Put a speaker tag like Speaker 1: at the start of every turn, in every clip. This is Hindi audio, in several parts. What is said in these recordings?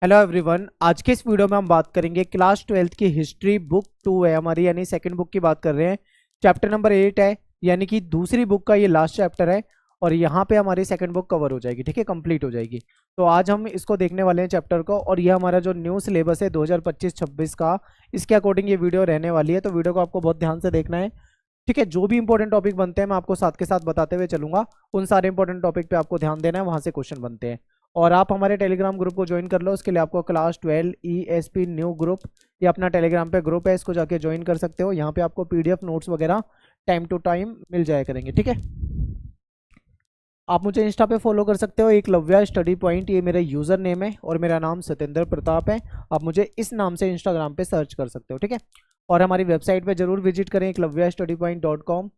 Speaker 1: हेलो एवरीवन, आज के इस वीडियो में हम बात करेंगे क्लास 12th की हिस्ट्री बुक 2 है हमारी, यानी सेकंड बुक की बात कर रहे हैं। चैप्टर नंबर 8 है, यानी कि दूसरी बुक का ये लास्ट चैप्टर है और यहाँ पे हमारी सेकंड बुक कवर हो जाएगी। ठीक है, कंप्लीट हो जाएगी। तो आज हम इसको देखने वाले हैं चैप्टर को, और ये हमारा जो न्यू सिलेबस है 2025-26 का, इसके अकॉर्डिंग ये वीडियो रहने वाली है। तो वीडियो को आपको बहुत ध्यान से देखना है। ठीक है, जो भी इंपॉर्टेंट टॉपिक बनते हैं मैं आपको साथ के साथ बताते हुए चलूंगा। उन सारे इंपॉर्टेंट टॉपिक पे आपको ध्यान देना है, वहां से क्वेश्चन बनते हैं। और आप हमारे टेलीग्राम ग्रुप को ज्वाइन कर लो। उसके लिए आपको क्लास 12 ESP न्यू ग्रुप, ये अपना टेलीग्राम पे ग्रुप है, इसको जाके ज्वाइन कर सकते हो। यहाँ पे आपको PDF नोट्स वगैरह टाइम टू टाइम मिल जाया करेंगे। ठीक है, आप मुझे इंस्टा पे फॉलो कर सकते हो, एकलव्या स्टडी पॉइंट, ये मेरा यूज़र नेम है और मेरा नाम सत्येंद्र प्रताप है। आप मुझे इस नाम से इंस्टाग्राम पे सर्च कर सकते हो। ठीक है, और हमारी वेबसाइट पे जरूर विजिट करें, eklavyastudypoint.com।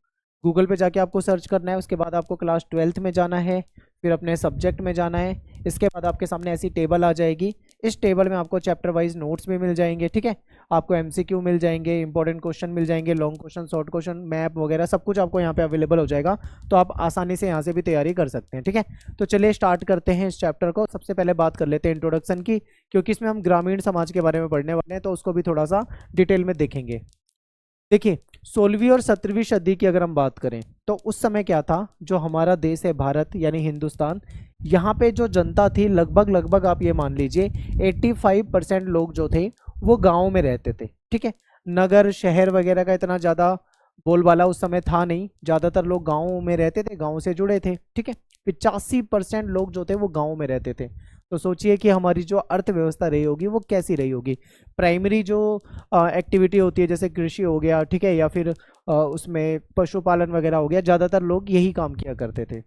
Speaker 1: गूगल पे जाके आपको सर्च करना है। उसके बाद आपको क्लास 12th में जाना है, फिर अपने सब्जेक्ट में जाना है। इसके बाद आपके सामने ऐसी टेबल आ जाएगी। इस टेबल में आपको चैप्टर वाइज नोट्स भी मिल जाएंगे। ठीक है, आपको MCQ मिल जाएंगे, इंपॉर्टेंट क्वेश्चन मिल जाएंगे, long question, short question, map वगैरह सब कुछ आपको यहाँ पे अवेलेबल हो जाएगा। तो आप आसानी से यहाँ से भी तैयारी कर सकते हैं। ठीक है, तो चलिए स्टार्ट करते हैं इस चैप्टर को। सबसे पहले बात कर लेते हैं इंट्रोडक्शन की, क्योंकि इसमें हम ग्रामीण समाज के बारे में पढ़ने वाले हैं, तो उसको भी थोड़ा सा डिटेल में देखेंगे। देखिए, 16वीं और 17वीं सदी की अगर हम बात करें तो उस समय क्या था, जो हमारा देश है भारत यानी हिंदुस्तान, यहाँ पे जो जनता थी लगभग आप ये मान लीजिए 85% लोग जो थे वो गाँव में रहते थे। ठीक है, नगर शहर वगैरह का इतना ज़्यादा बोलबाला उस समय था नहीं, ज़्यादातर लोग गाँव में रहते थे, गाँव से जुड़े थे। ठीक है, 85% लोग जो थे वो गाँव में रहते थे। तो सोचिए कि हमारी जो अर्थव्यवस्था रही होगी वो कैसी रही होगी। प्राइमरी जो एक्टिविटी होती है, जैसे कृषि हो गया, ठीक है, या फिर उसमें पशुपालन वगैरह हो गया, ज़्यादातर लोग यही काम किया करते थे।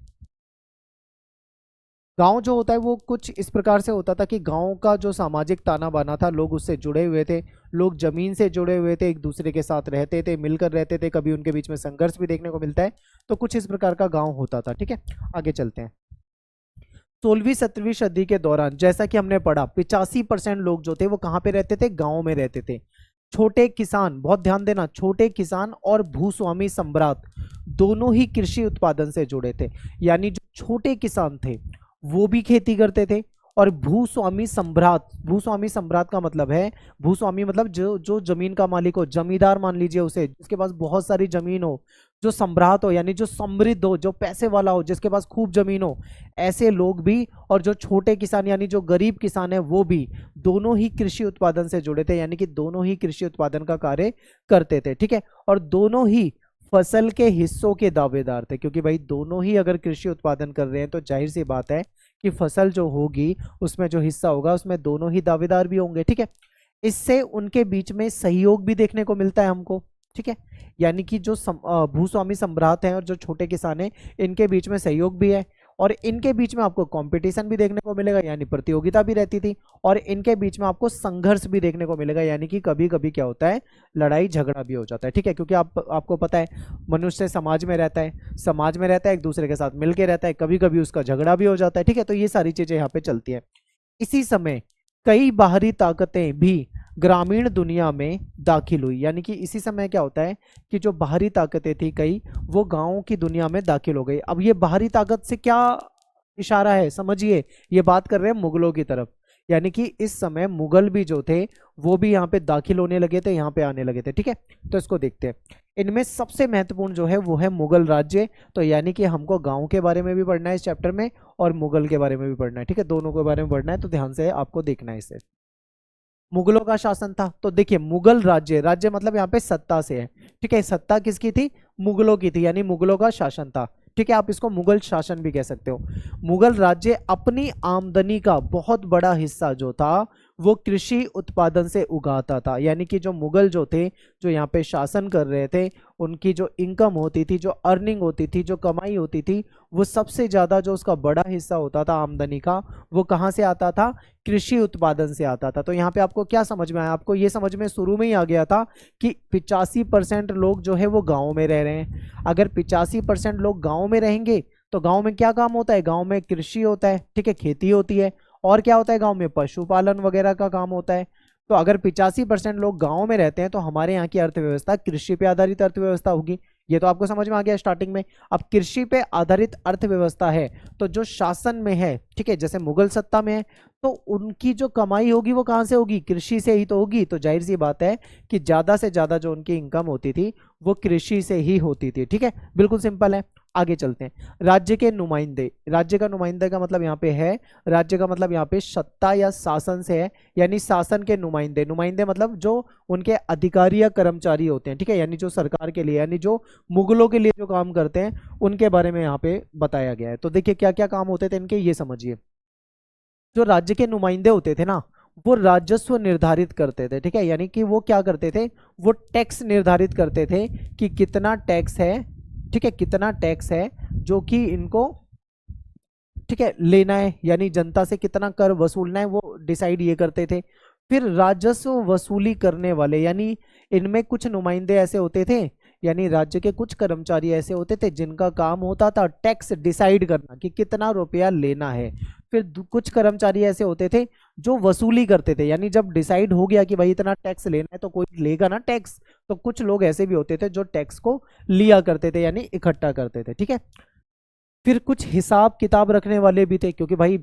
Speaker 1: गांव जो होता है वो कुछ इस प्रकार से होता था कि गांव का जो सामाजिक ताना बाना था, लोग उससे जुड़े हुए थे, लोग जमीन से जुड़े हुए थे, एक दूसरे के साथ रहते थे, मिलकर रहते थे, कभी उनके बीच में संघर्ष भी देखने को मिलता है। तो कुछ इस प्रकार का गांव होता था। ठीक है, आगे चलते हैं। 16वीं 17वीं सदी के दौरान जैसा कि हमने पढ़ा, 85% लोग जो थे वो कहाँ पे रहते थे, गांव में रहते थे। छोटे किसान, बहुत ध्यान देना, छोटे किसान और भूस्वामी सम्राट दोनों ही कृषि उत्पादन से जुड़े थे। यानी जो छोटे किसान थे वो भी खेती करते थे, और भूस्वामी सम्राट का मतलब है, भूस्वामी मतलब जो जो जमीन का मालिक हो, जमींदार मान लीजिए उसे, जिसके पास बहुत सारी जमीन हो। जो सम्राट हो यानी जो समृद्ध हो, जो पैसे वाला हो, जिसके पास खूब जमीन हो, ऐसे लोग भी। और जो छोटे किसान यानी जो गरीब किसान है वो भी, दोनों ही कृषि उत्पादन से जुड़े थे, यानी कि दोनों ही कृषि उत्पादन का कार्य करते थे। ठीक है, और दोनों ही फसल के हिस्सों के दावेदार थे, क्योंकि भाई दोनों ही अगर कृषि उत्पादन कर रहे हैं तो जाहिर सी बात है कि फसल जो होगी उसमें जो हिस्सा होगा उसमें दोनों ही दावेदार भी होंगे। ठीक है, इससे उनके बीच में सहयोग भी देखने को मिलता है हमको। ठीक है, यानी कि जो भूस्वामी सम्राट हैं और जो छोटे किसान हैं, इनके बीच में सहयोग भी है, और इनके बीच में आपको कंपटीशन भी देखने को मिलेगा, यानी प्रतियोगिता भी रहती थी, और इनके बीच में आपको संघर्ष भी देखने को मिलेगा, यानी कि कभी कभी क्या होता है, लड़ाई झगड़ा भी हो जाता है। ठीक है, क्योंकि आपको पता है मनुष्य समाज में रहता है, एक दूसरे के साथ मिलकर रहता है, कभी कभी उसका झगड़ा भी हो जाता है। ठीक है, तो ये सारी चीजें यहाँ पे चलती है। इसी समय कई बाहरी ताकतें भी ग्रामीण दुनिया में दाखिल हुई, यानी कि इसी समय क्या होता है कि जो बाहरी ताकतें थी कई, वो गांवों की दुनिया में दाखिल हो गई। अब ये बाहरी ताकत से क्या इशारा है, समझिए, ये बात कर रहे हैं मुगलों की तरफ। यानी कि इस समय मुगल भी जो थे वो भी यहाँ पे दाखिल होने लगे थे, यहाँ पे आने लगे थे। ठीक है, तो इसको देखते हैं। इनमें सबसे महत्वपूर्ण जो है वो है मुगल राज्य। तो यानी कि हमको गांव के बारे में भी पढ़ना है इस चैप्टर में, और मुगल के बारे में भी पढ़ना है। ठीक है, दोनों के बारे में पढ़ना है, तो ध्यान से आपको देखना है इसे। मुगलों का शासन था, तो देखिए मुगल राज्य, राज्य मतलब यहाँ पे सत्ता से है। ठीक है, सत्ता किसकी थी, मुगलों की थी, यानी मुगलों का शासन था। ठीक है, आप इसको मुगल शासन भी कह सकते हो। मुगल राज्य अपनी आमदनी का बहुत बड़ा हिस्सा जो था वो कृषि उत्पादन से उगाता था। यानी कि जो मुगल जो थे, जो यहाँ पे शासन कर रहे थे, उनकी जो इनकम होती थी, जो अर्निंग होती थी, जो कमाई होती थी, वो सबसे ज़्यादा जो उसका बड़ा हिस्सा होता था आमदनी का, वो कहाँ से आता था, कृषि उत्पादन से आता था। तो यहाँ पे आपको क्या समझ में आया, आपको ये समझ में शुरू में ही आ गया था कि 85% लोग जो है वो गाँव में रह रहे हैं। अगर 85% लोग गाँव में रहेंगे तो गाँव में क्या काम होता है, गाँव में कृषि होता है। ठीक है, खेती होती है, और क्या होता है गांव में, पशुपालन वगैरह का काम होता है। तो अगर 85% लोग गांव में रहते हैं तो हमारे यहाँ की अर्थव्यवस्था कृषि पे आधारित अर्थव्यवस्था होगी, ये तो आपको समझ में आ गया स्टार्टिंग में। अब कृषि पे आधारित अर्थव्यवस्था है, तो जो शासन में है, ठीक है, जैसे मुगल सत्ता में है, तो उनकी जो कमाई होगी वो कहाँ से होगी, कृषि से ही तो होगी। तो जाहिर सी बात है कि ज्यादा से ज्यादा जो उनकी इनकम होती थी वो कृषि से ही होती थी, ठीक है, बिल्कुल सिंपल है। आगे चलते हैं। राज्य के नुमाइंदे, राज्य का नुमाइंदे का मतलब यहाँ पे है, राज्य का मतलब यहाँ पे सत्ता या शासन से है, यानी शासन के नुमाइंदे, नुमाइंदे मतलब जो उनके अधिकारी या कर्मचारी होते हैं, ठीक है, यानी जो सरकार के लिए, यानी जो मुगलों के लिए जो काम करते हैं उनके बारे में यहाँ पे बताया गया है। तो देखिए क्या क्या काम होते थे इनके, ये समझिए। जो राज्य के नुमाइंदे होते थे ना, वो राजस्व निर्धारित करते थे, ठीक है, यानी कि वो क्या करते थे, वो टैक्स निर्धारित करते थे कि कितना टैक्स है, ठीक है, कितना टैक्स है जो कि इनको, ठीक है, लेना है, यानी जनता से कितना कर वसूलना है वो डिसाइड ये करते थे। फिर राजस्व वसूली करने वाले, यानी इनमें कुछ नुमाइंदे ऐसे होते थे, यानी राज्य के कुछ कर्मचारी ऐसे होते थे जिनका काम होता था टैक्स डिसाइड करना कि कितना रुपया लेना है। फिर कुछ कर्मचारी ऐसे होते थे जो वसूली करते थे, यानी जब डिसाइड हो गया कि भाई इतना टैक्स लेना है तो कोई लेगा ना टैक्स, तो कुछ लोग ऐसे भी होते थे जो टैक्स को लिया करते थे, यानी इकट्ठा करते थे, ठीक है। फिर कुछ हिसाब किताब रखने वाले भी थे, क्योंकि भाई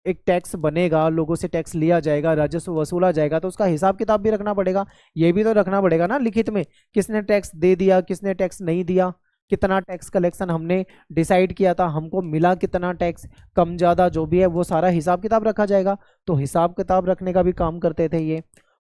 Speaker 1: एक टैक्स बनेगा, लोगों से टैक्स लिया जाएगा, राजस्व वसूला जाएगा, तो उसका हिसाब किताब भी रखना पड़ेगा। ये भी तो रखना पड़ेगा ना लिखित में, किसने टैक्स दे दिया, किसने टैक्स नहीं दिया, कितना टैक्स कलेक्शन हमने डिसाइड किया था, हमको मिला कितना टैक्स, कम ज़्यादा जो भी है वो सारा हिसाब किताब रखा जाएगा। तो हिसाब किताब रखने का भी काम करते थे ये।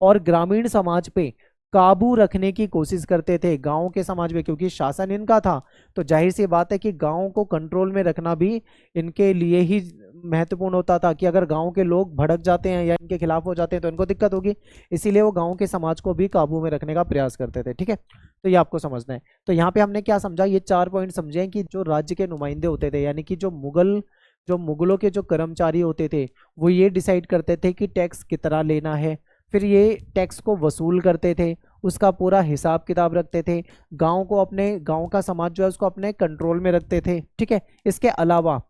Speaker 1: और ग्रामीण समाज पे काबू रखने की कोशिश करते थे गांव के समाज में, क्योंकि शासन इनका था, तो जाहिर सी बात है कि गांव को कंट्रोल में रखना भी इनके लिए ही महत्वपूर्ण होता था, कि अगर गांव के लोग भड़क जाते हैं या इनके खिलाफ हो जाते हैं तो इनको दिक्कत होगी, इसीलिए वो गांव के समाज को भी काबू में रखने का प्रयास करते थे, ठीक है। तो ये आपको समझना है। तो यहाँ पे हमने क्या समझा, ये 4 पॉइंट समझे हैं कि जो राज्य के नुमाइंदे होते थे, यानी कि जो मुगलों के जो कर्मचारी होते थे वो ये डिसाइड करते थे कि टैक्स कितना लेना है, फिर ये टैक्स को वसूल करते थे, उसका पूरा हिसाब किताब रखते थे, गांव को, अपने गांव का समाज जो है उसको अपने कंट्रोल में रखते थे, ठीक है। इसके अलावा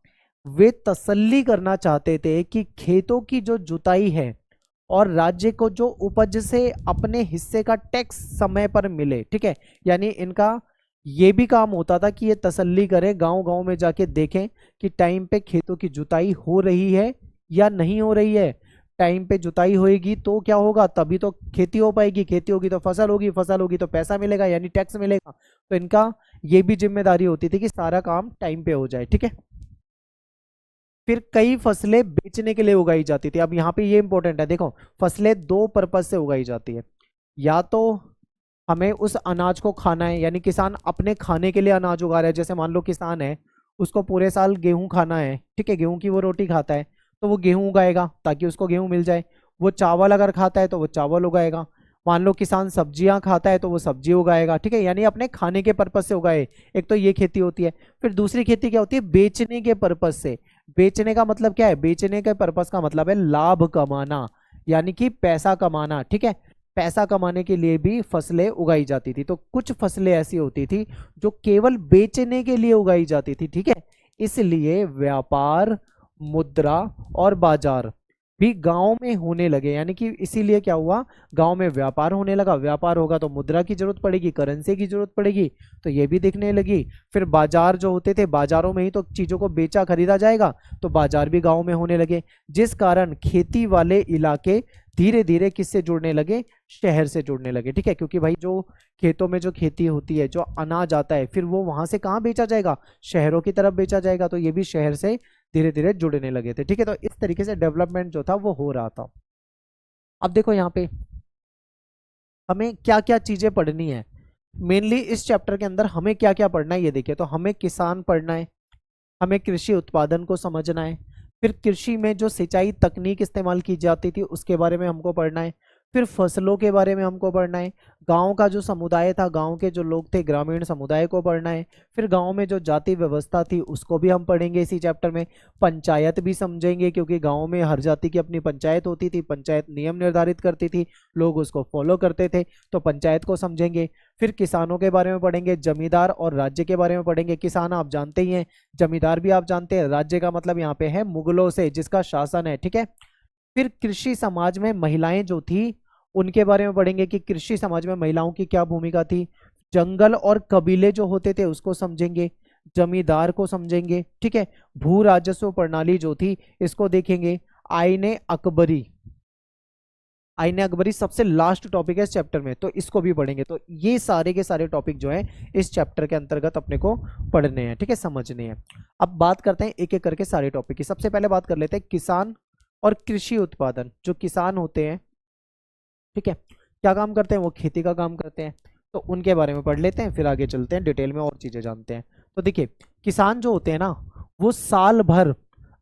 Speaker 1: वे तसल्ली करना चाहते थे कि खेतों की जो जुताई है और राज्य को जो उपज से अपने हिस्से का टैक्स समय पर मिले, ठीक है, यानी इनका ये भी काम होता था कि ये तसल्ली करें, गांव गांव में जाके देखें कि टाइम पे खेतों की जुताई हो रही है या नहीं हो रही है। टाइम पे जुताई होएगी तो क्या होगा, तभी तो खेती हो पाएगी, खेती होगी तो फसल होगी, फसल होगी तो पैसा मिलेगा, यानी टैक्स मिलेगा। तो इनका ये भी जिम्मेदारी होती थी कि सारा काम टाइम पे हो जाए, ठीक है। फिर कई फसलें बेचने के लिए उगाई जाती थी। अब यहाँ पे ये इंपॉर्टेंट है, देखो फसलें 2 पर्पज से उगाई जाती है, या तो हमें उस अनाज को खाना है, यानी किसान अपने खाने के लिए अनाज उगा रहा है, जैसे मान लो किसान है उसको पूरे साल गेहूं खाना है, ठीक है, गेहूं की वो रोटी खाता है तो वो गेहूं उगाएगा ताकि उसको गेहूं मिल जाए। वो चावल अगर खाता है तो वो चावल उगाएगा। मान लो किसान सब्जियां खाता है तो वो सब्जी उगाएगा, ठीक है, यानी अपने खाने के पर्पज से उगाए। एक तो ये खेती होती है। फिर दूसरी खेती क्या होती है, बेचने के पर्पज से। बेचने का मतलब क्या है, बेचने के पर्पज का मतलब है लाभ कमाना, यानी कि पैसा कमाना, ठीक है। पैसा कमाने के लिए भी फसलें उगाई जाती थी। तो कुछ फसलें ऐसी होती थी जो केवल बेचने के लिए उगाई जाती थी, ठीक है। इसलिए व्यापार, मुद्रा और बाजार भी गांव में होने लगे, यानी कि इसीलिए क्या हुआ, गांव में व्यापार होने लगा। व्यापार होगा तो मुद्रा की जरूरत पड़ेगी, करेंसी की जरूरत पड़ेगी, तो ये भी दिखने लगी। फिर बाजार जो होते थे, बाजारों में ही तो चीजों को बेचा खरीदा जाएगा, तो बाजार भी गांव में होने लगे, जिस कारण खेती वाले इलाके धीरे धीरे किससे जुड़ने लगे, शहर से जुड़ने लगे, ठीक है। क्योंकि भाई जो खेतों में जो खेती होती है, जो अनाज आता है, फिर वो वहां से कहाँ बेचा जाएगा, शहरों की तरफ बेचा जाएगा, तो ये भी शहर से धीरे धीरे जुड़ने लगे थे, ठीक है। तो इस तरीके से डेवलपमेंट जो था वो हो रहा था। अब देखो यहाँ पे हमें क्या क्या चीजें पढ़नी है, मेनली इस चैप्टर के अंदर हमें क्या क्या पढ़ना है ये देखिए। तो हमें किसान पढ़ना है, हमें कृषि उत्पादन को समझना है, फिर कृषि में जो सिंचाई तकनीक इस्तेमाल की जाती थी उसके बारे में हमको पढ़ना है, फिर फसलों के बारे में हमको पढ़ना है, गांव का जो समुदाय था, गांव के जो लोग थे, ग्रामीण समुदाय को पढ़ना है, फिर गांव में जो जाति व्यवस्था थी उसको भी हम पढ़ेंगे इसी चैप्टर में। पंचायत भी समझेंगे, क्योंकि गांव में हर जाति की अपनी पंचायत होती थी, पंचायत नियम निर्धारित करती थी, लोग उसको फॉलो करते थे, तो पंचायत को समझेंगे। फिर किसानों के बारे में पढ़ेंगे, जमींदार और राज्य के बारे में पढ़ेंगे। किसान आप जानते ही हैं, जमींदार भी आप जानते हैं, राज्य का मतलब यहाँ पे है मुगलों से जिसका शासन है, ठीक है। फिर कृषि समाज में महिलाएं जो थी उनके बारे में पढ़ेंगे कि कृषि समाज में महिलाओं की क्या भूमिका थी। जंगल और कबीले जो होते थे उसको समझेंगे, जमींदार को समझेंगे, ठीक है। भू राजस्व प्रणाली जो थी इसको देखेंगे। आईने अकबरी, आईने अकबरी सबसे लास्ट टॉपिक है इस चैप्टर में, तो इसको भी पढ़ेंगे। तो ये सारे के सारे टॉपिक जो है इस चैप्टर के अंतर्गत अपने को पढ़ने हैं, ठीक है, समझने हैं। अब बात करते हैं एक एक करके सारे टॉपिक की। सबसे पहले बात कर लेते हैं किसान और कृषि उत्पादन। जो किसान होते हैं, ठीक है, क्या काम करते हैं, वो खेती का काम करते हैं, तो उनके बारे में पढ़ लेते हैं, फिर आगे चलते हैं डिटेल में और चीजें जानते हैं। तो देखिए, किसान जो होते हैं ना, वो साल भर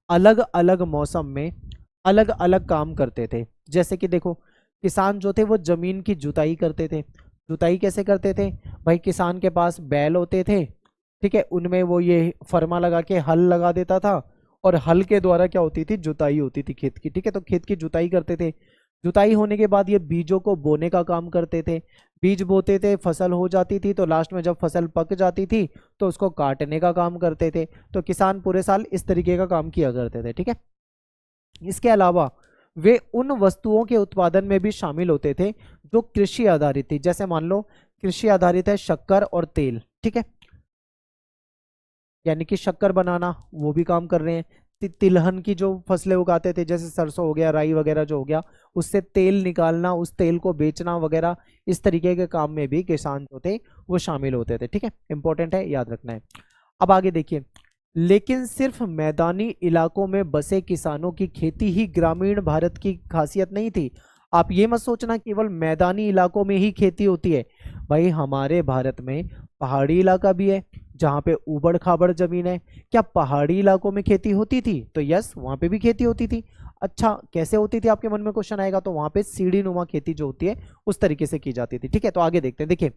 Speaker 1: अलग अलग मौसम में अलग अलग काम करते थे। जैसे कि देखो, किसान जो थे वो जमीन की जुताई करते थे। जुताई कैसे करते थे भाई, किसान के पास बैल होते थे, ठीक है, उनमें वो ये फरमा लगा के हल लगा देता था, और हल के द्वारा क्या होती थी, जुताई होती थी खेत की, ठीक है। तो खेत की जुताई करते थे। जुताई होने के बाद ये बीजों को बोने का काम करते थे। बीज बोते थे, फसल हो जाती थी, तो लास्ट में जब फसल पक जाती थी तो उसको काटने का काम करते थे। तो किसान पूरे साल इस तरीके का काम किया करते थे, ठीक है। इसके अलावा वे उन वस्तुओं के उत्पादन में भी शामिल होते थे जो कृषि आधारित थी। जैसे मान लो कृषि आधारित है शक्कर और तेल, ठीक है, यानी कि शक्कर बनाना वो भी काम कर रहे हैं। तिलहन की जो फसलें उगाते थे, जैसे सरसों हो गया, राई वगैरह जो हो गया, उससे तेल निकालना, उस तेल को बेचना वगैरह, इस तरीके के काम में भी किसान जो थे वो शामिल होते थे, ठीक है। इंपॉर्टेंट है, याद रखना है। अब आगे देखिए, लेकिन सिर्फ मैदानी इलाकों में बसे किसानों की खेती ही ग्रामीण भारत की खासियत नहीं थी। आप ये मत सोचना केवल मैदानी इलाकों में ही खेती होती है। भाई हमारे भारत में पहाड़ी इलाका भी है जहाँ पे ऊबड़ खाबड़ जमीन है। क्या पहाड़ी इलाकों में खेती होती थी? तो यस, वहाँ पे भी खेती होती थी। अच्छा, कैसे होती थी, आपके मन में क्वेश्चन आएगा। तो वहाँ पे सीढ़ी नुमा खेती जो होती है उस तरीके से की जाती थी, ठीक है। तो आगे देखते हैं। देखिए,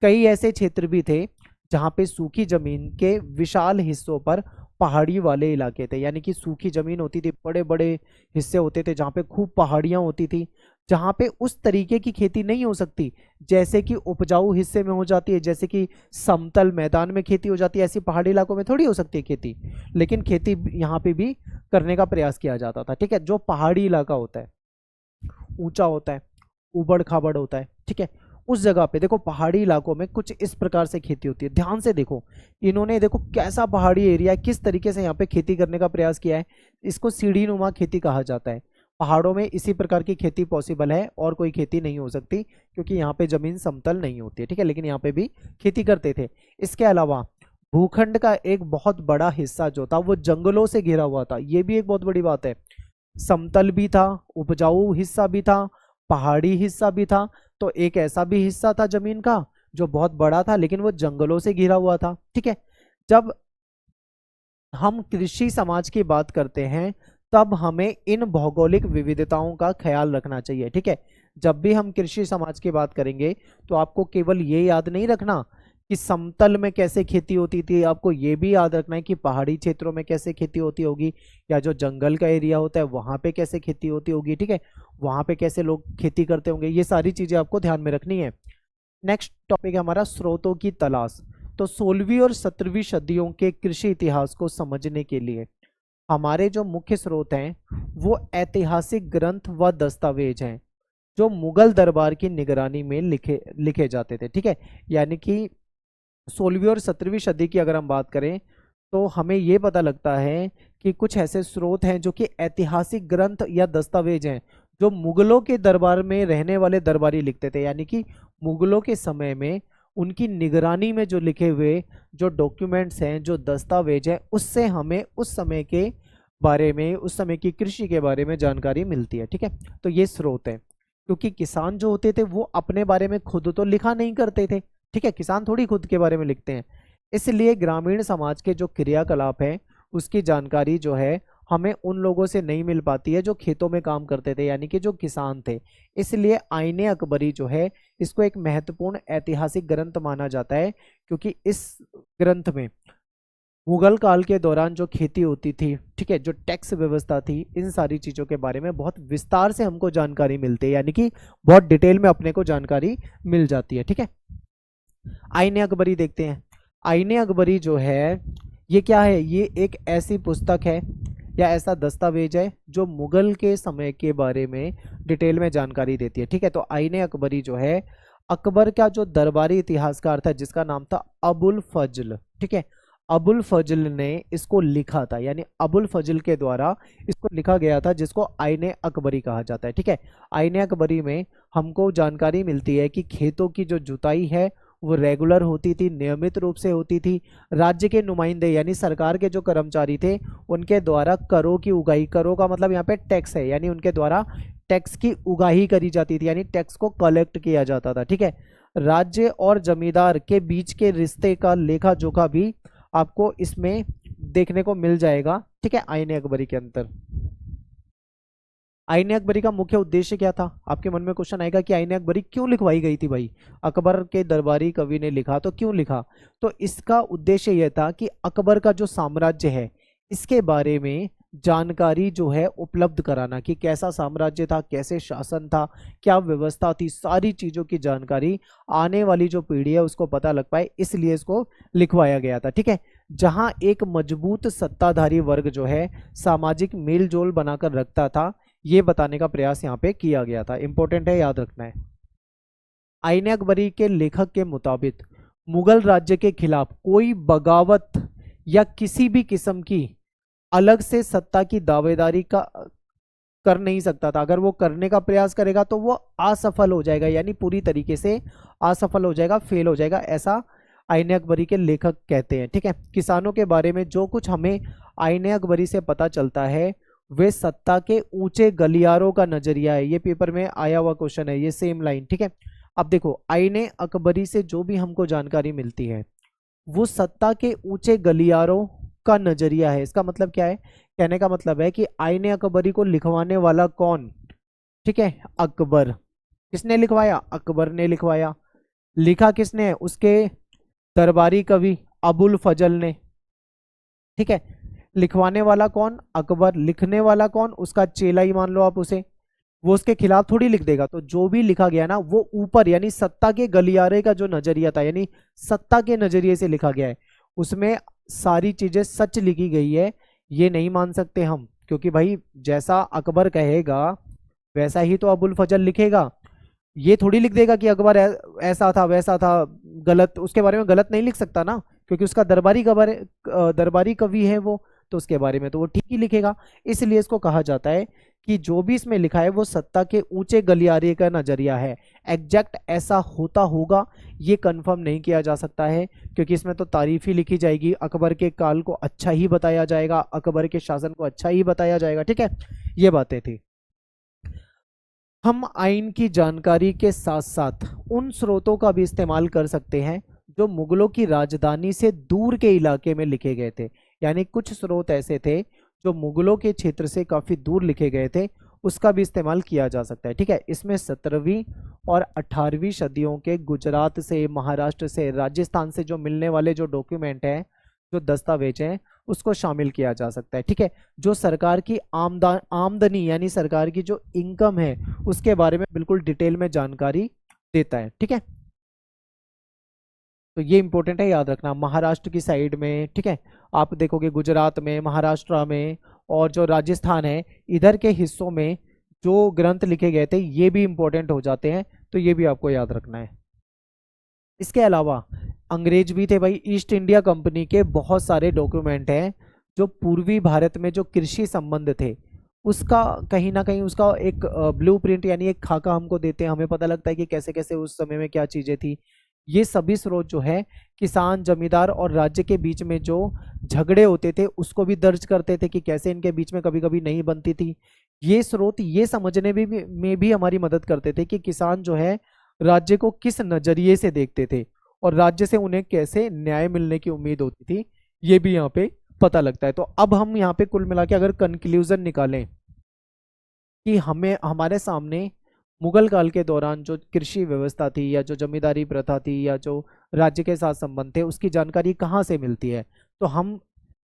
Speaker 1: कई ऐसे क्षेत्र भी थे जहाँ पे सूखी जमीन के विशाल हिस्सों पर पहाड़ी वाले इलाके थे, यानी कि सूखी जमीन होती थी, बड़े बड़े हिस्से होते थे जहाँ पे खूब पहाड़ियाँ होती थी, जहाँ पे उस तरीके की खेती नहीं हो सकती जैसे कि उपजाऊ हिस्से में हो जाती है, जैसे कि समतल मैदान में खेती हो जाती है, ऐसी पहाड़ी इलाकों में थोड़ी हो सकती है खेती। लेकिन खेती यहाँ पे भी करने का प्रयास किया जाता था, ठीक है। जो पहाड़ी इलाका होता है, ऊंचा होता है, उबड़ खाबड़ होता है, ठीक है, उस जगह पे देखो पहाड़ी इलाकों में कुछ इस प्रकार से खेती होती है। ध्यान से देखो, इन्होंने देखो कैसा पहाड़ी एरिया है, किस तरीके से यहाँ पे खेती करने का प्रयास किया है। इसको सीढ़ी नुमा खेती कहा जाता है। पहाड़ों में इसी प्रकार की खेती पॉसिबल है, और कोई खेती नहीं हो सकती क्योंकि यहाँ पे जमीन समतल नहीं होती है, ठीक है। लेकिन यहाँ पे भी खेती करते थे। इसके अलावा भूखंड का एक बहुत बड़ा हिस्सा जो था वो जंगलों से घिरा हुआ था। ये भी एक बहुत बड़ी बात है। समतल भी था, उपजाऊ हिस्सा भी था, पहाड़ी हिस्सा भी था। तो एक ऐसा भी हिस्सा था जमीन का जो बहुत बड़ा था, लेकिन वो जंगलों से घिरा हुआ था, ठीक है। जब हम कृषि समाज की बात करते हैं तब हमें इन भौगोलिक विविधताओं का ख्याल रखना चाहिए, ठीक है। जब भी हम कृषि समाज की बात करेंगे तो आपको केवल ये याद नहीं रखना कि समतल में कैसे खेती होती थी, आपको ये भी याद रखना है कि पहाड़ी क्षेत्रों में कैसे खेती होती होगी, या जो जंगल का एरिया होता है वहां पे कैसे खेती होती होगी, ठीक है, वहां पे कैसे लोग खेती करते होंगे। ये सारी चीजें आपको ध्यान में रखनी है। नेक्स्ट टॉपिक है हमारा स्रोतों की तलाश। तो 16वीं और 17वीं सदियों के कृषि इतिहास को समझने के लिए हमारे जो मुख्य स्रोत हैं वो ऐतिहासिक ग्रंथ व दस्तावेज हैं जो मुगल दरबार की निगरानी में लिखे लिखे जाते थे, ठीक है। यानी कि 16वीं और 17वीं सदी की अगर हम बात करें तो हमें ये पता लगता है कि कुछ ऐसे स्रोत हैं जो कि ऐतिहासिक ग्रंथ या दस्तावेज हैं जो मुगलों के दरबार में रहने वाले दरबारी लिखते थे। यानी कि मुगलों के समय में उनकी निगरानी में जो लिखे हुए जो डॉक्यूमेंट्स हैं, जो दस्तावेज हैं, उससे हमें उस समय के बारे में, उस समय की कृषि के बारे में जानकारी मिलती है, ठीक है। तो ये स्रोत है, क्योंकि किसान जो होते थे वो अपने बारे में खुद तो लिखा नहीं करते थे, ठीक है, किसान थोड़ी खुद के बारे में लिखते हैं। इसलिए ग्रामीण समाज के जो क्रियाकलाप हैं उसकी जानकारी जो है हमें उन लोगों से नहीं मिल पाती है जो खेतों में काम करते थे, यानी कि जो किसान थे। इसलिए आईने अकबरी जो है इसको एक महत्वपूर्ण ऐतिहासिक ग्रंथ माना जाता है, क्योंकि इस ग्रंथ में मुगल काल के दौरान जो खेती होती थी, ठीक है, जो टैक्स व्यवस्था थी, इन सारी चीज़ों के बारे में बहुत विस्तार से हमको जानकारी मिलती है, यानी कि बहुत डिटेल में अपने को जानकारी मिल जाती है, ठीक है। आईने अकबरी देखते हैं। आईने अकबरी जो है ये क्या है, ये एक ऐसी पुस्तक है या ऐसा दस्तावेज है जो मुगल के समय के बारे में डिटेल में जानकारी देती है, ठीक है। तो आईने अकबरी जो है अकबर का जो दरबारी इतिहासकार था जिसका नाम था अबुल फजल, ठीक है, अबुल फजल ने इसको लिखा था, यानी अबुल फजल के द्वारा इसको लिखा गया था, जिसको आईने अकबरी कहा जाता है, ठीक है। आईने अकबरी में हमको जानकारी मिलती है कि खेतों की जो जुताई है वो रेगुलर होती थी, नियमित रूप से होती थी। राज्य के नुमाइंदे यानी सरकार के जो कर्मचारी थे उनके द्वारा करों की उगाही, करों का मतलब यहाँ पे टैक्स है, यानी उनके द्वारा टैक्स की उगाही करी जाती थी, यानी टैक्स को कलेक्ट किया जाता था, ठीक है। राज्य और जमींदार के बीच के रिश्ते का लेखा जोखा भी आपको इसमें देखने को मिल जाएगा, ठीक है, आईने अकबरी के अंदर। आईने अकबरी का मुख्य उद्देश्य क्या था? आपके मन में क्वेश्चन आएगा कि आईने अकबरी क्यों लिखवाई गई थी भाई, अकबर के दरबारी कवि ने लिखा तो क्यों लिखा? तो इसका उद्देश्य यह था कि अकबर का जो साम्राज्य है इसके बारे में जानकारी जो है उपलब्ध कराना, कि कैसा साम्राज्य था, कैसे शासन था, क्या व्यवस्था थी, सारी चीजों की जानकारी आने वाली जो पीढ़ी है उसको पता लग पाए, इसलिए इसको लिखवाया गया था, ठीक है। जहां एक मजबूत सत्ताधारी वर्ग जो है सामाजिक मेल जोल बनाकर रखता था, ये बताने का प्रयास यहाँ पे किया गया था। इंपॉर्टेंट है, याद रखना है। आईने अकबरी के लेखक के मुताबिक मुगल राज्य के खिलाफ कोई बगावत या किसी भी किस्म की अलग से सत्ता की दावेदारी का कर नहीं सकता था। अगर वो करने का प्रयास करेगा तो वो असफल हो जाएगा, यानी पूरी तरीके से असफल हो जाएगा, फेल हो जाएगा, ऐसा आईने अकबरी के लेखक कहते हैं, ठीक है। किसानों के बारे में जो कुछ हमें आईने अकबरी से पता चलता है वे सत्ता के ऊंचे गलियारों का नजरिया है। ये पेपर में आया हुआ क्वेश्चन है, ये सेम लाइन, ठीक है। अब देखो, आईने अकबरी से जो भी हमको जानकारी मिलती है वो सत्ता के ऊंचे गलियारों का नजरिया है। इसका मतलब क्या है? कहने का मतलब है कि आईने अकबरी को लिखवाने वाला कौन, ठीक है, अकबर। किसने लिखवाया? अकबर ने लिखवाया। लिखा किसने है? उसके दरबारी कवि अबुल फजल ने, ठीक है। लिखवाने वाला कौन? अकबर। लिखने वाला कौन? उसका चेला ही मान लो आप उसे, वो उसके खिलाफ थोड़ी लिख देगा। तो जो भी लिखा गया ना वो ऊपर यानी सत्ता के गलियारे का जो नजरिया था, यानी सत्ता के नजरिए से लिखा गया है, उसमें सारी चीजें सच लिखी गई है, ये नहीं मान सकते हम, क्योंकि भाई जैसा अकबर कहेगा वैसा ही तो अबुल फजल लिखेगा। ये थोड़ी लिख देगा कि अकबर ऐसा था वैसा था, गलत, उसके बारे में गलत नहीं लिख सकता ना, क्योंकि उसका दरबारी कवि है वो, तो उसके बारे में तो वो ठीक ही लिखेगा। इसलिए इसको कहा जाता है कि जो भी इसमें लिखा है वो सत्ता के ऊंचे गलियारे का नजरिया है। एग्जैक्ट ऐसा होता होगा ये कंफर्म नहीं किया जा सकता है, क्योंकि इसमें तो तारीफ ही लिखी जाएगी, अकबर के काल को अच्छा ही बताया जाएगा, अकबर के शासन को अच्छा ही बताया जाएगा, ठीक है। ये बातें थी। हम आइन की जानकारी के साथ साथ उन स्रोतों का भी इस्तेमाल कर सकते हैं जो मुगलों की राजधानी से दूर के इलाके में लिखे गए थे। यानी कुछ स्रोत ऐसे थे जो मुगलों के क्षेत्र से काफी दूर लिखे गए थे, उसका भी इस्तेमाल किया जा सकता है, ठीक है। इसमें 17वीं और 18वीं सदियों के गुजरात से, महाराष्ट्र से, राजस्थान से जो मिलने वाले जो डॉक्यूमेंट हैं, जो दस्तावेज हैं, उसको शामिल किया जा सकता है, ठीक है। जो सरकार की आमदनी यानी सरकार की जो इनकम है उसके बारे में बिल्कुल डिटेल में जानकारी देता है, ठीक है। तो ये इंपॉर्टेंट है, याद रखना। महाराष्ट्र की साइड में, ठीक है, आप देखोगे गुजरात में, महाराष्ट्र में और जो राजस्थान है इधर के हिस्सों में जो ग्रंथ लिखे गए थे ये भी इंपॉर्टेंट हो जाते हैं, तो ये भी आपको याद रखना है। इसके अलावा अंग्रेज भी थे भाई। ईस्ट इंडिया कंपनी के बहुत सारे डॉक्यूमेंट हैं जो पूर्वी भारत में जो कृषि संबंध थे उसका कहीं ना कहीं उसका एक ब्लूप्रिंट यानी एक खाका हमको देते हैं, हमें पता लगता है कि कैसे कैसे उस समय में क्या चीज़ें थी। ये सभी स्रोत जो है किसान, जमींदार और राज्य के बीच में जो झगड़े होते थे उसको भी दर्ज करते थे कि कैसे इनके बीच में कभी कभी नहीं बनती थी। ये स्रोत ये समझने में भी हमारी मदद करते थे कि किसान जो है राज्य को किस नजरिए से देखते थे और राज्य से उन्हें कैसे न्याय मिलने की उम्मीद होती थी, ये भी यहाँ पे पता लगता है। तो अब हम यहाँ पे कुल मिला के अगर कंक्लूजन निकालें कि हमें हमारे सामने मुगल काल के दौरान जो कृषि व्यवस्था थी या जो जमींदारी प्रथा थी या जो राज्य के साथ संबंध थे उसकी जानकारी कहाँ से मिलती है, तो हम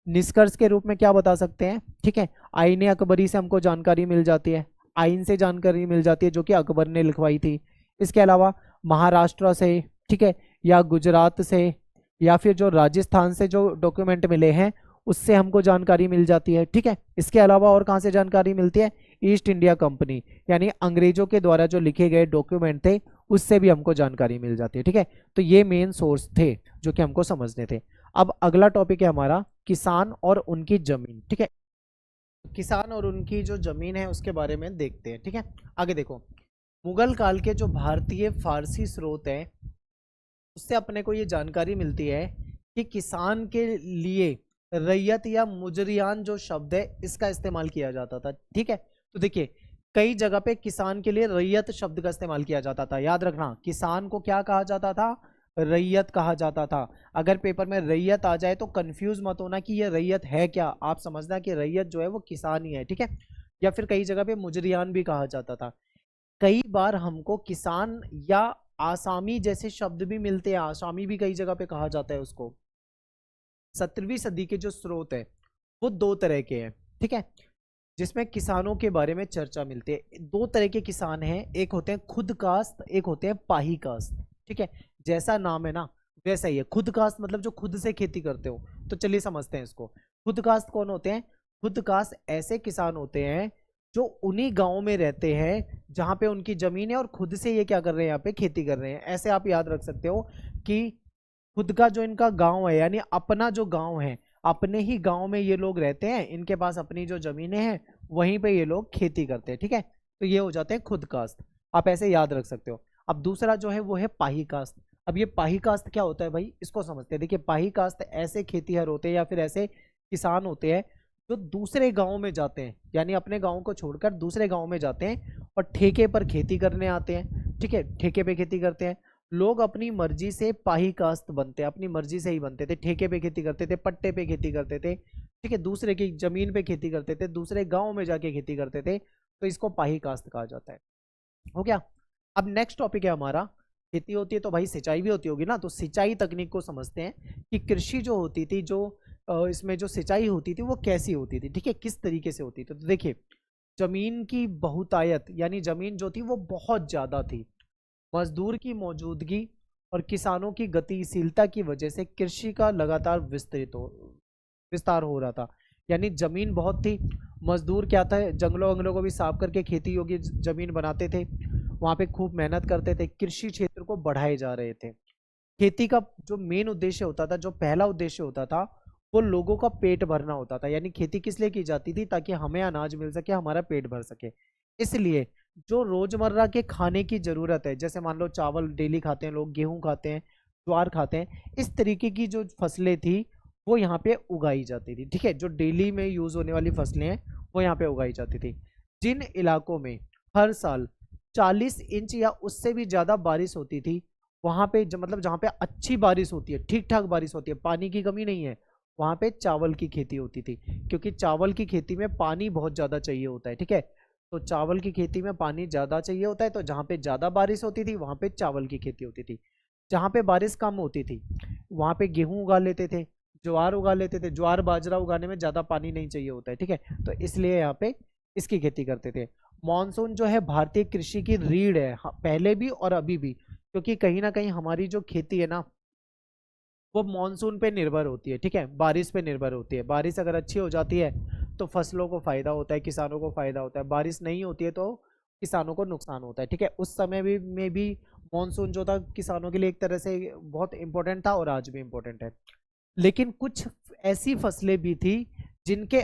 Speaker 1: निष्कर्ष के रूप में क्या बता सकते हैं, ठीक है, आईने अकबरी से हमको जानकारी मिल जाती है, आइन से जानकारी मिल जाती है जो कि अकबर ने लिखवाई थी। इसके अलावा महाराष्ट्र से, ठीक है, या गुजरात से या फिर जो राजस्थान से जो डॉक्यूमेंट मिले हैं उससे हमको जानकारी मिल जाती है, ठीक है। इसके अलावा और कहाँ से जानकारी मिलती है? ईस्ट इंडिया कंपनी यानी अंग्रेजों के द्वारा जो लिखे गए डॉक्यूमेंट थे उससे भी हमको जानकारी मिल जाती है। ठीक है, तो ये मेन सोर्स थे जो कि हमको समझने थे। अब अगला टॉपिक है हमारा किसान और उनकी जमीन। ठीक है, किसान और उनकी जो जमीन है उसके बारे में देखते हैं। ठीक है, आगे देखो, मुगल काल के जो भारतीय फारसी स्रोत हैं उससे अपने को ये जानकारी मिलती है कि किसान के लिए रैयत या मुजरियान जो शब्द है इसका इस्तेमाल किया जाता था। ठीक है, तो देखिए कई जगह पे किसान के लिए रैयत शब्द का इस्तेमाल किया जाता था। याद रखना, किसान को क्या कहा जाता था? रैयत कहा जाता था। अगर पेपर में रैयत आ जाए तो कंफ्यूज मत होना कि ये रैयत है क्या, आप समझना कि रैयत जो है वो किसान ही है। ठीक है, या फिर कई जगह पे मुजरियान भी कहा जाता था। कई बार हमको किसान या आसामी जैसे शब्द भी मिलते हैं, आसामी भी कई जगह पे कहा जाता है उसको। 17वीं सदी के जो स्रोत है वो दो तरह के हैं। ठीक है, जिसमें किसानों के बारे में चर्चा मिलती है। दो तरह के किसान हैं, एक होते हैं खुद कास्त, एक होते हैं पाही कास्त। ठीक है, जैसा नाम है ना वैसा ही है। खुद कास्त मतलब जो खुद से खेती करते हो। तो चलिए समझते हैं इसको। खुद कास्त कौन होते हैं? खुद कास्त ऐसे किसान होते हैं जो उन्हीं गांव में रहते हैं जहां पे उनकी जमीन है और खुद से ये क्या कर रहे हैं, यहाँ पे खेती कर रहे हैं। ऐसे आप याद रख सकते हो कि खुद का जो इनका गांव है यानी अपना जो गांव है, अपने ही गांव में ये लोग रहते हैं, इनके पास अपनी जो जमीनें हैं वहीं पे ये लोग खेती करते हैं। ठीक है, तो ये हो जाते हैं खुद कास्ट, आप ऐसे याद रख सकते हो। अब दूसरा जो है वो है पाही कास्ट। अब ये पाही कास्ट क्या होता है भाई, इसको समझते हैं। देखिए पाही कास्ट ऐसे खेतीहर होते हैं या फिर ऐसे किसान होते हैं जो दूसरे गांव में जाते हैं, यानी अपने गांव को छोड़कर दूसरे गांव में जाते हैं और ठेके पर खेती करने आते हैं। ठीक है, ठेके पे खेती करते हैं। लोग अपनी मर्जी से पाही कास्त बनते हैं, अपनी मर्जी से ही बनते थे। ठेके पे खेती करते थे, पट्टे पे खेती करते थे। ठीक है, दूसरे की जमीन पे खेती करते थे, दूसरे गांव में जाके खेती करते थे, तो इसको पाही कास्त कहा जाता है। हो गया। अब नेक्स्ट टॉपिक है हमारा, खेती होती है तो भाई सिंचाई भी होती होगी ना, तो सिंचाई तकनीक को समझते हैं कि कृषि जो होती थी, जो इसमें जो सिंचाई होती थी वो कैसी होती थी। ठीक है, किस तरीके से होती थी। तो देखिए जमीन की बहुतायत यानी जमीन जो थी वो बहुत ज्यादा थी, मजदूर की मौजूदगी और किसानों की गतिशीलता की वजह से कृषि का लगातार विस्तार हो रहा था। यानी जमीन बहुत थी, मजदूर क्या था, जंगलों वंगलों को भी साफ करके खेती योग्य जमीन बनाते थे, वहां पे खूब मेहनत करते थे, कृषि क्षेत्र को बढ़ाए जा रहे थे। खेती का जो मेन उद्देश्य होता था, जो पहला उद्देश्य होता था, वो लोगों का पेट भरना होता था। यानी खेती किस लिए की जाती थी? ताकि हमें अनाज मिल सके, हमारा पेट भर सके। इसलिए जो रोजमर्रा के खाने की जरूरत है, जैसे मान लो चावल डेली खाते हैं लोग, गेहूं खाते हैं, ज्वार खाते हैं, इस तरीके की जो फसलें थी वो यहाँ पे उगाई जाती थी। ठीक है, जो डेली में यूज होने वाली फसलें हैं वो यहाँ पे उगाई जाती थी। जिन इलाकों में हर साल 40 इंच या उससे भी ज्यादा बारिश होती थी, वहां पे मतलब जहाँ पे अच्छी बारिश होती है, ठीक ठाक बारिश होती है, पानी की कमी नहीं है, वहां पे चावल की खेती होती थी। क्योंकि चावल की खेती में पानी बहुत ज्यादा चाहिए होता है। ठीक है, तो चावल की खेती में पानी ज़्यादा चाहिए होता है, तो जहाँ पे ज़्यादा बारिश होती थी वहाँ पे चावल की खेती होती थी। जहाँ पे बारिश कम होती थी वहाँ पे गेहूं उगा लेते थे, ज्वार उगा लेते थे। ज्वार बाजरा उगाने में ज़्यादा पानी नहीं चाहिए होता है। ठीक है, तो इसलिए यहाँ पे इसकी खेती करते थे। मानसून जो है भारतीय कृषि की रीढ़ है, पहले भी और अभी भी, क्योंकि कहीं ना कहीं हमारी जो खेती है ना वो मानसून पे निर्भर होती है। ठीक है, बारिश पे निर्भर होती है। बारिश अगर अच्छी हो जाती है तो फसलों को फायदा होता है, किसानों को फायदा होता है। बारिश नहीं होती है तो किसानों को नुकसान होता है। ठीक है, उस समय भी में भी मानसून जो था किसानों के लिए एक तरह से बहुत इंपॉर्टेंट था और आज भी इंपॉर्टेंट है। लेकिन कुछ ऐसी फसलें भी थी जिनके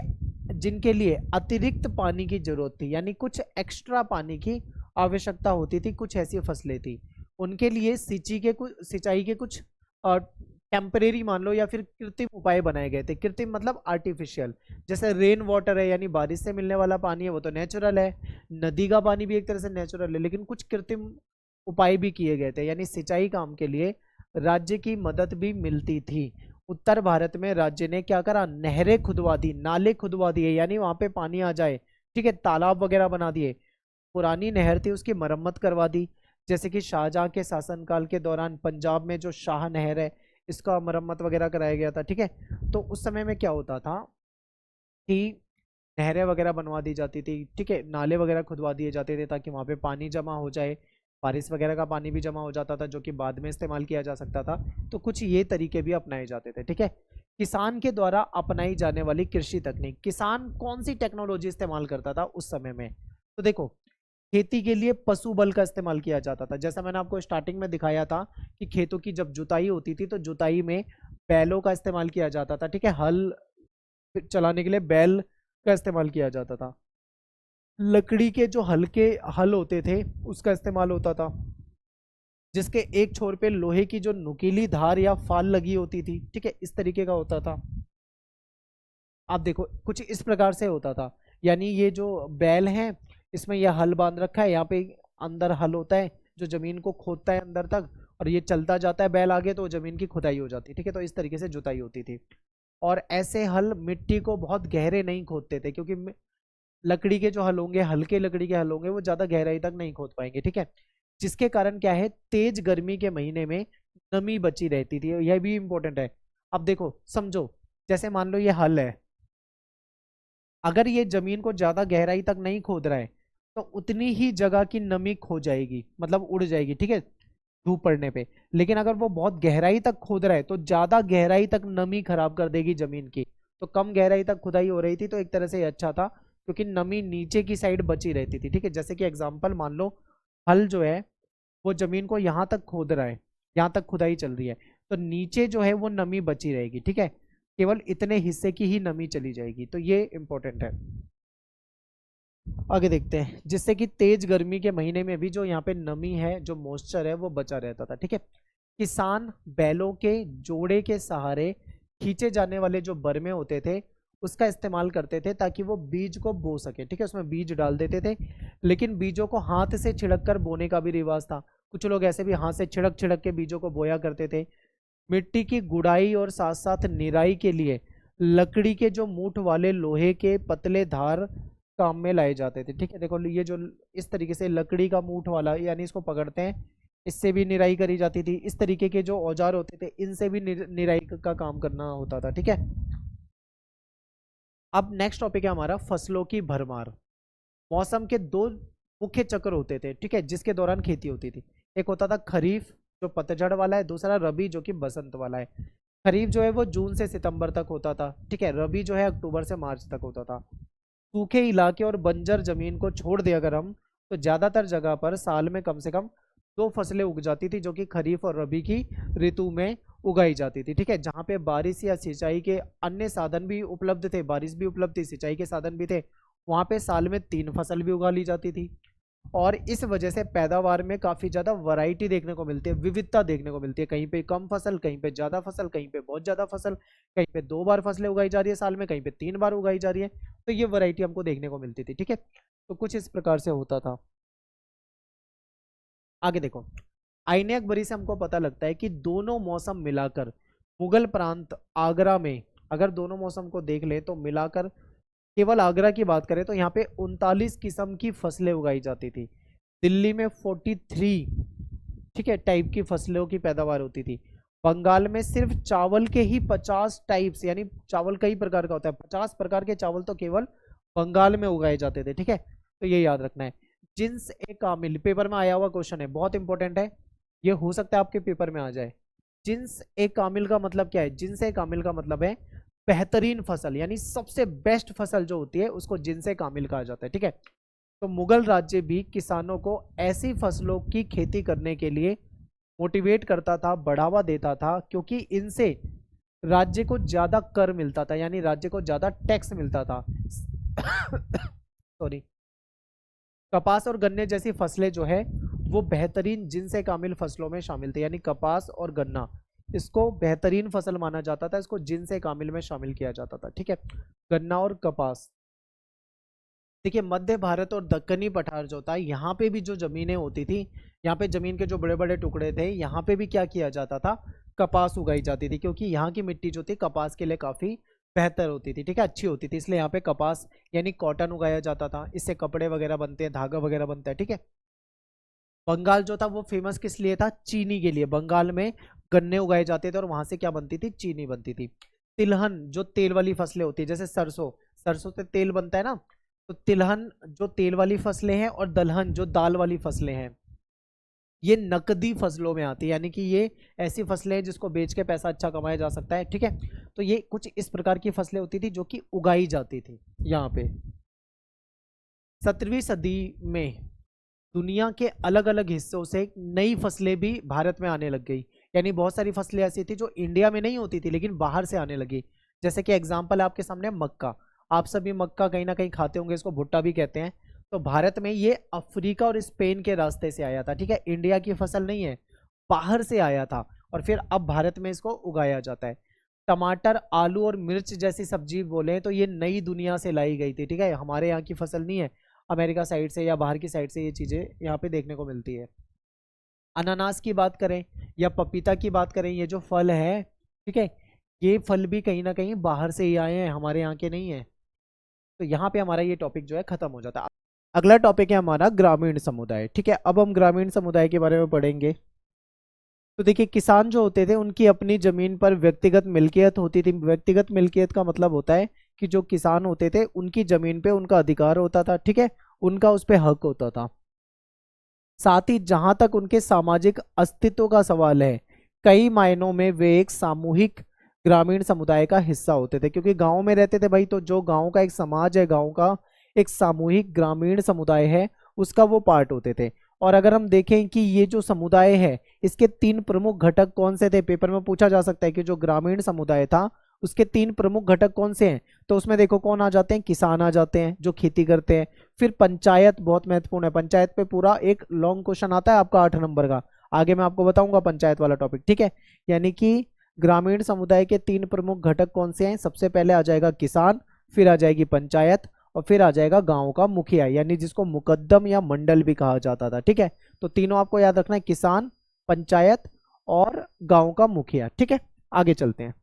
Speaker 1: जिनके लिए अतिरिक्त पानी की जरूरत थी, यानी कुछ एक्स्ट्रा पानी की आवश्यकता होती थी। कुछ ऐसी फसलें थी, उनके लिए सिंचाई के कुछ टेम्परेरी मान लो या फिर कृत्रिम उपाय बनाए गए थे। कृत्रिम मतलब आर्टिफिशियल। जैसे रेन वाटर है यानी बारिश से मिलने वाला पानी है, वो तो नेचुरल है। नदी का पानी भी एक तरह से नेचुरल है, लेकिन कुछ कृत्रिम उपाय भी किए गए थे। यानी सिंचाई काम के लिए राज्य की मदद भी मिलती थी। उत्तर भारत में राज्य ने क्या करा, नहरें खुदवा दी, नाले खुदवा दिए, यानी वहां पे पानी आ जाए। ठीक है, तालाब वगैरह बना दिए। पुरानी नहर थी उसकी मरम्मत करवा दी। जैसे कि शाहजहां के शासनकाल के दौरान पंजाब में जो शाह नहर है इसका मरम्मत वगैरह कराया गया था। ठीक है, तो उस समय में क्या होता था कि नहरें वगैरह बनवा दी जाती थी। ठीक है, नाले वगैरह खुदवा दिए जाते थे ताकि वहां पे पानी जमा हो जाए। बारिश वगैरह का पानी भी जमा हो जाता था जो कि बाद में इस्तेमाल किया जा सकता था। तो कुछ ये तरीके भी अपनाए जाते थे। ठीक है, किसान के द्वारा अपनाई जाने वाली कृषि तकनीक, किसान कौन सी टेक्नोलॉजी इस्तेमाल करता था उस समय में? तो देखो खेती के लिए पशु बल का इस्तेमाल किया जाता था। जैसा मैंने आपको स्टार्टिंग में दिखाया था कि खेतों की जब जुताई होती थी तो जुताई में बैलों का इस्तेमाल किया जाता था, ठीक है, हल चलाने के लिए बैल का इस्तेमाल किया जाता था। लकड़ी के जो हल्के हल होते थे उसका इस्तेमाल होता था, जिसके एक छोर पे लोहे की जो नुकीली धार या फाल लगी होती थी, ठीक है, इस तरीके का होता था। आप देखो कुछ इस प्रकार से होता था, यानी ये जो बैल है इसमें यह हल बांध रखा है, यहाँ पे अंदर हल होता है जो जमीन को खोदता है अंदर तक, और ये चलता जाता है बैल आगे तो जमीन की खुदाई हो जाती है, ठीक है। तो इस तरीके से जुताई होती थी। और ऐसे हल मिट्टी को बहुत गहरे नहीं खोदते थे, क्योंकि लकड़ी के जो हल होंगे, हल्के लकड़ी के हल होंगे, वो ज्यादा गहराई तक नहीं खोद पाएंगे, ठीक है। जिसके कारण क्या है, तेज गर्मी के महीने में नमी बची रहती थी, यह भी इंपॉर्टेंट है। अब देखो समझो, जैसे मान लो ये हल है, अगर ये जमीन को ज्यादा गहराई तक नहीं खोद रहा है तो उतनी ही जगह की नमी खो जाएगी, मतलब उड़ जाएगी, ठीक है, धूप पड़ने पे। लेकिन अगर वो बहुत गहराई तक खोद रहा है तो ज्यादा गहराई तक नमी खराब कर देगी जमीन की। तो कम गहराई तक खुदाई हो रही थी तो एक तरह से ये अच्छा था, क्योंकि नमी नीचे की साइड बची रहती थी, ठीक है। जैसे कि एग्जाम्पल मान लो, हल जो है वो जमीन को यहाँ तक खोद रहा है, यहाँ तक खुदाई चल रही है, तो नीचे जो है वो नमी बची रहेगी, ठीक है, केवल इतने हिस्से की ही नमी चली जाएगी। तो ये इंपॉर्टेंट है। आगे देखते हैं, जिससे कि तेज गर्मी के महीने में भी जो यहाँ पे नमी है, जो मॉइस्चर है, वो बचा रहता था, ठीक है। किसान बैलों के जोड़े के सहारे खींचे जाने वाले जो बरमे होते थे उसका इस्तेमाल करते थे ताकि वो बीज को बो सके, ठीक है, उसमें बीज डाल देते थे। लेकिन बीजों को हाथ से छिड़क कर बोने का भी रिवाज था, कुछ लोग ऐसे भी हाथ से छिड़क छिड़क के बीजों को बोया करते थे। मिट्टी की गुड़ाई और साथ साथ निराई के लिए लकड़ी के जो मूठ वाले लोहे के पतले धार काम में लाए जाते थे, ठीक है। देखो ये जो इस तरीके से लकड़ी का मूठ वाला, यानी इसको पकड़ते हैं, इससे भी निराई करी जाती थी। इस तरीके के जो औजार होते थे इनसे भी निराई का काम करना होता था, ठीक है। अब नेक्स्ट टॉपिक है हमारा फसलों की भरमार। मौसम के दो मुख्य चक्र होते थे, ठीक है, जिसके दौरान खेती होती थी। एक होता था खरीफ जो पतझड़ वाला है, दूसरा रबी जो कि बसंत वाला है। खरीफ जो है वो जून से सितंबर तक होता था, ठीक है, रबी जो है अक्टूबर से मार्च तक होता था। सूखे इलाके और बंजर जमीन को छोड़ दिया अगर हम, तो ज्यादातर जगह पर साल में कम से कम दो फसलें उग जाती थी, जो कि खरीफ और रबी की ऋतु में उगाई जाती थी, ठीक है। जहाँ पे बारिश या सिंचाई के अन्य साधन भी उपलब्ध थे, बारिश भी उपलब्ध थी, सिंचाई के साधन भी थे, वहाँ पे साल में 3 फसल भी उगा ली जाती थी। और इस वजह से पैदावार में काफी ज्यादा वैरायटी देखने को मिलती है, विविधता देखने को मिलती है। कहीं पे कम फसल, कहीं पे ज्यादा फसल, कहीं पे बहुत ज्यादा फसल, कहीं पे 2 बार फसलें उगाई जा रही है साल में, कहीं पे 3 बार उगाई जा रही है। तो ये वैरायटी हमको देखने को मिलती थी, ठीक है। तो कुछ इस प्रकार से होता था। आगे देखो, आईने अकबरी से हमको पता लगता है कि दोनों मौसम मिलाकर मुगल प्रांत आगरा में, अगर दोनों मौसम को देख ले तो मिलाकर केवल आगरा की बात करें तो यहाँ पे 39 किस्म की फसलें उगाई जाती थी। दिल्ली में 43, ठीक है, टाइप की फसलों की पैदावार होती थी। बंगाल में सिर्फ चावल के ही 50 टाइप्स, यानी चावल कई प्रकार का होता है, 50 प्रकार के चावल तो केवल बंगाल में उगाए जाते थे, ठीक है। तो ये याद रखना है। जिन्स ए कामिल, पेपर में आया हुआ क्वेश्चन है, बहुत इंपॉर्टेंट है, ये हो सकता है आपके पेपर में आ जाए। जिन्स ए कामिल का मतलब क्या है? जिन्स ए कामिल का मतलब है बेहतरीन फसल, यानी सबसे बेस्ट फसल जो होती है उसको जिन्स ए कामिल कहा जाता है, ठीक है। तो मुगल राज्य भी किसानों को ऐसी फसलों की खेती करने के लिए मोटिवेट करता था, बढ़ावा देता था, क्योंकि इनसे राज्य को ज्यादा कर मिलता था, यानी राज्य को ज्यादा टैक्स मिलता था। सॉरी, कपास और गन्ने जैसी फसलें जो है वो बेहतरीन जिनसे कामिल फसलों में शामिल थे, यानी कपास और गन्ना, इसको बेहतरीन फसल माना जाता था, इसको जिनसे कामिल में शामिल किया जाता था, ठीक है, गन्ना और कपास। देखिए मध्य भारत और दक्कनी पठार जो था, यहाँ पे भी जो जमीनें होती थी, यहाँ पे जमीन के जो बड़े बड़े टुकड़े थे, यहाँ पे भी क्या किया जाता था, कपास उगाई जाती थी, क्योंकि यहाँ की मिट्टी जो थी कपास के लिए काफी बेहतर होती थी, ठीक है, अच्छी होती थी, इसलिए यहाँ पे कपास यानी कॉटन उगाया जाता था, इससे कपड़े वगैरह बनते हैं, धागा वगैरह बनता है, ठीक है। बंगाल जो था वो फेमस किस लिए था? चीनी के लिए। बंगाल में गन्ने उगाए जाते थे और वहां से क्या बनती थी? चीनी बनती थी। तिलहन जो तेल वाली फसलें होती है, जैसे सरसों, सरसों से तेल बनता है ना, तो तिलहन जो तेल वाली फसलें हैं और दलहन जो दाल वाली फसलें हैं, ये नकदी फसलों में आती है, यानी कि ये ऐसी फसलें हैं जिसको बेच के पैसा अच्छा कमाया जा सकता है, ठीक है। तो ये कुछ इस प्रकार की फसलें होती थी जो कि उगाई जाती थी यहाँ पे। 17वीं सदी में दुनिया के अलग अलग हिस्सों से नई फसलें भी भारत में आने लग गई। यानी बहुत सारी फसलें ऐसी थी जो इंडिया में नहीं होती थी लेकिन बाहर से आने लगी। जैसे कि एग्जाम्पल आपके सामने मक्का। आप सभी मक्का कहीं ना कहीं खाते होंगे, इसको भुट्टा भी कहते हैं। तो भारत में ये अफ्रीका और स्पेन के रास्ते से आया था, ठीक है, इंडिया की फसल नहीं है, बाहर से आया था और फिर अब भारत में इसको उगाया जाता है। टमाटर, आलू और मिर्च जैसी सब्जी बोले तो ये नई दुनिया से लाई गई थी, ठीक है, हमारे यहाँ की फसल नहीं है, अमेरिका साइड से या बाहर की साइड से ये चीज़ें यहाँ पे देखने को मिलती है। अनानास की बात करें या पपीता की बात करें, ये जो फल है, ठीक है, ये फल भी कहीं ना कहीं बाहर से ही आए हैं, हमारे यहाँ के नहीं है। तो यहाँ पे हमारा ये टॉपिक जो है खत्म हो जाता है। अगला टॉपिक है हमारा ग्रामीण समुदाय, ठीक है। अब हम ग्रामीण समुदाय के बारे में पढ़ेंगे। तो देखिए, किसान जो होते थे उनकी अपनी जमीन पर व्यक्तिगत मिल्कियत होती थी। व्यक्तिगत मिल्कियत का मतलब होता है कि जो किसान होते थे उनकी जमीन पे उनका अधिकार होता था, ठीक है, उनका उस पर हक होता था। साथ ही जहां तक उनके सामाजिक अस्तित्व का सवाल है, कई मायनों में वे एक सामूहिक ग्रामीण समुदाय का हिस्सा होते थे, क्योंकि गांव में रहते थे भाई, तो जो गांव का एक समाज है, गांव का एक सामूहिक ग्रामीण समुदाय है, उसका वो पार्ट होते थे। और अगर हम देखें कि ये जो समुदाय है इसके 3 प्रमुख घटक कौन से थे, पेपर में पूछा जा सकता है कि जो ग्रामीण समुदाय था उसके 3 प्रमुख घटक कौन से हैं। तो उसमें देखो कौन आ जाते हैं, किसान आ जाते हैं जो खेती करते हैं। फिर पंचायत बहुत महत्वपूर्ण है, पंचायत पे पूरा एक लॉन्ग क्वेश्चन आता है आपका 8 नंबर का, आगे मैं आपको बताऊंगा पंचायत वाला टॉपिक, ठीक है। यानी कि ग्रामीण समुदाय के 3 प्रमुख घटक कौन से हैं, सबसे पहले आ जाएगा किसान, फिर आ जाएगी पंचायत और फिर आ जाएगा गांव का मुखिया, यानी जिसको मुकद्दम या मंडल भी कहा जाता था, ठीक है। तो तीनों आपको याद रखना है, किसान, पंचायत और गांव का मुखिया, ठीक है। आगे चलते हैं,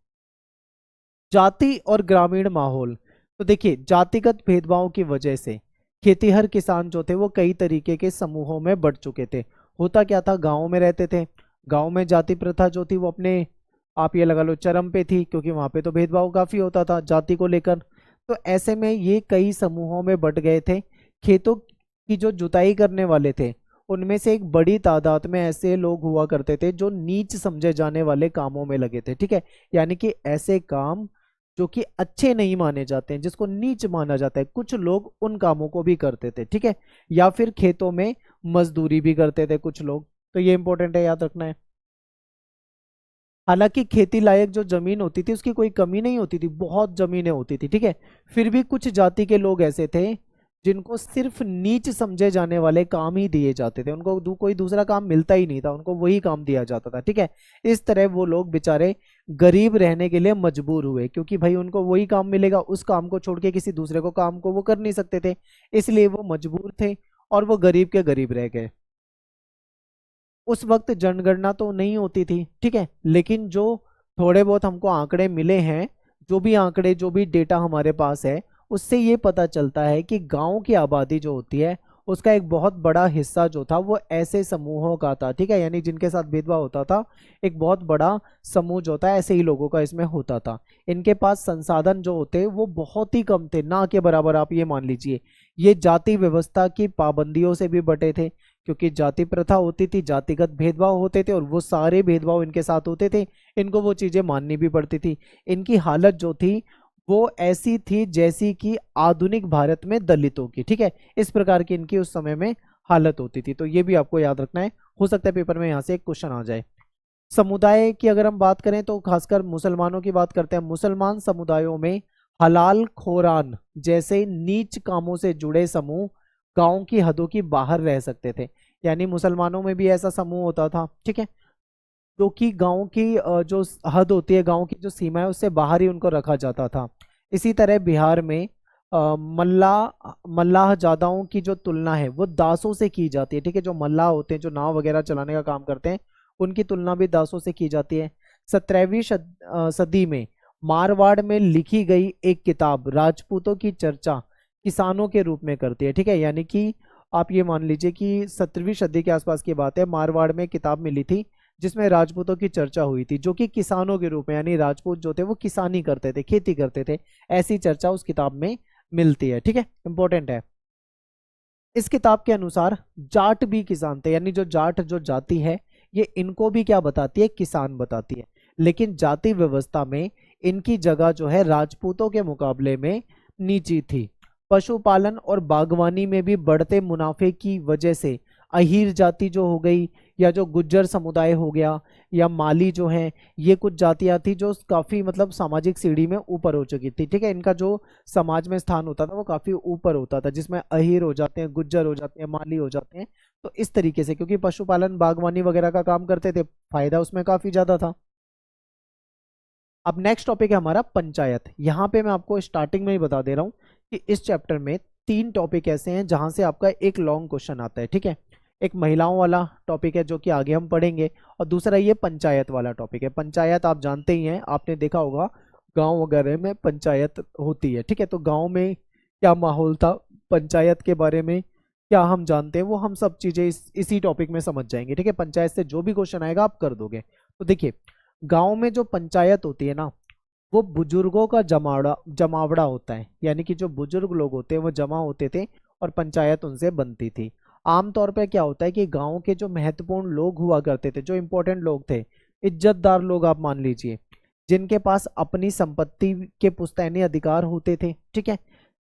Speaker 1: जाति और ग्रामीण माहौल। तो देखिए, जातिगत भेदभाव की वजह से खेतीहर किसान जो थे वो कई तरीके के समूहों में बढ़ चुके थे। होता क्या था, गांव में रहते थे, गांव में जाति प्रथा जो थी वो अपने आप ये लगा लो चरम पे थी, क्योंकि वहां पे तो भेदभाव काफी होता था जाति को लेकर। तो ऐसे में ये कई समूहों में बट गए थे। खेतों की जो जुताई करने वाले थे उनमें से एक बड़ी तादाद में ऐसे लोग हुआ करते थे जो नीच समझे जाने वाले कामों में लगे थे, ठीक है। यानी कि ऐसे काम जो कि अच्छे नहीं माने जाते हैं, जिसको नीच माना जाता है, कुछ लोग उन कामों को भी करते थे, ठीक है। या फिर खेतों में मजदूरी भी करते थे कुछ लोग। तो ये इंपॉर्टेंट है, याद रखना है। हालांकि खेती लायक जो जमीन होती थी उसकी कोई कमी नहीं होती थी, बहुत जमीनें होती थी, ठीक है। फिर भी कुछ जाति के लोग ऐसे थे जिनको सिर्फ नीच समझे जाने वाले काम ही दिए जाते थे, उनको कोई दूसरा काम मिलता ही नहीं था, उनको वही काम दिया जाता था, ठीक है। इस तरह वो लोग बेचारे गरीब रहने के लिए मजबूर हुए, क्योंकि भाई उनको वही काम मिलेगा, उस काम को छोड़ के किसी दूसरे को काम को वो कर नहीं सकते थे, इसलिए वो मजबूर थे और वो गरीब के गरीब रह गए। उस वक्त जनगणना तो नहीं होती थी, ठीक है, लेकिन जो थोड़े बहुत हमको आंकड़े मिले हैं, जो भी आंकड़े, जो भी डेटा हमारे पास है, उससे ये पता चलता है कि गांव की आबादी जो होती है उसका एक बहुत बड़ा हिस्सा जो था वो ऐसे समूहों का था, ठीक है, यानी जिनके साथ भेदभाव होता था, एक बहुत बड़ा समूह जो होता है ऐसे ही लोगों का इसमें होता था। इनके पास संसाधन जो होते वो बहुत ही कम थे, ना के बराबर, आप ये मान लीजिए। ये जाति व्यवस्था की पाबंदियों से भी बटे थे, क्योंकि जाति प्रथा होती थी, जातिगत भेदभाव होते थे और वो सारे भेदभाव इनके साथ होते थे, इनको वो चीजें माननी भी पड़ती थी। इनकी हालत जो थी वो ऐसी थी जैसी कि आधुनिक भारत में दलितों की, ठीक है, इस प्रकार की इनकी उस समय में हालत होती थी। तो ये भी आपको याद रखना है, हो सकता है पेपर में यहाँ से एक क्वेश्चन आ जाए। समुदाय की अगर हम बात करें तो खासकर मुसलमानों की बात करते हैं। मुसलमान समुदायों में हलाल खोरान जैसे नीच कामों से जुड़े समूह गांव की हदों की बाहर रह सकते थे, यानी मुसलमानों में भी ऐसा समूह होता था, ठीक है, जो कि गांव की जो हद होती है, गांव की जो सीमा है उससे बाहर ही उनको रखा जाता था। इसी तरह बिहार में मल्लाह जादाओं की जो तुलना है वो दासों से की जाती है, ठीक है, जो मल्लाह होते हैं जो नाव वगैरह चलाने का काम करते हैं उनकी तुलना भी दासों से की जाती है। 17वीं सदी में मारवाड़ में लिखी गई एक किताब राजपूतों की चर्चा किसानों के रूप में करती है, ठीक है, यानी कि आप ये मान लीजिए कि 17वीं सदी के आसपास की बात है, मारवाड़ में किताब मिली थी जिसमें राजपूतों की चर्चा हुई थी, जो कि किसानों के रूप में, यानी राजपूत जो थे वो किसानी करते थे, खेती करते थे, ऐसी चर्चा उस किताब में मिलती है, ठीक है, इंपॉर्टेंट है। इस किताब के अनुसार जाट भी किसान थे, यानी जो जाट जो जाति है ये इनको भी क्या बताती है, किसान बताती है, लेकिन जाति व्यवस्था में इनकी जगह जो है राजपूतों के मुकाबले में नीची थी। पशुपालन और बागवानी में भी बढ़ते मुनाफे की वजह से अहीर जाति जो हो गई, या जो गुज्जर समुदाय हो गया, या माली जो है, ये कुछ जातियां थी जो काफी मतलब सामाजिक सीढ़ी में ऊपर हो चुकी थी। ठीक है, इनका जो समाज में स्थान होता था वो काफी ऊपर होता था, जिसमें अहीर हो जाते हैं, गुज्जर हो जाते हैं, माली हो जाते हैं। तो इस तरीके से, क्योंकि पशुपालन बागवानी वगैरह का काम करते थे, फायदा उसमें काफी ज्यादा था। अब नेक्स्ट टॉपिक है हमारा पंचायत। यहाँ पे मैं आपको स्टार्टिंग में ही बता दे रहा हूँ कि इस चैप्टर में 3 टॉपिक ऐसे हैं जहां से आपका एक लॉन्ग क्वेश्चन आता है। ठीक है, एक महिलाओं वाला टॉपिक है जो कि आगे हम पढ़ेंगे, और दूसरा ये पंचायत वाला टॉपिक है। पंचायत आप जानते ही हैं, आपने देखा होगा गांव वगैरह में पंचायत होती है। ठीक है, तो गांव में क्या माहौल था, पंचायत के बारे में क्या हम जानते हैं, वो हम सब चीजें इसी टॉपिक में समझ जाएंगे। ठीक है, पंचायत से जो भी क्वेश्चन आएगा आप कर दोगे। तो देखिए, गांव में जो पंचायत होती है ना, वो बुजुर्गों का जमावड़ा होता है, यानी कि जो बुजुर्ग लोग होते हैं वो जमा होते थे और पंचायत उनसे बनती थी। आमतौर पर क्या होता है कि गांव के जो महत्वपूर्ण लोग हुआ करते थे, जो इंपॉर्टेंट लोग थे, इज्जतदार लोग आप मान लीजिए, जिनके पास अपनी संपत्ति के पुश्तैनी अधिकार होते थे। ठीक है,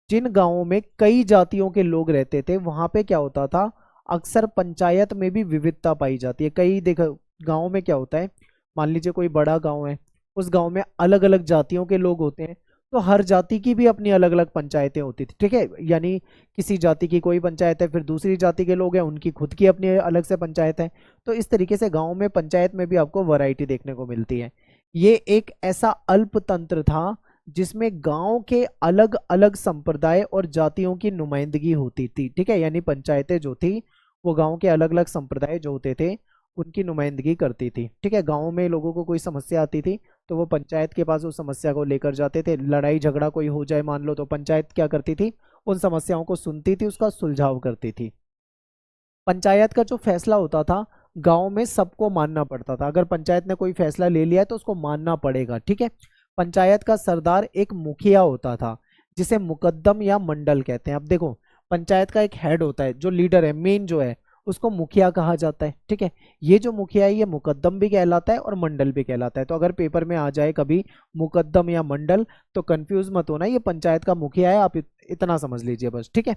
Speaker 1: जिन गांवों में कई जातियों के लोग रहते थे, वहां पे क्या होता था, अक्सर पंचायत में भी विविधता पाई जाती है। कई देखो गांव में क्या होता है, मान लीजिए कोई बड़ा गांव है, उस गांव में अलग अलग जातियों के लोग होते हैं, तो हर जाति की भी अपनी अलग अलग पंचायतें होती थी। ठीक है, यानी किसी जाति की कोई पंचायत है, फिर दूसरी जाति के लोग हैं, उनकी खुद की अपनी अलग से पंचायत है। तो इस तरीके से गांव में पंचायत में भी आपको वैरायटी देखने को मिलती है। ये एक ऐसा अल्प तंत्र था जिसमें गांव के अलग अलग संप्रदाय और जातियों की नुमाइंदगी होती थी। ठीक है, यानी पंचायतें जो थी वो गांव के अलग अलग संप्रदाय जो होते थे उनकी नुमाइंदगी करती थी। ठीक है, गांव में लोगों को कोई समस्या आती थी तो वो पंचायत के पास उस समस्या को लेकर जाते थे। लड़ाई झगड़ा कोई हो जाए मान लो, तो पंचायत क्या करती थी, उन समस्याओं को सुनती थी, उसका सुलझाव करती थी। पंचायत का जो फैसला होता था गांव में सबको मानना पड़ता था। अगर पंचायत ने कोई फैसला ले लिया है तो उसको मानना पड़ेगा। ठीक है, पंचायत का सरदार एक मुखिया होता था, जिसे मुकद्दम या मंडल कहते हैं। अब देखो, पंचायत का एक हेड होता है, जो लीडर है, मेन जो है, उसको मुखिया कहा जाता है। ठीक है, ये जो मुखिया है ये मुकद्दम भी कहलाता है और मंडल भी कहलाता है। तो अगर पेपर में आ जाए कभी मुकद्दम या मंडल तो कंफ्यूज मत होना, ये पंचायत का मुखिया है, आप इतना समझ लीजिए बस। ठीक है,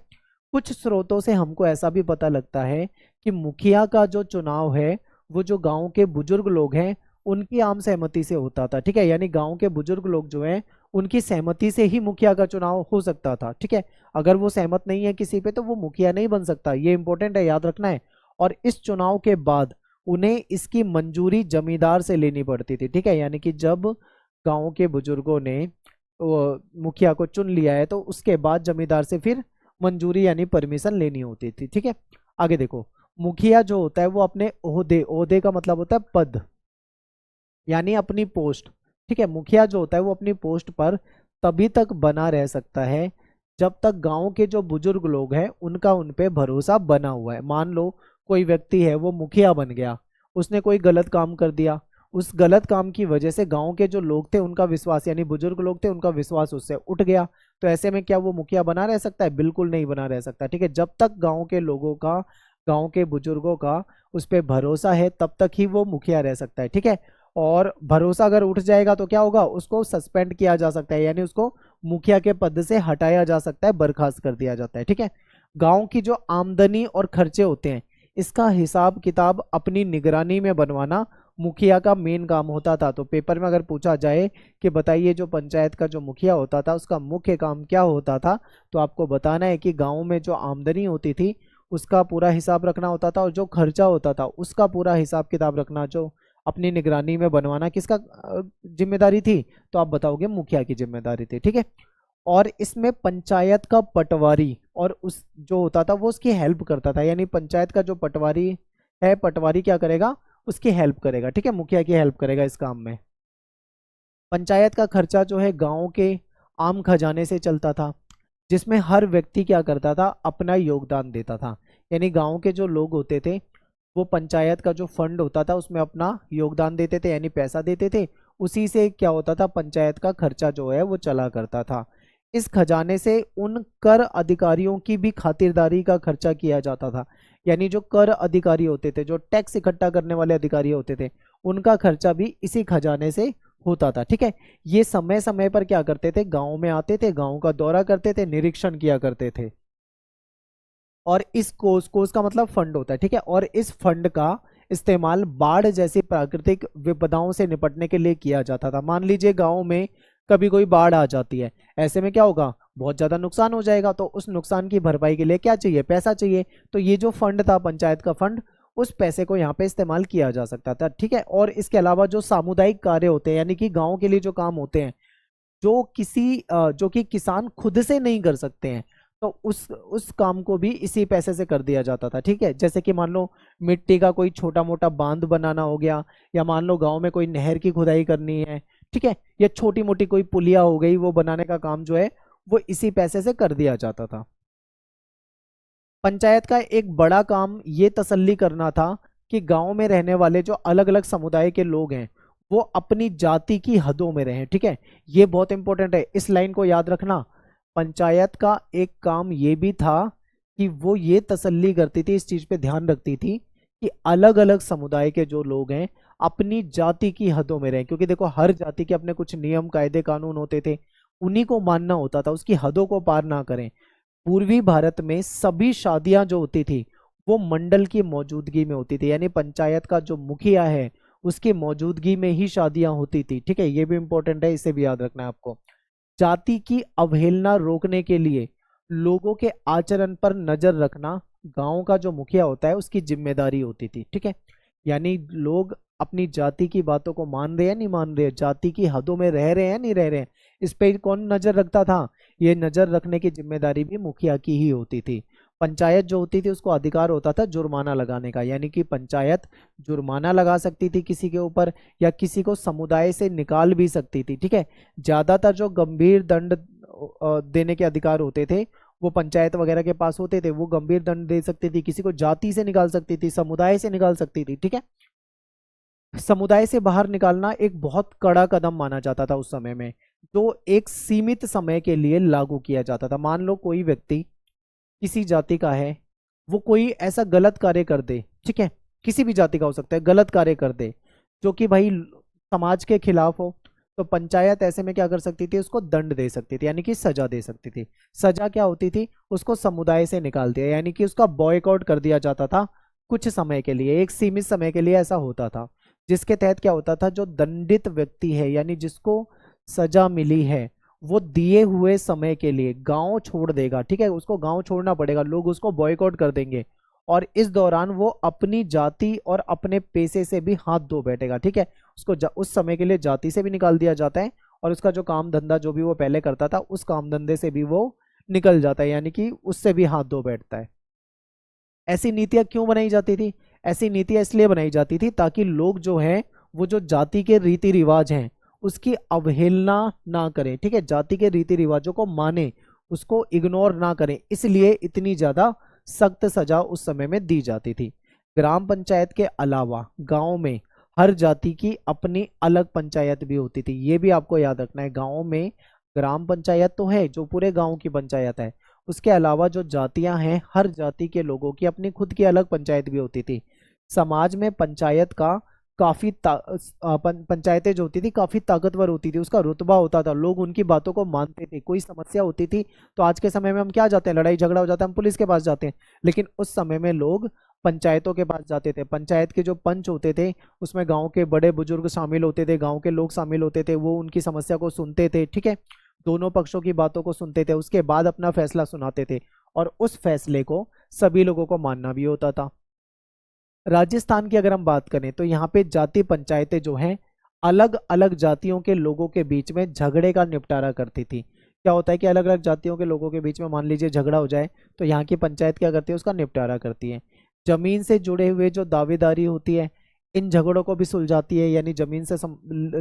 Speaker 1: कुछ स्रोतों से हमको ऐसा भी पता लगता है कि मुखिया का जो चुनाव है वो जो गांव के बुजुर्ग लोग हैं उनकी आम सहमति से होता था। ठीक है, यानी गांव के बुजुर्ग लोग जो हैं उनकी सहमति से ही मुखिया का चुनाव हो सकता था। ठीक है, अगर वो सहमत नहीं है किसी पे तो वो मुखिया नहीं बन सकता, ये इंपॉर्टेंट है, याद रखना है। और इस चुनाव के बाद उन्हें इसकी मंजूरी जमींदार से लेनी पड़ती थी। ठीक है, यानी कि जब गांव के बुजुर्गों ने मुखिया को चुन लिया है तो उसके बाद जमींदार से फिर मंजूरी यानी परमिशन लेनी होती थी। ठीक है, आगे देखो, मुखिया जो होता है वो अपने ओहदे का मतलब होता है पद, यानी अपनी पोस्ट। ठीक है, मुखिया जो होता है वो अपनी पोस्ट पर तभी तक बना रह सकता है जब तक गांव के जो बुजुर्ग लोग हैं उनका उन पे भरोसा बना हुआ है। मान लो कोई व्यक्ति है वो मुखिया बन गया, उसने कोई गलत काम कर दिया, उस गलत काम की वजह से गांव के जो लोग थे उनका विश्वास, यानी बुजुर्ग लोग थे, उनका विश्वास उससे उठ गया, तो ऐसे में क्या वो मुखिया बना रह सकता है? बिल्कुल नहीं बना रह सकता। ठीक है, जब तक गांव के लोगों का, गांव के बुजुर्गों का उस पर भरोसा है तब तक ही वो मुखिया रह सकता है। ठीक है, और भरोसा अगर उठ जाएगा तो क्या होगा, उसको सस्पेंड किया जा सकता है, यानी उसको मुखिया के पद से हटाया जा सकता है, बर्खास्त कर दिया जाता है। ठीक है, गांव की जो आमदनी और खर्चे होते हैं इसका हिसाब किताब अपनी निगरानी में बनवाना मुखिया का मेन काम होता था। तो पेपर में अगर पूछा जाए कि बताइए जो पंचायत का जो मुखिया होता था उसका मुख्य काम क्या होता था, तो आपको बताना है कि गांव में जो आमदनी होती थी उसका पूरा हिसाब रखना होता था, और जो खर्चा होता था उसका पूरा हिसाब किताब रखना, जो अपनी निगरानी में बनवाना किसका जिम्मेदारी थी, तो आप बताओगे मुखिया की जिम्मेदारी थी। ठीक है, और इसमें पंचायत का पटवारी और उस जो होता था वो उसकी हेल्प करता था, यानी पंचायत का जो पटवारी है, पटवारी क्या करेगा, उसकी हेल्प करेगा। ठीक है, मुखिया की हेल्प करेगा इस काम में। पंचायत का खर्चा जो है गांव के आम खजाने से चलता था, जिसमें हर व्यक्ति क्या करता था, अपना योगदान देता था। यानी गांव के जो लोग होते थे वो पंचायत का जो फंड होता था उसमें अपना योगदान देते थे, यानी पैसा देते थे, उसी से क्या होता था, पंचायत का खर्चा जो है वो चला करता था। इस खजाने से उन कर अधिकारियों की भी खातिरदारी का खर्चा किया जाता था, यानी जो कर अधिकारी होते थे, जो टैक्स इकट्ठा करने वाले अधिकारी होते थे, उनका खर्चा भी इसी खजाने से होता था। ठीक है, ये समय समय पर क्या करते थे, गांव में आते थे, गांव का दौरा करते थे, निरीक्षण किया करते थे। और इस कोष का मतलब फंड होता है, ठीक है। और इस फंड का इस्तेमाल बाढ़ जैसी प्राकृतिक विपदाओं से निपटने के लिए किया जाता था। मान लीजिए गांव में कभी कोई बाढ़ आ जाती है, ऐसे में क्या होगा, बहुत ज्यादा नुकसान हो जाएगा, तो उस नुकसान की भरपाई के लिए क्या चाहिए, पैसा चाहिए। तो ये जो फंड था पंचायत का फंड, उस पैसे को यहाँ पे इस्तेमाल किया जा सकता था, ठीक है। और इसके अलावा जो सामुदायिक कार्य होते हैं, यानी कि गांव के लिए जो काम होते हैं, जो कि किसान खुद से नहीं कर सकते हैं, तो उस काम को भी इसी पैसे से कर दिया जाता था, ठीक है। जैसे कि मान लो मिट्टी का कोई छोटा मोटा बांध बनाना हो गया, या मान लो गांव में कोई नहर की खुदाई करनी है, ठीक है, या छोटी मोटी कोई पुलिया हो गई, वो बनाने का काम जो है वो इसी पैसे से कर दिया जाता था। पंचायत का एक बड़ा काम ये तसल्ली करना था कि गांव में रहने वाले जो अलग अलग समुदाय के लोग हैं वो अपनी जाति की हदों में रहें, ठीक है। ये बहुत इंपॉर्टेंट है, इस लाइन को याद रखना। पंचायत का एक काम ये भी था कि वो ये तसल्ली करती थी, इस चीज पे ध्यान रखती थी कि अलग अलग समुदाय के जो लोग हैं अपनी जाति की हदों में रहें, क्योंकि देखो हर जाति के अपने कुछ नियम कायदे कानून होते थे, उन्हीं को मानना होता था, उसकी हदों को पार ना करें। पूर्वी भारत में सभी शादियां जो होती थी वो मंडल की मौजूदगी में होती थी, यानी पंचायत का जो मुखिया है उसकी मौजूदगी में ही शादियां होती थी, ठीक है। ये भी इंपॉर्टेंट है, इसे भी याद रखना है आपको। जाति की अवहेलना रोकने के लिए लोगों के आचरण पर नजर रखना गांव का जो मुखिया होता है उसकी जिम्मेदारी होती थी, ठीक है। यानी लोग अपनी जाति की बातों को मान रहे हैं नहीं मान रहे, जाति की हदों में रह रहे हैं नहीं रह रहे हैं, इस पे कौन नजर रखता था, ये नजर रखने की जिम्मेदारी भी मुखिया की ही होती थी। पंचायत जो होती थी उसको अधिकार होता था जुर्माना लगाने का, यानी कि पंचायत जुर्माना लगा सकती थी किसी के ऊपर, या किसी को समुदाय से निकाल भी सकती थी, ठीक है। ज्यादातर जो गंभीर दंड देने के अधिकार होते थे वो पंचायत वगैरह के पास होते थे, वो गंभीर दंड दे सकती थी, किसी को जाति से निकाल सकती थी, समुदाय से निकाल सकती थी, ठीक है। समुदाय से बाहर निकालना एक बहुत कड़ा कदम माना जाता था उस समय में, जो एक सीमित समय के लिए लागू किया जाता था। मान लो कोई व्यक्ति किसी जाति का है, वो कोई ऐसा गलत कार्य कर दे, ठीक है, किसी भी जाति का हो सकता है, गलत कार्य कर दे जो कि भाई समाज के खिलाफ हो, तो पंचायत ऐसे में क्या कर सकती थी, उसको दंड दे सकती थी, यानी कि सजा दे सकती थी। सजा क्या होती थी, उसको समुदाय से निकाल दिया, यानी कि उसका बॉयकॉट कर दिया जाता था कुछ समय के लिए, एक सीमित समय के लिए ऐसा होता था। जिसके तहत क्या होता था, जो दंडित व्यक्ति है यानी जिसको सजा मिली है, वो दिए हुए समय के लिए गांव छोड़ देगा, ठीक है, उसको गांव छोड़ना पड़ेगा, लोग उसको बॉयकॉट कर देंगे, और इस दौरान वो अपनी जाति और अपने पेशे से भी हाथ धो बैठेगा, ठीक है। उसको उस समय के लिए जाति से भी निकाल दिया जाता है, और उसका जो काम धंधा जो भी वो पहले करता था उस काम धंधे से भी वो निकल जाता है, यानी कि उससे भी हाथ धो बैठता है। ऐसी नीतियां क्यों बनाई जाती थी, ऐसी नीतियां इसलिए बनाई जाती थी ताकि लोग जो हैं वो जो जाति के रीति रिवाज हैं उसकी अवहेलना ना करें, ठीक है, जाति के रीति रिवाजों को माने, उसको इग्नोर ना करें, इसलिए इतनी ज्यादा सख्त सजा उस समय में दी जाती थी। ग्राम पंचायत के अलावा गांव में हर जाति की अपनी अलग पंचायत भी होती थी, ये भी आपको याद रखना है। गांव में ग्राम पंचायत तो है जो पूरे गांव की पंचायत है, उसके अलावा जो जातियां हैं हर जाति के लोगों की अपनी खुद की अलग पंचायत भी होती थी। समाज में पंचायत का काफी पंचायतें जो होती थी काफी ताकतवर होती थी, उसका रुतबा होता था, लोग उनकी बातों को मानते थे। कोई समस्या होती थी तो आज के समय में हम क्या जाते हैं, लड़ाई झगड़ा हो जाता है हम पुलिस के पास जाते हैं, लेकिन उस समय में लोग पंचायतों के पास जाते थे। पंचायत के जो पंच होते थे उसमें गांव के बड़े बुजुर्ग शामिल होते थे, गांव के लोग शामिल होते थे, वो उनकी समस्या को सुनते थे, ठीक है, दोनों पक्षों की बातों को सुनते थे, उसके बाद अपना फैसला सुनाते थे, और उस फैसले को सभी लोगों को मानना भी होता था। राजस्थान की अगर हम बात करें तो यहाँ पे जाति पंचायतें जो हैं अलग अलग जातियों के लोगों के बीच में झगड़े का निपटारा करती थी। क्या होता है कि अलग अलग जातियों के लोगों के बीच में मान लीजिए झगड़ा हो जाए तो यहाँ की पंचायत क्या करती है, उसका निपटारा करती है। जमीन से जुड़े हुए जो दावेदारी होती है इन झगड़ों को भी सुलझाती है, यानी जमीन से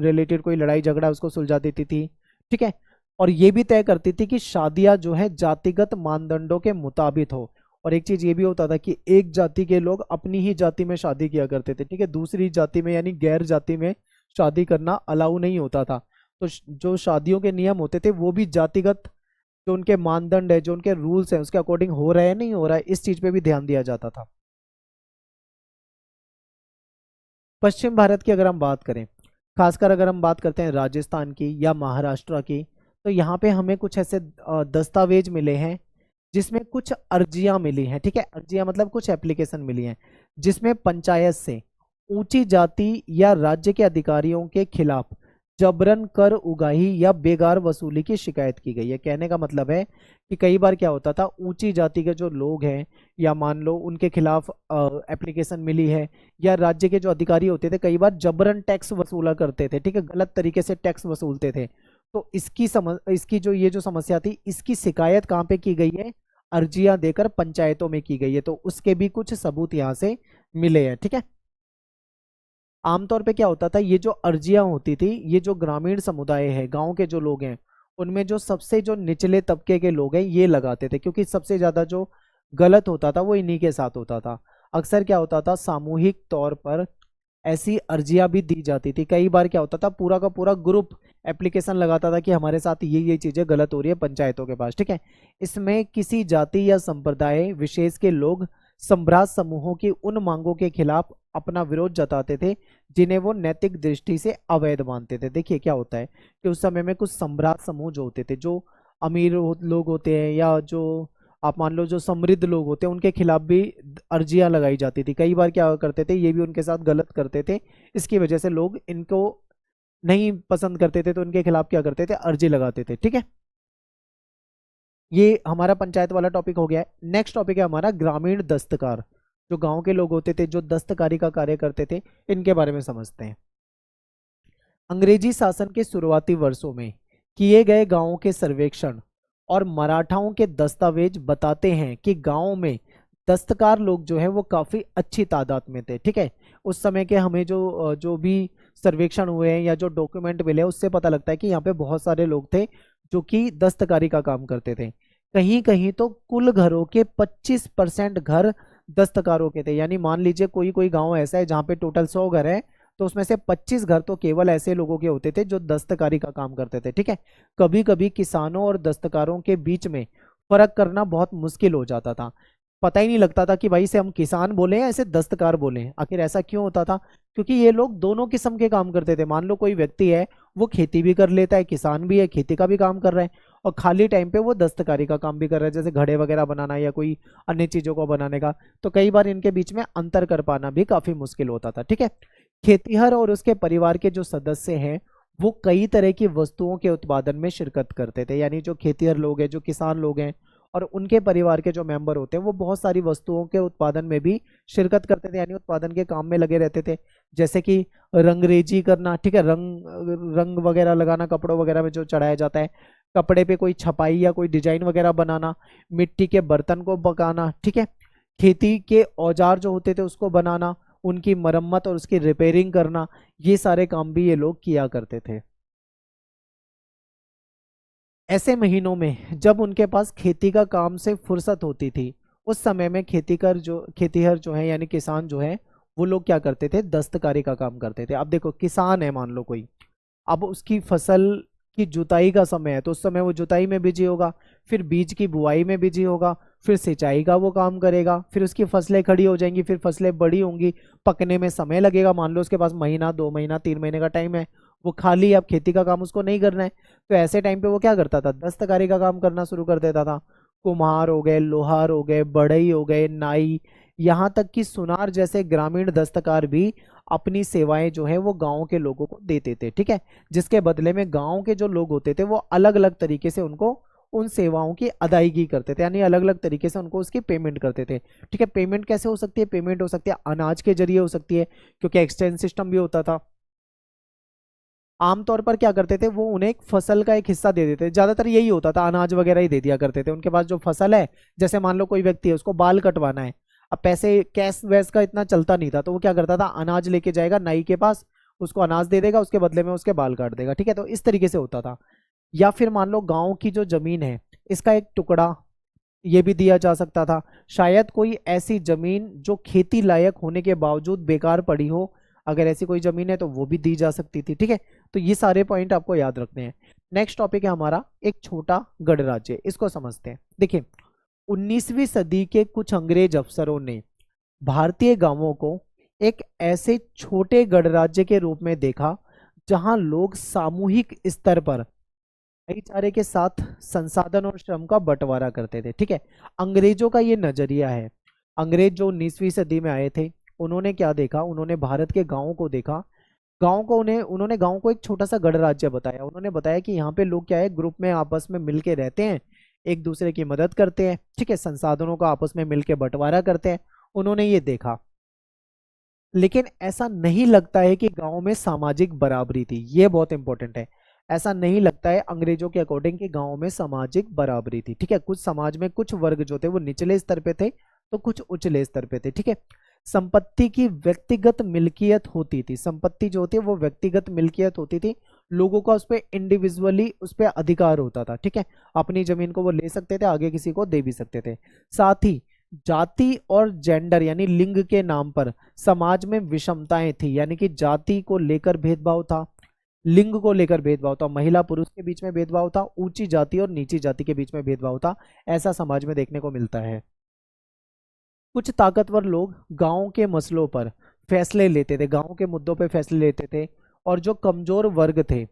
Speaker 1: रिलेटेड कोई लड़ाई झगड़ा उसको सुलझा देती थी, ठीक है। और ये भी तय करती थी कि शादियां जो है जातिगत मानदंडों के मुताबिक हो। और एक चीज ये भी होता था कि एक जाति के लोग अपनी ही जाति में शादी किया करते थे, ठीक है, दूसरी जाति में यानी गैर जाति में शादी करना अलाउ नहीं होता था। तो जो शादियों के नियम होते थे वो भी जातिगत, जो उनके मानदंड है, जो उनके रूल्स हैं उसके अकॉर्डिंग हो रहा है नहीं हो रहा है, इस चीज पे भी ध्यान दिया जाता था। पश्चिम भारत की अगर हम बात करें, खासकर अगर हम बात करते हैं राजस्थान की या महाराष्ट्र की, तो यहाँ पे हमें कुछ ऐसे दस्तावेज मिले हैं जिसमें कुछ अर्जियां मिली हैं, ठीक है, अर्जियां मतलब कुछ एप्लीकेशन मिली हैं, जिसमें पंचायत से ऊंची जाति या राज्य के अधिकारियों के खिलाफ जबरन कर उगाही या बेगार वसूली की शिकायत की गई है। कहने का मतलब है कि कई बार क्या होता था, ऊंची जाति के जो लोग हैं या मान लो उनके खिलाफ एप्लीकेशन मिली है, या राज्य के जो अधिकारी होते थे कई बार जबरन टैक्स वसूला करते थे, ठीक है, गलत तरीके से टैक्स वसूलते थे। तो इसकी जो ये जो समस्या थी, इसकी शिकायत कहाँ पे की गई है, अर्जियां देकर पंचायतों में की गई है। तो उसके भी कुछ सबूत यहाँ से मिले हैं, ठीक है। आमतौर पे क्या होता था, ये जो अर्जियां होती थी, ये जो ग्रामीण समुदाय है, गांव के जो लोग हैं, उनमें जो सबसे जो निचले तबके के लोग हैं ये लगाते थे, क्योंकि सबसे ज्यादा जो गलत होता था वो इन्हीं के साथ होता था। अक्सर क्या होता था, सामूहिक तौर पर ऐसी अर्जियां भी दी जाती थी। कई बार क्या होता था, पूरा का पूरा ग्रुप एप्लीकेशन लगाता था कि हमारे साथ ये चीजें गलत हो रही है पंचायतों के पास, ठीक है। इसमें किसी जाति या संप्रदाय विशेष के लोग संभ्रात समूहों की उन मांगों के खिलाफ अपना विरोध जताते थे जिन्हें वो नैतिक दृष्टि से अवैध मानते थे। देखिए क्या होता है कि उस समय में कुछ सम्राट समूह जो होते थे, जो अमीर लोग होते हैं या जो आप मान लो जो समृद्ध लोग होते हैं, उनके खिलाफ भी अर्जियां लगाई जाती थी। कई बार क्या करते थे, ये भी उनके साथ गलत करते थे, इसकी वजह से लोग इनको नहीं पसंद करते थे, तो उनके खिलाफ क्या करते थे, अर्जी लगाते थे, ठीक है। ये हमारा पंचायत वाला टॉपिक हो गया है। नेक्स्ट टॉपिक है हमारा ग्रामीण दस्तकार। जो गांव के लोग होते थे, जो दस्तकारी का कार्य करते थे, इनके बारे में समझते हैं। अंग्रेजी शासन के शुरुआती वर्षों में किए गए गांवों के सर्वेक्षण और मराठाओं के दस्तावेज बताते हैं कि गांव में दस्तकार लोग जो है वो काफी अच्छी तादाद में थे, ठीक है। उस समय के हमें जो जो भी सर्वेक्षण हुए हैं या जो डॉक्यूमेंट मिले उससे पता लगता है कि यहाँ पे बहुत सारे लोग थे जो कि दस्तकारी का काम करते थे। कहीं कहीं तो कुल घरों के 25% घर दस्तकारों के थे। यानी मान लीजिए कोई कोई गांव ऐसा है जहाँ पे टोटल 100 घर है, तो उसमें से 25 घर तो केवल ऐसे लोगों के होते थे जो दस्तकारी का काम करते थे, ठीक है। कभी कभी किसानों और दस्तकारों के बीच में फर्क करना बहुत मुश्किल हो जाता था। पता ही नहीं लगता था कि भाई इसे हम किसान बोले या इसे दस्तकार बोले। आखिर ऐसा क्यों होता था, क्योंकि ये लोग दोनों किस्म के काम करते थे। मान लो कोई व्यक्ति है, वो खेती भी कर लेता है, किसान भी है, खेती का भी काम कर रहा है, और खाली टाइम पे वो दस्तकारी का काम भी कर रहा है, जैसे घड़े वगैरह बनाना या कोई अन्य चीजों को बनाने का। तो कई बार इनके बीच में अंतर कर पाना भी काफी मुश्किल होता था, ठीक है। खेतीहर और उसके परिवार के जो सदस्य हैं वो कई तरह की वस्तुओं के उत्पादन में शिरकत करते थे। यानी जो खेतीहर लोग हैं, जो किसान लोग हैं, और उनके परिवार के जो मेंबर होते हैं, वो बहुत सारी वस्तुओं के उत्पादन में भी शिरकत करते थे, यानी उत्पादन के काम में लगे रहते थे। जैसे कि रंगरेजी करना, ठीक है, रंग रंग वगैरह लगाना कपड़ों वगैरह में जो चढ़ाया जाता है, कपड़े पे कोई छपाई या कोई डिजाइन वगैरह बनाना, मिट्टी के बर्तन को पकाना, ठीक है, खेती के औजार जो होते थे उसको बनाना, उनकी मरम्मत और उसकी रिपेयरिंग करना, ये सारे काम भी ये लोग किया करते थे। ऐसे महीनों में जब उनके पास खेती का काम से फुर्सत होती थी, उस समय में खेतीहर जो है यानी किसान जो है, वो लोग क्या करते थे, दस्तकारी का काम करते थे। अब देखो किसान है मान लो कोई, अब उसकी फसल की जुताई का समय है, तो उस समय वो जुताई में बिजी होगा, फिर बीज की बुआई में बिजी होगा, फिर सिंचाई का वो काम करेगा, फिर उसकी फसलें खड़ी हो जाएंगी, फिर फसलें बड़ी होंगी, पकने में समय लगेगा। मान लो उसके पास महीना 2 महीना 3 महीने का टाइम है, वो खाली, अब खेती का काम उसको नहीं करना है, तो ऐसे टाइम पे वो क्या करता था, दस्तकारी का काम करना शुरू कर देता था। कुम्हार हो गए, लोहार हो गए, बढ़ई हो गए, नाई, यहाँ तक कि सुनार जैसे ग्रामीण दस्तकार भी अपनी सेवाएं जो है वो गांव के लोगों को देते थे, ठीक है। जिसके बदले में गांव के जो लोग होते थे वो अलग अलग तरीके से उनको उन सेवाओं की अदायगी करते थे, यानी अलग अलग तरीके से उनको उसकी पेमेंट करते थे, ठीक है। पेमेंट कैसे हो सकती है, पेमेंट हो सकती है अनाज के जरिए हो सकती है, क्योंकि एक्सचेंज सिस्टम भी होता था। आमतौर पर क्या करते थे, वो उन्हें एक फसल का एक हिस्सा दे देते थे, ज्यादातर यही होता था, अनाज वगैरह ही दे दिया करते थे। उनके पास जो फसल है, जैसे मान लो कोई व्यक्ति है उसको बाल कटवाना है, अब पैसे कैश वैश का इतना चलता नहीं था, तो वो क्या करता था, अनाज लेके जाएगा नाई के पास, उसको अनाज दे देगा, उसके बदले में उसके बाल काट देगा, ठीक है। तो इस तरीके से होता था। या फिर मान लो गांव की जो जमीन है, इसका एक टुकड़ा ये भी दिया जा सकता था। शायद कोई ऐसी जमीन जो खेती लायक होने के बावजूद बेकार पड़ी हो, अगर ऐसी कोई जमीन है तो वो भी दी जा सकती थी, ठीक है। तो ये सारे पॉइंट आपको याद रखने हैं। नेक्स्ट टॉपिक है हमारा एक छोटा गणराज्य, इसको समझते हैं। देखिए 19वीं सदी के कुछ अंग्रेज अफसरों ने भारतीय गांवों को एक ऐसे छोटे गणराज्य के रूप में देखा जहां लोग सामूहिक स्तर पर भाईचारे के साथ संसाधन और श्रम का बंटवारा करते थे। ठीक है, अंग्रेजों का ये नजरिया है। अंग्रेज जो 19वीं सदी में आए थे, उन्होंने क्या देखा, उन्होंने भारत के गांवों को देखा। गांव को उन्होंने गांव को एक छोटा सा गणराज्य बताया। उन्होंने बताया कि यहाँ पे लोग क्या है, ग्रुप में आपस में मिल के रहते हैं, एक दूसरे की मदद करते हैं। ठीक है, संसाधनों का आपस में मिल के बंटवारा करते हैं। उन्होंने ये देखा, लेकिन ऐसा नहीं लगता है कि गांव में सामाजिक बराबरी थी। ये बहुत इंपॉर्टेंट है। ऐसा नहीं लगता है अंग्रेजों के अकॉर्डिंग कि गांव में सामाजिक बराबरी थी। ठीक है, कुछ समाज में कुछ वर्ग जो थे वो निचले स्तर पे थे, तो कुछ उचले स्तर पे थे। ठीक है, संपत्ति की व्यक्तिगत मिल्कियत होती थी। संपत्ति जो होती है वो व्यक्तिगत मिल्कियत होती थी। लोगों का उस पर इंडिविजुअली उस पर अधिकार होता था। ठीक है, अपनी जमीन को वो ले सकते थे, आगे किसी को दे भी सकते थे। साथ ही जाति और जेंडर यानी लिंग के नाम पर समाज में विषमताएं थी, यानी कि जाति को लेकर भेदभाव था, लिंग को लेकर भेदभाव था, महिला पुरुष के बीच में भेदभाव था, ऊंची जाति और नीची जाति के बीच में भेदभाव था। ऐसा समाज में देखने को मिलता है। कुछ ताकतवर लोग गांव के मसलों पर फैसले लेते थे, गांव के मुद्दों पर फैसले लेते थे, और जो कमजोर वर्ग थे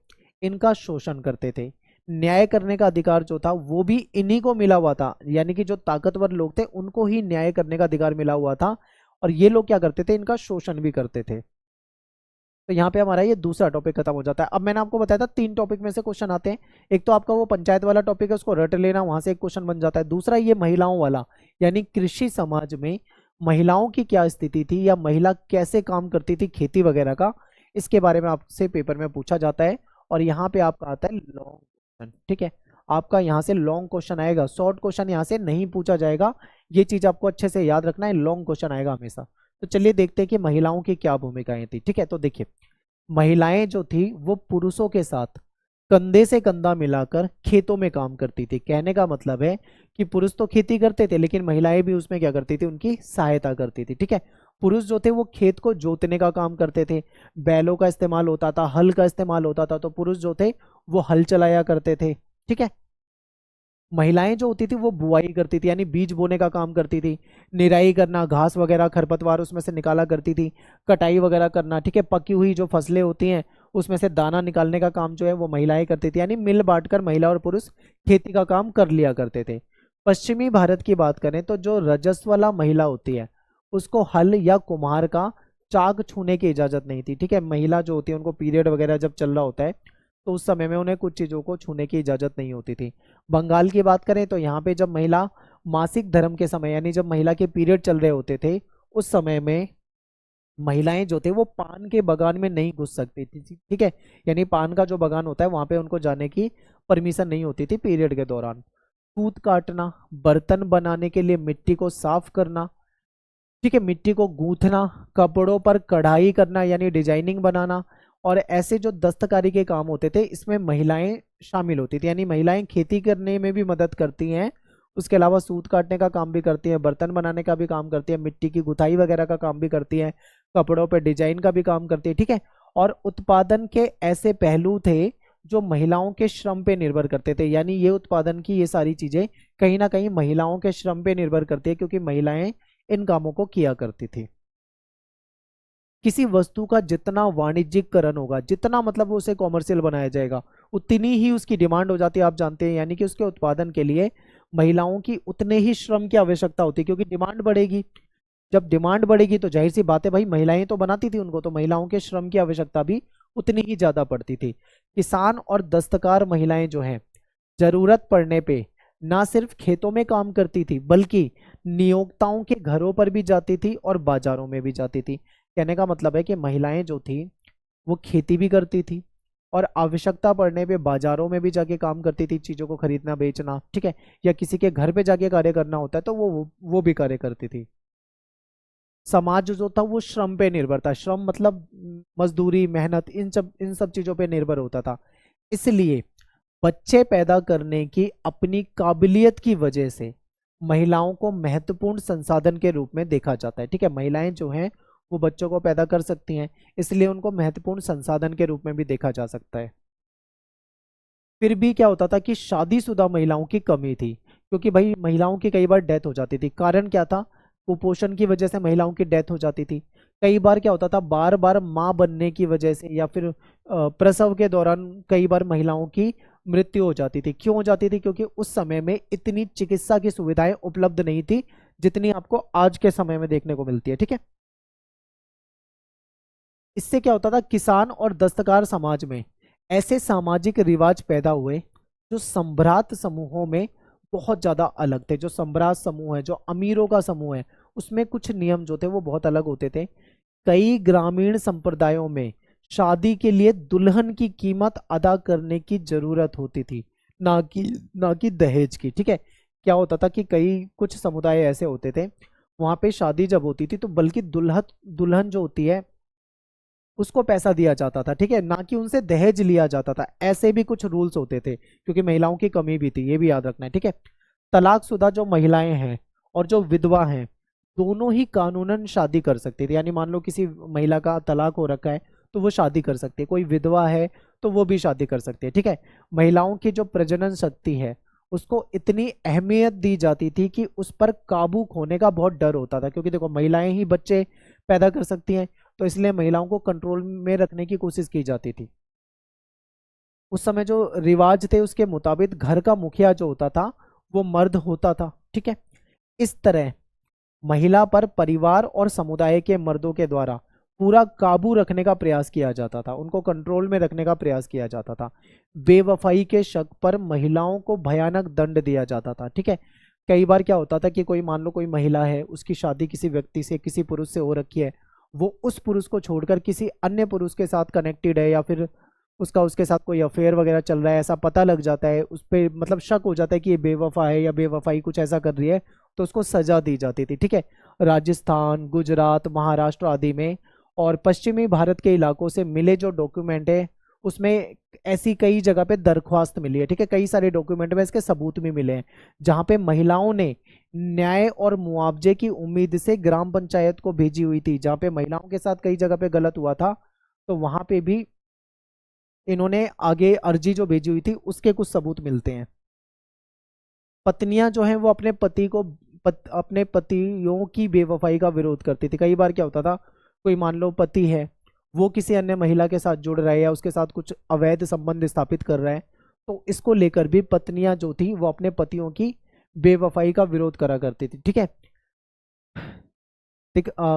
Speaker 1: इनका शोषण करते थे। न्याय करने का अधिकार जो था वो भी इन्हीं को मिला हुआ था, यानी कि जो ताकतवर लोग थे उनको ही न्याय करने का अधिकार मिला हुआ था, और ये लोग क्या करते थे, इनका शोषण भी करते थे। तो यहाँ पे हमारा ये दूसरा टॉपिक खत्म हो जाता है। अब मैंने आपको बताया था 3 टॉपिक में से क्वेश्चन आते हैं। एक तो आपका वो पंचायत वाला टॉपिक है, उसको रट लेना, वहां से एक क्वेश्चन बन जाता है। दूसरा ये महिलाओं वाला, यानी कृषि समाज में महिलाओं की क्या स्थिति थी, या महिला कैसे काम करती थी खेती वगैरह का, इसके बारे में आपसे पेपर में पूछा जाता है। और यहाँ पे आपका आता है लॉन्ग क्वेश्चन। ठीक है, आपका यहाँ से लॉन्ग क्वेश्चन आएगा, शॉर्ट क्वेश्चन यहाँ से नहीं पूछा जाएगा। ये चीज आपको अच्छे से याद रखना है, लॉन्ग क्वेश्चन आएगा हमेशा। तो चलिए देखते हैं कि महिलाओं की क्या भूमिकाएं थी। ठीक है, तो देखिए महिलाएं जो थी वो पुरुषों के साथ कंधे से कंधा मिलाकर खेतों में काम करती थी। कहने का मतलब है कि पुरुष तो खेती करते थे, लेकिन महिलाएं भी उसमें क्या करती थी, उनकी सहायता करती थी। ठीक है, पुरुष जो थे वो खेत को जोतने का काम करते थे, बैलों का इस्तेमाल होता था, हल का इस्तेमाल होता था, तो पुरुष जो थे वो हल चलाया करते थे। ठीक है, महिलाएं जो होती थी वो बुआई करती थी, यानी बीज बोने का काम करती थी, निराई करना, घास वगैरह खरपतवार उसमें से निकाला करती थी, कटाई वगैरह करना। ठीक है, पकी हुई जो फसलें होती हैं उसमें से दाना निकालने का काम जो है वो महिलाएं करती थी, यानी मिल बांट कर महिला और पुरुष खेती का काम कर लिया करते थे। पश्चिमी भारत की बात करें तो जो रजस्वला महिला होती है उसको हल या कुम्हार का चाक छूने की इजाजत नहीं थी। ठीक है, महिला जो होती है उनको पीरियड वगैरह जब चल रहा होता है तो उस समय में उन्हें कुछ चीज़ों को छूने की इजाज़त नहीं होती थी। बंगाल की बात करें तो यहाँ पे जब महिला मासिक धर्म के समय, यानी जब महिला के पीरियड चल रहे होते थे, उस समय में महिलाएं जो थे वो पान के बगान में नहीं घुस सकती थी। ठीक है, यानी पान का जो बगान होता है वहां पे उनको जाने की परमिशन नहीं होती थी पीरियड के दौरान। सूत काटना, बर्तन बनाने के लिए मिट्टी को साफ करना, ठीक है, मिट्टी को गूंथना, कपड़ों पर कढ़ाई करना यानी डिजाइनिंग बनाना, और ऐसे जो दस्तकारी के काम होते थे इसमें महिलाएं शामिल होती थी। यानी महिलाएं खेती करने में भी मदद करती हैं, उसके अलावा सूत काटने का काम भी करती हैं, बर्तन बनाने का भी काम करती हैं, मिट्टी की गुथाई वगैरह का काम भी करती हैं, कपड़ों पर डिजाइन का भी काम करती है। ठीक है, और उत्पादन के ऐसे पहलू थे जो महिलाओं के श्रम पे निर्भर करते थे, यानी ये उत्पादन की ये सारी चीजें कहीं ना कहीं महिलाओं के श्रम पे निर्भर करती है, क्योंकि महिलाएं इन कामों को किया करती थी। किसी वस्तु का जितना वाणिज्यिकरण होगा, जितना मतलब उसे कॉमर्शियल बनाया जाएगा, उतनी ही उसकी डिमांड हो जाती है, आप जानते हैं। यानी कि उसके उत्पादन के लिए महिलाओं की उतने ही श्रम की आवश्यकता होती है, क्योंकि डिमांड बढ़ेगी। जब डिमांड बढ़ेगी तो जाहिर सी बात है भाई, महिलाएं तो बनाती थी उनको, तो महिलाओं के श्रम की आवश्यकता भी उतनी ही ज्यादा पड़ती थी। किसान और दस्तकार महिलाएं जो हैं जरूरत पड़ने पे ना सिर्फ खेतों में काम करती थी, बल्कि नियोक्ताओं के घरों पर भी जाती थी और बाजारों में भी जाती थी। कहने का मतलब है कि महिलाएं जो थी वो खेती भी करती थी, और आवश्यकता पड़ने पे बाजारों में भी जाके काम करती थी, चीजों को खरीदना बेचना। ठीक है, या किसी के घर पे जाके कार्य करना होता है तो वो भी कार्य करती थी। समाज जो था वो श्रम पे निर्भर था। श्रम मतलब मजदूरी, मेहनत, इन सब चीजों पे निर्भर होता था। इसलिए बच्चे पैदा करने की अपनी काबिलियत की वजह से महिलाओं को महत्वपूर्ण संसाधन के रूप में देखा जाता है। ठीक है, महिलाएं जो हैं वो बच्चों को पैदा कर सकती हैं, इसलिए उनको महत्वपूर्ण संसाधन के रूप में भी देखा जा सकता है। फिर भी क्या होता था कि शादीशुदा महिलाओं की कमी थी, क्योंकि भाई महिलाओं की कई बार डेथ हो जाती थी। कारण क्या था, कुपोषण की वजह से महिलाओं की डेथ हो जाती थी। कई बार क्या होता था, बार बार माँ बनने की वजह से या फिर प्रसव के दौरान कई बार महिलाओं की मृत्यु हो जाती थी। क्यों हो जाती थी? क्योंकि उस समय में इतनी चिकित्सा की सुविधाएं उपलब्ध नहीं थी जितनी आपको आज के समय में देखने को मिलती है। ठीक है, इससे क्या होता था, किसान और दस्तकार समाज में ऐसे सामाजिक रिवाज पैदा हुए जो सम्भ्रांत समूहों में बहुत ज्यादा अलग थे। जो सम्भ्रांत समूह है, जो अमीरों का समूह है, उसमें कुछ नियम जो थे वो बहुत अलग होते थे। कई ग्रामीण संप्रदायों में शादी के लिए दुल्हन की कीमत अदा करने की जरूरत होती थी, ना कि दहेज की। ठीक है, क्या होता था कि कई कुछ समुदाय ऐसे होते थे, वहां पे शादी जब होती थी तो बल्कि दुल्हन जो होती है उसको पैसा दिया जाता था। ठीक है, ना कि उनसे दहेज लिया जाता था। ऐसे भी कुछ रूल्स होते थे क्योंकि महिलाओं की कमी भी थी, ये भी याद रखना है। ठीक है, तलाकशुदा जो महिलाएं हैं और जो विधवा हैं, दोनों ही कानूनन शादी कर सकती थी। यानी मान लो किसी महिला का तलाक हो रखा है तो वो शादी कर सकती है, कोई विधवा है तो वो भी शादी कर सकती है। ठीक है, महिलाओं की जो प्रजनन शक्ति है उसको इतनी अहमियत दी जाती थी कि उस पर काबू खोने का बहुत डर होता था, क्योंकि देखो महिलाएं ही बच्चे पैदा कर सकती हैं, तो इसलिए महिलाओं को कंट्रोल में रखने की कोशिश की जाती थी। उस समय जो रिवाज थे उसके मुताबिक घर का मुखिया जो होता था वो मर्द होता था। ठीक है, इस तरह महिला पर परिवार और समुदाय के मर्दों के द्वारा पूरा काबू रखने का प्रयास किया जाता था, उनको कंट्रोल में रखने का प्रयास किया जाता था। बेवफाई के शक पर महिलाओं को भयानक दंड दिया जाता था। ठीक है, कई बार क्या होता था कि कोई मान लो कोई महिला है, उसकी शादी किसी व्यक्ति से, किसी पुरुष से हो रखी है, वो उस पुरुष को छोड़कर किसी अन्य पुरुष के साथ कनेक्टेड है या फिर उसका उसके साथ कोई अफेयर वगैरह चल रहा है, ऐसा पता लग जाता है, उस पर मतलब शक हो जाता है कि ये बेवफा है या बेवफाई कुछ ऐसा कर रही है, तो उसको सजा दी जाती थी। ठीक है, राजस्थान, गुजरात, महाराष्ट्र आदि में और पश्चिमी भारत के इलाकों से मिले जो डॉक्यूमेंट है उसमें ऐसी कई जगह पे दरख्वास्त मिली है। ठीक है, कई सारे डॉक्यूमेंट में इसके सबूत भी मिले हैं जहां पे महिलाओं ने न्याय और मुआवजे की उम्मीद से ग्राम पंचायत को भेजी हुई थी। जहां पे महिलाओं के साथ कई जगह पे गलत हुआ था तो वहां पे भी इन्होंने आगे अर्जी जो भेजी हुई थी उसके कुछ सबूत मिलते हैं। पत्नियां जो हैं वो अपने पतियों की बेवफाई का विरोध करती थी। कई बार क्या होता था, कोई मान लो पति है, वो किसी अन्य महिला के साथ जुड़ रहा है या उसके साथ कुछ अवैध संबंध स्थापित कर रहा है, तो इसको लेकर भी पत्नियां जो थी वो अपने पतियों की बेवफाई का विरोध करा करती थी। ठीक है,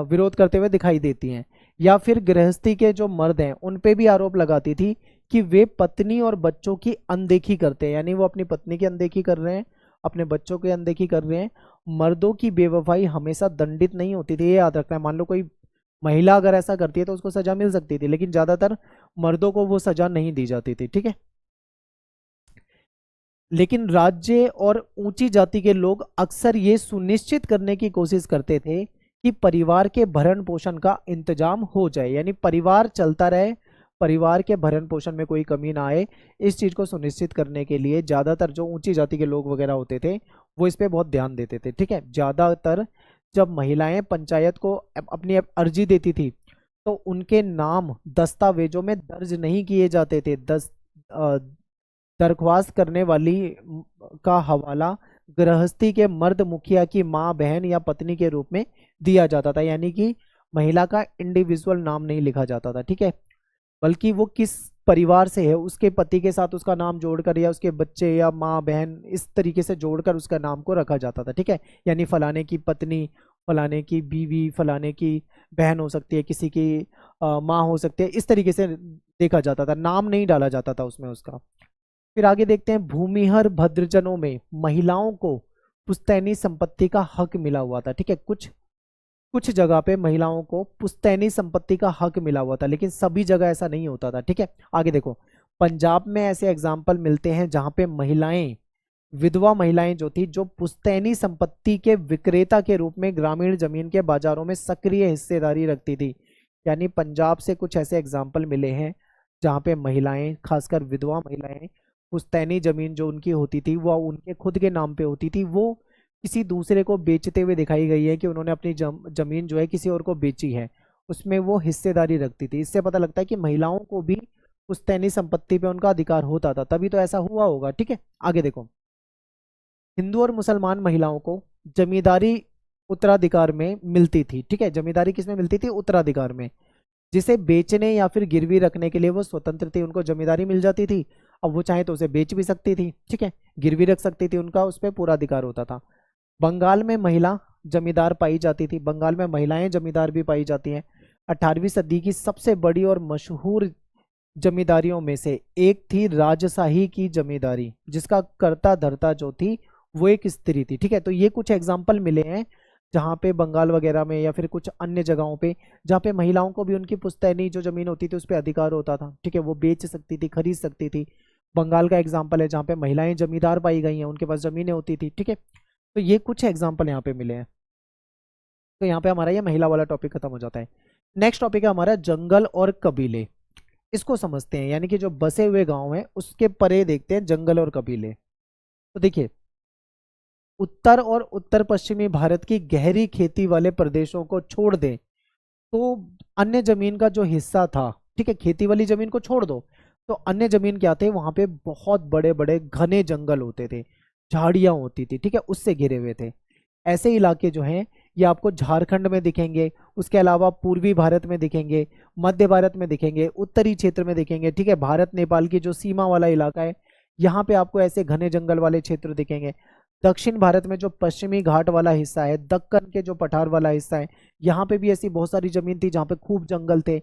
Speaker 1: विरोध करते हुए दिखाई देती हैं। या फिर गृहस्थी के जो मर्द हैं उन पे भी आरोप लगाती थी कि वे पत्नी और बच्चों की अनदेखी करते हैं। यानी वो अपनी पत्नी की अनदेखी कर रहे हैं, अपने बच्चों की अनदेखी कर रहे हैं। मर्दों की बेवफाई हमेशा दंडित नहीं होती थी, ये याद रखना है। मान लो कोई महिला अगर ऐसा करती है तो उसको सजा मिल सकती थी, लेकिन ज्यादातर मर्दों को वो सजा नहीं दी जाती थी। ठीक है, लेकिन राज्य और ऊंची जाति के लोग अक्सर ये सुनिश्चित करने की कोशिश करते थे कि परिवार के भरण पोषण का इंतजाम हो जाए, यानी परिवार चलता रहे, परिवार के भरण पोषण में कोई कमी ना आए। इस चीज को सुनिश्चित करने के लिए ज्यादातर जो ऊंची जाति के लोग वगैरह होते थे वो इस पे बहुत ध्यान देते थे। ठीक है, ज्यादातर जब महिलाएं पंचायत को अपनी अर्जी देती थी तो उनके नाम दस्तावेजों में दर्ज नहीं किए जाते थे। दरख्वास्त करने वाली का हवाला गृहस्थी के मर्द मुखिया की माँ, बहन या पत्नी के रूप में दिया जाता था, यानी कि महिला का इंडिविजुअल नाम नहीं लिखा जाता था। ठीक है, बल्कि वो किस परिवार से है उसके पति के साथ उसका नाम जोड़कर या उसके बच्चे या माँ बहन इस तरीके से जोड़कर उसका नाम को रखा जाता था। ठीक है, यानी फलाने की पत्नी, फलाने की बीवी, फलाने की बहन हो सकती है, किसी की माँ हो सकती है, इस तरीके से देखा जाता था, नाम नहीं डाला जाता था उसमें उसका। फिर आगे देखते हैं, भूमिहर भद्रजनों में महिलाओं को पुश्तैनी संपत्ति का हक मिला हुआ था। ठीक है, कुछ कुछ जगह पे महिलाओं को पुश्तैनी संपत्ति का हक मिला हुआ था, लेकिन सभी जगह ऐसा नहीं होता था। ठीक है, आगे देखो, पंजाब में ऐसे एग्जाम्पल मिलते हैं जहां पे महिलाएं, विधवा महिलाएं जो थी, जो पुश्तैनी संपत्ति के विक्रेता के रूप में ग्रामीण जमीन के बाजारों में सक्रिय हिस्सेदारी रखती थी। यानी पंजाब से कुछ ऐसे एग्जाम्पल मिले हैं जहाँ पे महिलाएं, खासकर विधवा महिलाएं, पुश्तैनी जमीन जो उनकी होती थी वो उनके खुद के नाम पे होती थी, वो किसी दूसरे को बेचते हुए दिखाई गई है कि उन्होंने अपनी जमीन जो है किसी और को बेची है, उसमें वो हिस्सेदारी रखती थी। इससे पता लगता है कि महिलाओं को भी पुश्तैनी संपत्ति पे उनका अधिकार होता था, तभी तो ऐसा हुआ होगा। ठीक है, आगे देखो, हिंदू और मुसलमान महिलाओं को जमींदारी उत्तराधिकार में मिलती थी। ठीक है, जमींदारी किसमें मिलती थी? उत्तराधिकार में। जिसे बेचने या फिर गिरवी रखने के लिए वो स्वतंत्र थी, उनको जमींदारी मिल जाती थी। अब वो चाहे तो उसे बेच भी सकती थी, ठीक है, गिरवी रख सकती थी, उनका उस पर पूरा अधिकार होता था। बंगाल में महिला जमींदार पाई जाती थी, बंगाल में महिलाएं जमींदार भी पाई जाती हैं। 18वीं सदी की सबसे बड़ी और मशहूर जमींदारियों में से एक थी राजशाही की जमींदारी, जिसका कर्ता धर्ता जो थी वो एक स्त्री थी, ठीक है। तो ये कुछ एग्जाम्पल मिले हैं जहाँ पे बंगाल वगैरह में या फिर कुछ अन्य जगहों पे जहाँ पे महिलाओं को भी उनकी पुश्तैनी जो जमीन होती थी उस पर अधिकार होता था, ठीक है, वो बेच सकती थी, खरीद सकती थी। बंगाल का एग्जाम्पल है जहाँ पे महिलाएं जमींदार पाई गई हैं, उनके पास जमीनें होती थी, ठीक है। तो ये कुछ एग्जाम्पल यहाँ पे मिले हैं। तो यहाँ पे हमारा ये महिला वाला टॉपिक खत्म हो जाता है। नेक्स्ट टॉपिक है हमारा जंगल और कबीले। इसको समझते हैं, यानी कि जो बसे हुए गांव हैं उसके परे देखते हैं जंगल और कबीले। तो देखिए, उत्तर और उत्तर पश्चिमी भारत की गहरी खेती वाले प्रदेशों को छोड़ दें तो अन्य जमीन का जो हिस्सा था, ठीक है, खेती वाली जमीन को छोड़ दो तो अन्य जमीन क्या थे, वहां पे बहुत बड़े बड़े घने जंगल होते थे, झाड़ियां होती थी, ठीक है, उससे घिरे हुए थे। ऐसे इलाके जो हैं ये आपको झारखंड में दिखेंगे, उसके अलावा पूर्वी भारत में दिखेंगे, मध्य भारत में दिखेंगे, उत्तरी क्षेत्र में दिखेंगे, ठीक है, भारत नेपाल की जो सीमा वाला इलाका है यहाँ पे आपको ऐसे घने जंगल वाले क्षेत्र दिखेंगे। दक्षिण भारत में जो पश्चिमी घाट वाला हिस्सा है, दक्कन के जो पठार वाला हिस्सा है, यहाँ पे भी ऐसी बहुत सारी जमीन थी जहाँ पे खूब जंगल थे।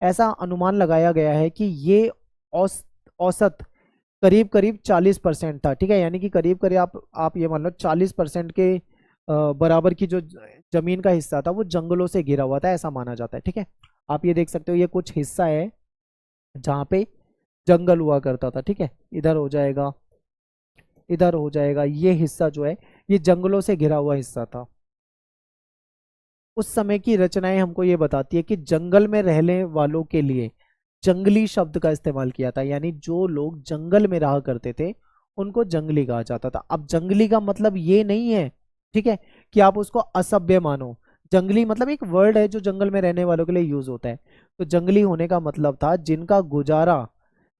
Speaker 1: ऐसा अनुमान लगाया गया है कि ये औसत करीब करीब 40% था, ठीक है, यानी कि करीब करीब आप ये मान लो 40% के बराबर की जो जमीन का हिस्सा था वो जंगलों से घिरा हुआ था, ऐसा माना जाता है, ठीक है। आप ये देख सकते हो, ये कुछ हिस्सा है जहाँ पे जंगल हुआ करता था, ठीक है, इधर हो जाएगा, इधर हो जाएगा, ये हिस्सा जो है ये जंगलों से घिरा हुआ हिस्सा था। उस समय की रचनाएं हमको ये बताती है कि जंगल में रहने वालों के लिए जंगली शब्द का इस्तेमाल किया था, यानी जो लोग जंगल में रहा करते थे उनको जंगली कहा जाता था। अब जंगली का मतलब ये नहीं है, ठीक है, कि आप उसको असभ्य मानो। जंगली मतलब एक वर्ड है जो जंगल में रहने वालों के लिए यूज होता है। तो जंगली होने का मतलब था जिनका गुजारा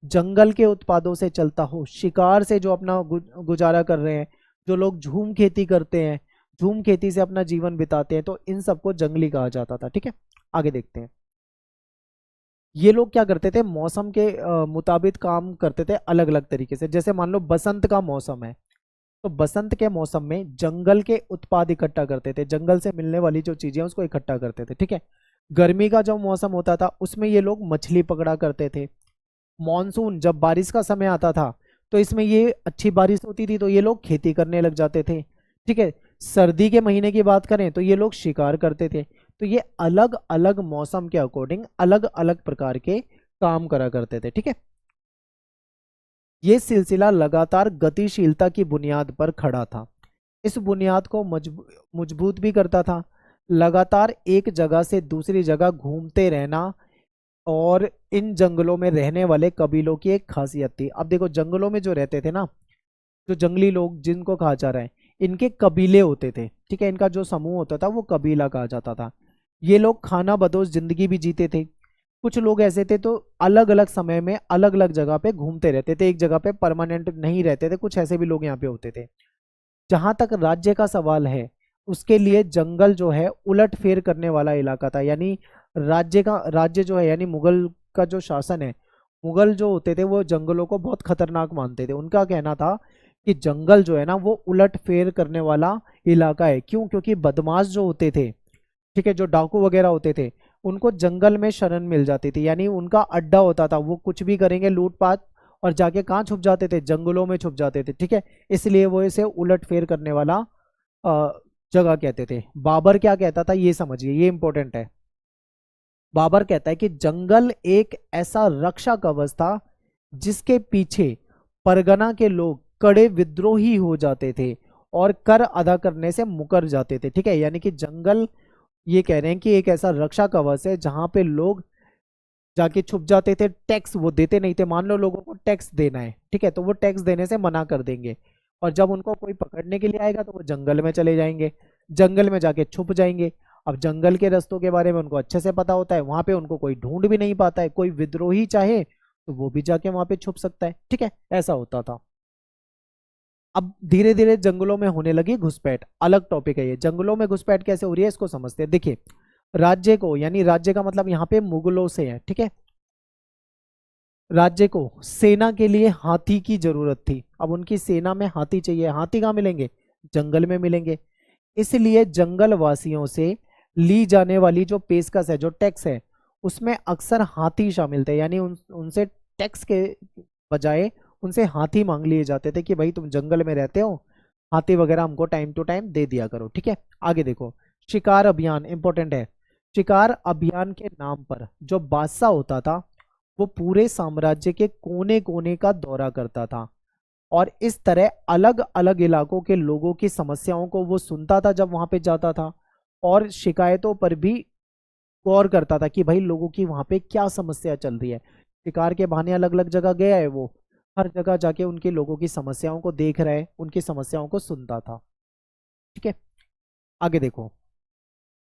Speaker 1: जंगल के उत्पादों से चलता हो, शिकार से जो अपना गुजारा कर रहे हैं, जो लोग झूम खेती करते हैं, झूम खेती से अपना जीवन बिताते हैं, तो इन सबको जंगली कहा जाता था, ठीक है। आगे देखते हैं, ये लोग क्या करते थे, मौसम के मुताबिक काम करते थे अलग अलग तरीके से। जैसे मान लो बसंत का मौसम है तो बसंत के मौसम में जंगल के उत्पाद इकट्ठा करते थे, जंगल से मिलने वाली जो चीजें उसको इकट्ठा करते थे, ठीक है। गर्मी का जो मौसम होता था उसमें ये लोग मछली पकड़ा करते थे। मॉनसून जब बारिश का समय आता था तो इसमें ये अच्छी बारिश होती थी तो ये लोग खेती करने लग जाते थे, ठीक है। सर्दी के महीने की बात करें तो ये लोग शिकार करते थे। तो ये अलग अलग मौसम के अकॉर्डिंग अलग अलग प्रकार के काम करा करते थे, ठीक है। ये सिलसिला लगातार गतिशीलता की बुनियाद पर खड़ा था। इस बुनियाद को मजबूत भी करता था। लगातार एक जगह से दूसरी जगह घूमते रहना और इन जंगलों में रहने वाले कबीलों की एक खासियत थी। अब देखो, जंगलों में जो रहते थे ना, जो जंगली लोग जिनको कहा जा रहा है, इनके कबीले होते थे, ठीक है, इनका जो समूह होता था वो कबीला कहा जाता था। ये लोग खाना बदोश जिंदगी भी जीते थे। कुछ लोग ऐसे थे तो अलग अलग समय में अलग अलग जगह पे घूमते रहते थे, एक जगह पे परमानेंट नहीं रहते थे, कुछ ऐसे भी लोग यहाँ पे होते थे। जहां तक राज्य का सवाल है, उसके लिए जंगल जो है उलट फेर करने वाला इलाका था। यानी राज्य जो है, यानी मुगल का जो शासन है, मुगल जो होते थे वो जंगलों को बहुत खतरनाक मानते थे। उनका कहना था कि जंगल जो है ना वो उलट फेर करने वाला इलाका है। क्यों? क्योंकि बदमाश जो होते थे, ठीक है, जो डाकू वगैरह होते थे, उनको जंगल में शरण मिल जाती थी, यानी उनका अड्डा होता था, वो कुछ भी करेंगे लूटपाट, और जाके कहाँ छुप जाते थे, जंगलों में छुप जाते थे, ठीक है। इसलिए वो इसे उलट फेर करने वाला जगह कहते थे। बाबर क्या कहता था ये समझिए, ये इंपॉर्टेंट है। बाबर कहता है कि जंगल एक ऐसा रक्षा कवच था जिसके पीछे परगना के लोग कड़े विद्रोही हो जाते थे और कर अदा करने से मुकर जाते थे, ठीक है। यानी कि जंगल, ये कह रहे हैं कि एक ऐसा रक्षा कवच है जहां पे लोग जाके छुप जाते थे, टैक्स वो देते नहीं थे। मान लो लोगों को टैक्स देना है, ठीक है, तो वो टैक्स देने से मना कर देंगे, और जब उनको कोई पकड़ने के लिए आएगा तो वो जंगल में चले जाएंगे, जंगल में जाके छुप जाएंगे। अब जंगल के रास्तों के बारे में उनको अच्छे से पता होता है, वहां पे उनको कोई ढूंढ भी नहीं पाता है, कोई विद्रोही चाहे तो वो भी जाके वहां पे छुप सकता है, ठीक है, ऐसा होता था। अब धीरे धीरे जंगलों में होने लगी घुसपैठ, अलग टॉपिक है ये। जंगलों में घुसपैठ कैसे हो रही है इसको समझते हैं। देखिए, राज्य को, यानी राज्य का मतलब यहाँ पे मुगलों से है, ठीक है, राज्य को सेना के लिए हाथी की जरूरत थी। अब उनकी सेना में हाथी चाहिए, हाथी कहाँ मिलेंगे? जंगल में मिलेंगे। इसलिए जंगल वासियों से ली जाने वाली जो पेशकश है, जो टैक्स है, उसमें अक्सर हाथी शामिल थे। यानी उनसे टैक्स के बजाय उनसे हाथी मांग लिए जाते थे कि भाई तुम जंगल में रहते हो, हाथी वगैरह हमको टाइम टू टाइम दे दिया करो। ठीक है, आगे देखो, शिकार अभियान इंपॉर्टेंट है। शिकार अभियान के नाम पर जो बादशाह होता था वो पूरे साम्राज्य के कोने कोने का दौरा करता था और इस तरह अलग अलग इलाकों के लोगों की समस्याओं को वो सुनता था जब वहां पे जाता था, और शिकायतों पर भी गौर करता था कि भाई लोगों की वहां पे क्या समस्या चल रही है। शिकार के बहाने अलग अलग जगह गया है वो, हर जगह जाके उनके लोगों की समस्याओं को देख रहा है, उनकी समस्याओं को सुनता था। ठीक है, आगे देखो,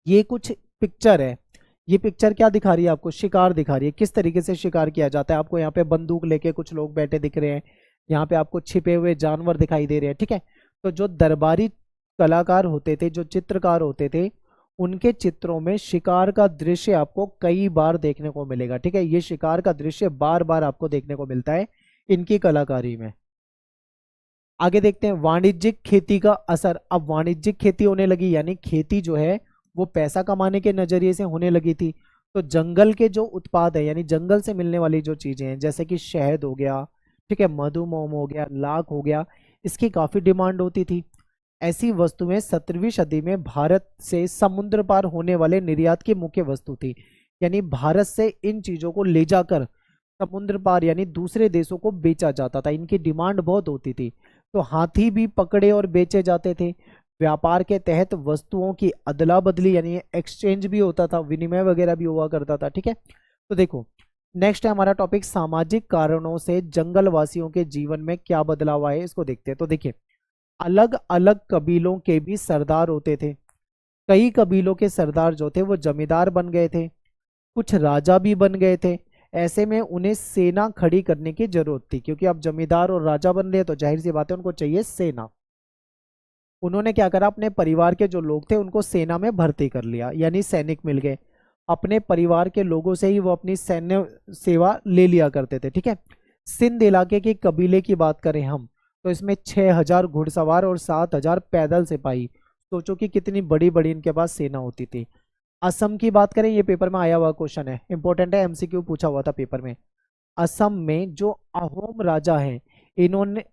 Speaker 1: ये कुछ पिक्चर है। ये पिक्चर क्या दिखा रही है आपको? शिकार दिखा रही है, किस तरीके से शिकार किया जाता है। आपको यहाँ पे बंदूक लेके कुछ लोग बैठे दिख रहे हैं, यहाँ पे आपको छिपे हुए जानवर दिखाई दे रहे हैं। ठीक है, तो जो दरबारी कलाकार होते थे, जो चित्रकार होते थे, उनके चित्रों में शिकार का दृश्य आपको कई बार देखने को मिलेगा। ठीक है, ये शिकार का दृश्य बार बार आपको देखने को मिलता है इनकी कलाकारी में। आगे देखते हैं वाणिज्यिक खेती का असर। अब वाणिज्यिक खेती होने लगी, यानी खेती जो है वो पैसा कमाने के नजरिए से होने लगी थी। तो जंगल के जो उत्पाद है, यानी जंगल से मिलने वाली जो चीजें हैं, जैसे कि शहद हो गया, ठीक है, मधुमोम हो गया, लाख हो गया, इसकी काफी डिमांड होती थी। ऐसी वस्तुएं 17वीं सदी में भारत से समुद्र पार होने वाले निर्यात की मुख्य वस्तु थी। यानी भारत से इन चीजों को ले जाकर समुद्र पार यानी दूसरे देशों को बेचा जाता था, इनकी डिमांड बहुत होती थी। तो हाथी भी पकड़े और बेचे जाते थे। व्यापार के तहत वस्तुओं की अदला बदली यानी एक्सचेंज भी होता था, विनिमय वगैरह भी हुआ करता था। ठीक है, तो देखो नेक्स्ट है हमारा टॉपिक, सामाजिक कारणों से जंगल वासियों के जीवन में क्या बदलाव आए, इसको देखते हैं। तो देखिए, अलग अलग कबीलों के भी सरदार होते थे। कई कबीलों के सरदार जो थे वो जमींदार बन गए थे, कुछ राजा भी बन गए थे। ऐसे में उन्हें सेना खड़ी करने की जरूरत थी, क्योंकि अब जमींदार और राजा बन रहे तो जाहिर सी बात है उनको चाहिए सेना। उन्होंने क्या करा, अपने परिवार के जो लोग थे उनको सेना में भर्ती कर लिया, यानी सैनिक मिल गए। अपने परिवार के लोगों से ही वो अपनी सैन्य सेवा ले लिया करते थे। ठीक है, सिंध इलाके के कबीले की बात करें हम, तो इसमें 6000 घुड़सवार और 7000 पैदल सिपाही। सोचो कि कितनी बड़ी बड़ी इनके पास सेना होती थी। असम की बात करें, ये पेपर में आया हुआ क्वेश्चन है, इंपॉर्टेंट है, एमसीक्यू पूछा हुआ था पेपर में। असम में जो अहोम राजा हैं, इन्होंने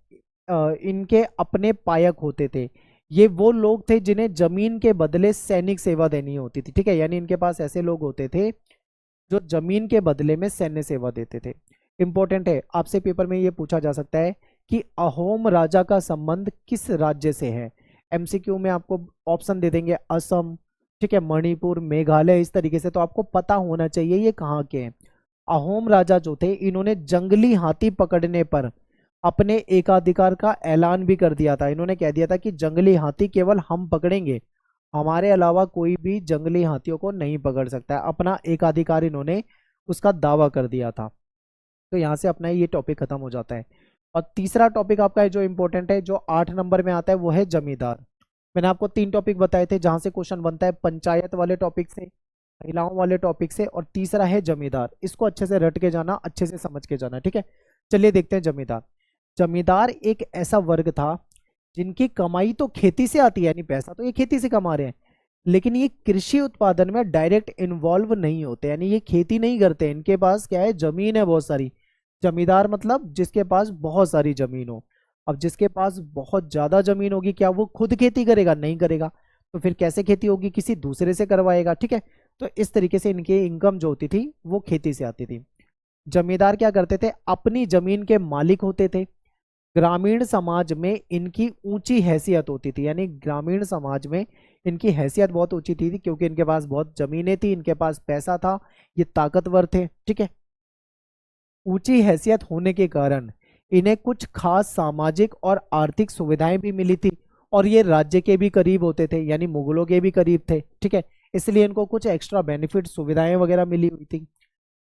Speaker 1: इनके अपने पायक होते थे। ये वो लोग थे जिन्हें जमीन के बदले सैनिक सेवा देनी होती थी। ठीक है, यानी इनके पास ऐसे लोग होते थे जो जमीन के बदले में सैन्य सेवा देते थे। इंपॉर्टेंट है, आपसे पेपर में ये पूछा जा सकता है कि अहोम राजा का संबंध किस राज्य से है। एमसीक्यू में आपको ऑप्शन दे देंगे, असम, ठीक है, मणिपुर, मेघालय, इस तरीके से। तो आपको पता होना चाहिए ये कहाँ के हैं। अहोम राजा जो थे, इन्होंने जंगली हाथी पकड़ने पर अपने एकाधिकार का ऐलान भी कर दिया था। इन्होंने कह दिया था कि जंगली हाथी केवल हम पकड़ेंगे, हमारे अलावा कोई भी जंगली हाथियों को नहीं पकड़ सकता है। अपना एकाधिकार इन्होंने उसका दावा कर दिया था। तो यहाँ से अपना ये टॉपिक खत्म हो जाता है। और तीसरा टॉपिक आपका है जो इंपॉर्टेंट है, जो 8 नंबर में आता है, वो है जमींदार। मैंने आपको 3 टॉपिक बताए थे जहां से क्वेश्चन बनता है, पंचायत वाले टॉपिक से, महिलाओं वाले टॉपिक से, और तीसरा है जमींदार। इसको अच्छे से रट के जाना, अच्छे से समझ के जाना। ठीक है, चलिए देखते हैं जमींदार। जमींदार एक ऐसा वर्ग था जिनकी कमाई तो खेती से आती है, यानी पैसा तो ये खेती से कमा रहे हैं, लेकिन ये कृषि उत्पादन में डायरेक्ट इन्वॉल्व नहीं होते, यानी ये खेती नहीं करते। इनके पास क्या है, जमीन है बहुत सारी। जमींदार मतलब जिसके पास बहुत सारी जमीन हो। अब जिसके पास बहुत ज्यादा जमीन होगी, क्या वो खुद खेती करेगा? नहीं करेगा। तो फिर कैसे खेती होगी? किसी दूसरे से करवाएगा। ठीक है, तो इस तरीके से इनकी इनकम जो होती थी वो खेती से आती थी। जमींदार क्या करते थे, अपनी जमीन के मालिक होते थे। ग्रामीण समाज में इनकी ऊंची हैसियत होती थी, यानी ग्रामीण समाज में इनकी हैसियत बहुत ऊंची थी, क्योंकि इनके पास बहुत जमीनें थी, इनके पास पैसा था, ये ताकतवर थे। ठीक है, ऊंची हैसियत होने के कारण इन्हें कुछ खास सामाजिक और आर्थिक सुविधाएं भी मिली थी, और ये राज्य के भी करीब होते थे, यानी मुगलों के भी करीब थे। ठीक है, इसलिए इनको कुछ एक्स्ट्रा बेनिफिट सुविधाएं वगैरह मिली हुई थी।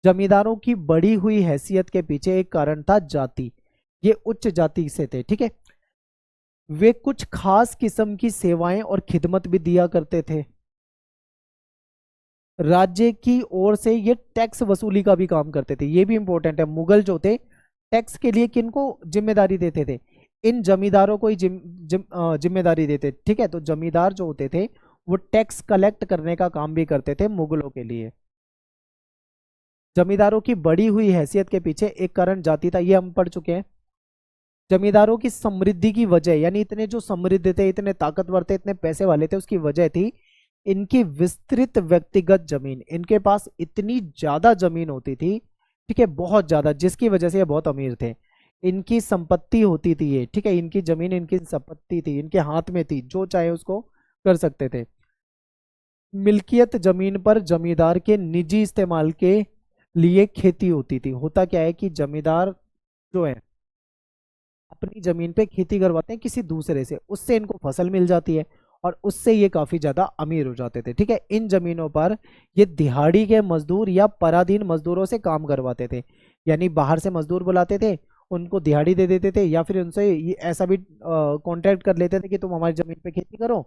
Speaker 1: जमींदारों की बढ़ी हुई हैसियत के पीछे एक कारण था जाति। ये उच्च जाति से थे। ठीक है, वे कुछ खास किस्म की सेवाएं और खिदमत भी दिया करते थे। राज्य की ओर से ये टैक्स वसूली का भी काम करते थे। ये भी इंपॉर्टेंट है। मुगल जो थे टैक्स के लिए किनको जिम्मेदारी देते थे? इन जमींदारों को ही जिम्मेदारी देते। ठीक है, तो जमींदार जो होते थे वो टैक्स कलेक्ट करने का काम भी करते थे मुगलों के लिए। जमींदारों की बढ़ी हुई हैसियत के पीछे एक कारण जाति था, ये हम पढ़ चुके हैं। जमींदारों की समृद्धि की वजह, यानी इतने जो समृद्ध थे, इतने ताकतवर थे, इतने पैसे वाले थे, उसकी वजह थी इनकी विस्तृत व्यक्तिगत जमीन। इनके पास इतनी ज्यादा जमीन होती थी, ठीक है, बहुत ज्यादा, जिसकी वजह से ये बहुत अमीर थे। इनकी संपत्ति होती थी ये, ठीक है, इनकी जमीन इनकी संपत्ति थी, इनके हाथ में थी, जो चाहे उसको कर सकते थे। मिल्कियत जमीन पर जमींदार के निजी इस्तेमाल के लिए खेती होती थी। होता क्या है कि जमींदार जो है अपनी जमीन पे खेती करवाते हैं किसी दूसरे से, उससे इनको फसल मिल जाती है और उससे ये काफी ज्यादा अमीर हो जाते थे। ठीक है, इन जमीनों पर ये दिहाड़ी के मजदूर या पराधीन मजदूरों से काम करवाते थे, यानी बाहर से मजदूर बुलाते थे, उनको दिहाड़ी दे देते थे, या फिर उनसे ये ऐसा भी कॉन्ट्रैक्ट कर लेते थे कि तुम हमारी जमीन पे खेती करो,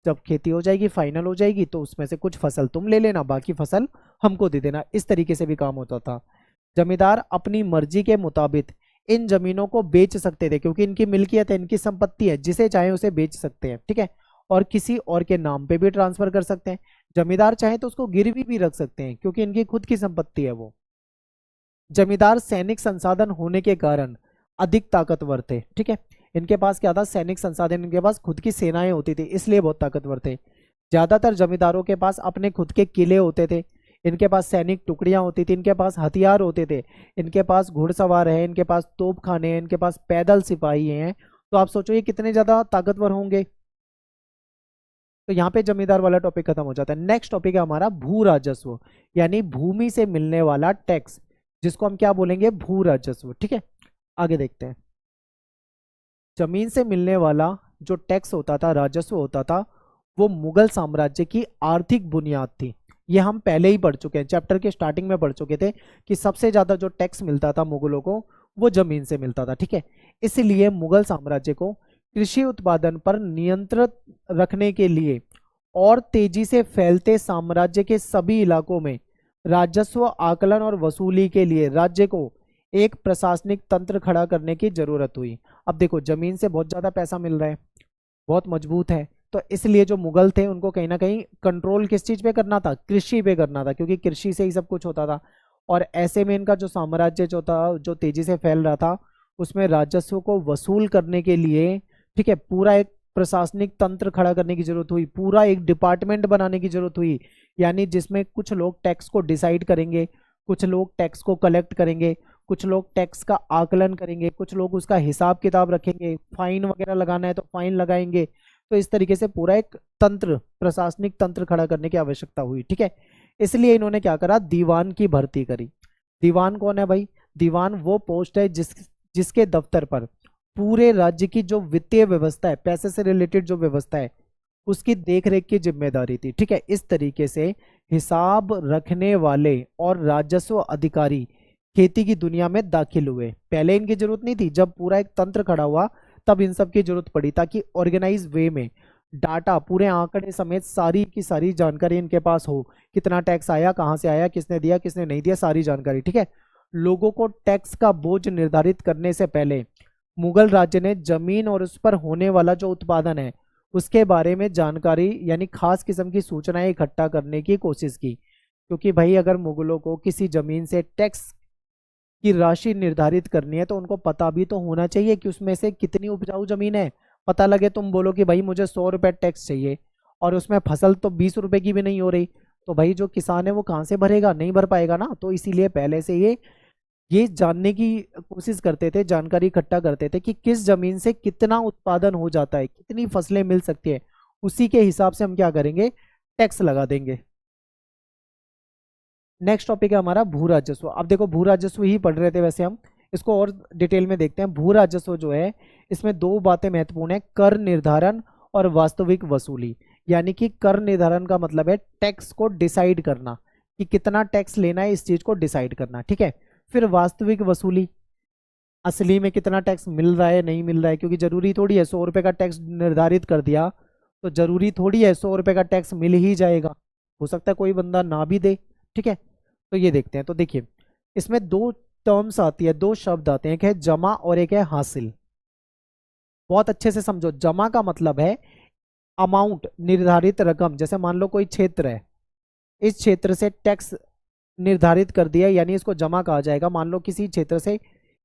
Speaker 1: जब खेती हो जाएगी, फाइनल हो जाएगी, तो उसमें से कुछ फसल तुम ले लेना, बाकी फसल हमको दे देना। इस तरीके से भी काम होता था। जमींदार अपनी मर्जी के मुताबिक इन जमीनों को बेच सकते थे, क्योंकि इनकी मिल्कियत है, इनकी संपत्ति है, जिसे चाहे उसे बेच सकते हैं। ठीक है, और किसी और के नाम पे भी ट्रांसफर कर सकते हैं। जमींदार चाहे तो उसको गिरवी भी रख सकते हैं, क्योंकि इनकी खुद की संपत्ति है वो। जमींदार सैनिक संसाधन होने के कारण अधिक ताकतवर थे। ठीक है, इनके पास क्या था? सैनिक संसाधन, इनके पास खुद की सेनाएं होती थी, इसलिए बहुत ताकतवर थे। ज्यादातर जमींदारों के पास अपने खुद के किले होते थे, इनके पास सैनिक टुकड़ियां होती थी, इनके पास हथियार होते थे, इनके पास घुड़सवार है, इनके पास तोप खाने हैं, इनके पास पैदल सिपाही हैं। तो आप सोचो ये कितने ज्यादा ताकतवर होंगे। तो यहाँ पे जमींदार वाला टॉपिक खत्म हो जाता है। नेक्स्ट टॉपिक है हमारा भू राजस्व, यानी भूमि से मिलने वाला टैक्स, जिसको हम क्या बोलेंगे? भू राजस्व। ठीक है, आगे देखते हैं। जमीन से मिलने वाला जो टैक्स होता था, राजस्व होता था, वो मुगल साम्राज्य की आर्थिक बुनियाद थी। ये हम पहले ही पढ़ चुके हैं, चैप्टर के स्टार्टिंग में पढ़ चुके थे कि सबसे ज्यादा जो टैक्स मिलता था मुगलों को, वो जमीन से मिलता था। ठीक है, इसलिए मुगल साम्राज्य को कृषि उत्पादन पर नियंत्रित रखने के लिए और तेजी से फैलते साम्राज्य के सभी इलाकों में राजस्व आकलन और वसूली के लिए राज्य को एक प्रशासनिक तंत्र खड़ा करने की जरूरत हुई। अब देखो, जमीन से बहुत ज्यादा पैसा मिल रहा है, बहुत मजबूत है, तो इसलिए जो मुगल थे उनको कहीं ना कहीं कंट्रोल किस चीज पे करना था? कृषि पे करना था, क्योंकि कृषि से ही सब कुछ होता था। और ऐसे में इनका जो साम्राज्य जो था, जो तेजी से फैल रहा था, उसमें राजस्व को वसूल करने के लिए, ठीक है, पूरा एक प्रशासनिक तंत्र खड़ा करने की जरूरत हुई, पूरा एक डिपार्टमेंट बनाने की जरूरत हुई, यानी जिसमें कुछ लोग टैक्स को डिसाइड करेंगे, कुछ लोग टैक्स को कलेक्ट करेंगे, कुछ लोग टैक्स का आकलन करेंगे, कुछ लोग उसका हिसाब किताब रखेंगे, फाइन वगैरह लगाना है तो फाइन लगाएंगे। तो इस तरीके से पूरा एक तंत्र, प्रशासनिक तंत्र खड़ा करने की आवश्यकता हुई। ठीक है, इसलिए इन्होंने क्या करा? दीवान की भर्ती करी। दीवान कौन है भाई? दीवान वो पोस्ट है जिसके दफ्तर पर पूरे राज्य की जो वित्तीय व्यवस्था है, पैसे से रिलेटेड जो व्यवस्था है, उसकी देखरेख की जिम्मेदारी थी। ठीक है, इस तरीके से हिसाब रखने वाले और राजस्व अधिकारी खेती की दुनिया में दाखिल हुए। पहले इनकी जरूरत नहीं थी, जब पूरा एक तंत्र खड़ा हुआ तब इन सब की जरूरत पड़ी, ताकि ऑर्गेनाइज वे में डाटा, पूरे आंकड़े समेत सारी की सारी जानकारी इनके पास हो। कितना टैक्स आया, कहाँ से आया, किसने दिया, किसने नहीं दिया, सारी जानकारी। ठीक है, लोगों को टैक्स का बोझ निर्धारित करने से पहले मुगल राज्य ने जमीन और उस पर होने वाला जो उत्पादन है उसके बारे में जानकारी, यानी खास किस्म की सूचनाएं इकट्ठा करने की कोशिश की। क्योंकि भाई अगर मुगलों को किसी जमीन से टैक्स की राशि निर्धारित करनी है तो उनको पता भी तो होना चाहिए कि उसमें से कितनी उपजाऊ जमीन है। पता लगे तुम बोलो कि भाई मुझे 100 रुपए टैक्स चाहिए और उसमें फसल तो 20 रुपए की भी नहीं हो रही, तो भाई जो किसान है वो कहाँ से भरेगा? नहीं भर पाएगा ना। तो इसीलिए पहले से ये जानने की कोशिश करते थे, जानकारी इकट्ठा करते थे कि किस जमीन से कितना उत्पादन हो जाता है, कितनी फसलें मिल सकती है, उसी के हिसाब से हम क्या करेंगे? टैक्स लगा देंगे। नेक्स्ट टॉपिक है हमारा भू राजस्व। अब देखो, भू राजस्व ही पढ़ रहे थे वैसे हम, इसको और डिटेल में देखते हैं। भू राजस्व जो है, इसमें दो बातें महत्वपूर्ण है, कर निर्धारण और वास्तविक वसूली। यानी कि कर निर्धारण का मतलब है टैक्स को डिसाइड करना, कि कितना टैक्स लेना है, इस चीज को डिसाइड करना। ठीक है, फिर वास्तविक वसूली, असली में कितना टैक्स मिल रहा है, नहीं मिल रहा है, क्योंकि जरूरी थोड़ी है 100 रुपए का टैक्स निर्धारित कर दिया तो जरूरी थोड़ी है 100 रुपए का टैक्स मिल ही जाएगा। हो सकता है कोई बंदा ना भी दे, ठीक है। तो ये देखते हैं। तो देखिए इसमें दो टर्म्स आती है, दो शब्द आते हैं, एक है जमा और एक है हासिल। बहुत अच्छे से समझो, जमा का मतलब है अमाउंट, निर्धारित रकम। जैसे मान लो कोई क्षेत्र है, इस क्षेत्र से टैक्स निर्धारित कर दिया, यानी इसको जमा कहा जाएगा। मान लो किसी क्षेत्र से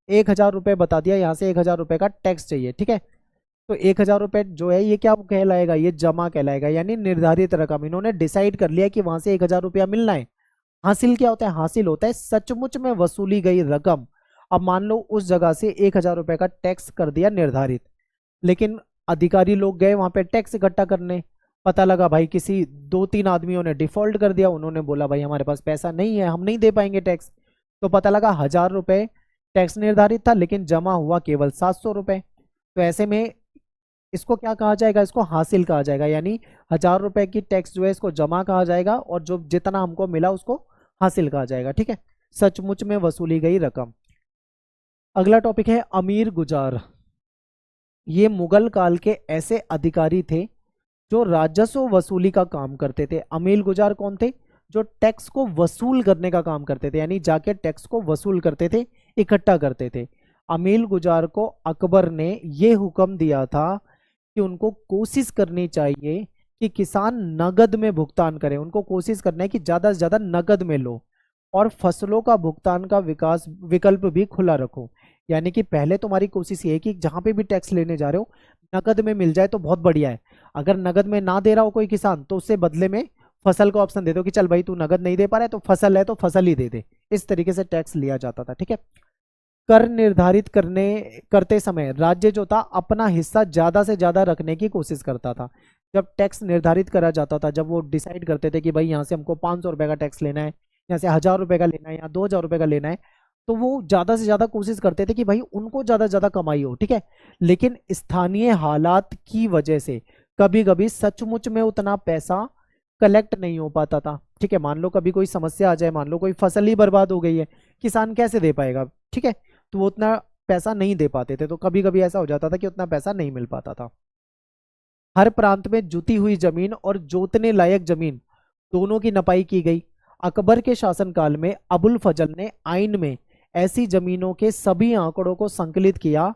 Speaker 1: 1,000 रुपये बता दिया, यहाँ से 1,000 रुपये का टैक्स चाहिए, ठीक है। तो 1,000 रुपये जो है ये क्या कहलाएगा, ये जमा कहलाएगा, यानी निर्धारित रकम। इन्होंने डिसाइड कर लिया कि वहां से 1,000 रुपया मिलना है। हासिल क्या होता है, हासिल होता है सचमुच में वसूली गई रकम। अब मान लो उस जगह से 1,000 रुपये का टैक्स कर दिया निर्धारित, लेकिन अधिकारी लोग गए वहां पे टैक्स इकट्ठा करने, पता लगा भाई किसी 2-3 आदमियों ने डिफॉल्ट कर दिया, उन्होंने बोला भाई हमारे पास पैसा नहीं है, हम नहीं दे पाएंगे टैक्स। तो पता लगा 1,000 रुपये टैक्स निर्धारित था, लेकिन जमा हुआ केवल 700 रुपये। तो ऐसे में इसको क्या कहा जाएगा, इसको हासिल कहा जाएगा, यानी 1,000 रुपये की टैक्स जो है इसको जमा कहा जाएगा, और जो जितना हमको मिला उसको हासिल कहा जाएगा, ठीक है। सचमुच में वसूली गई रकम। अगला टॉपिक है अमीर गुजार। ये मुगल काल के ऐसे अधिकारी थे जो राजस्व वसूली का काम करते थे। अमीर गुजार कौन थे, जो टैक्स को वसूल करने का काम करते थे, यानी जाके टैक्स को वसूल करते थे, इकट्ठा करते थे। अमीर गुजार को अकबर ने ये हुक्म दिया था कि उनको कोशिश करनी चाहिए कि किसान नगद में भुगतान करें। उनको कोशिश करना है कि ज़्यादा से ज़्यादा नगद में लो, और फसलों का भुगतान का विकल्प भी खुला रखो। यानी कि पहले तुम्हारी कोशिश ये है कि जहाँ पे भी टैक्स लेने जा रहे हो नगद में मिल जाए तो बहुत बढ़िया है। अगर नगद में ना दे रहा हो कोई किसान, तो उससे बदले में फसल का ऑप्शन दे दो कि चल भाई तू नगद नहीं दे पा रहा है तो फसल है तो फसल ही दे दे। इस तरीके से टैक्स लिया जाता था, ठीक है। कर निर्धारित करते समय राज्य जो था अपना हिस्सा ज्यादा से ज्यादा रखने की कोशिश करता था। जब टैक्स निर्धारित करा जाता था, जब वो डिसाइड करते थे कि भाई यहाँ से हमको 500 रुपये का टैक्स लेना है, यहाँ से 1,000 रुपये का लेना है, या 2,000 रुपये का लेना है, तो वो ज्यादा से ज्यादा कोशिश करते थे कि भाई उनको ज्यादा से ज्यादा कमाई हो, ठीक है। लेकिन स्थानीय हालात की वजह से कभी कभी सचमुच में उतना पैसा कलेक्ट नहीं हो पाता था, ठीक है। मान लो कभी कोई समस्या आ जाए, मान लो कोई फसल ही बर्बाद हो गई है, किसान कैसे दे पाएगा, ठीक है। तो वो उतना पैसा नहीं दे पाते थे, तो कभी कभी ऐसा हो जाता था कि उतना पैसा नहीं मिल पाता था। हर प्रांत में जुती हुई जमीन और जोतने लायक जमीन दोनों की नपाई की गई। अकबर के शासनकाल में अबुल फजल ने आइन में ऐसी जमीनों के सभी आंकड़ों को संकलित किया।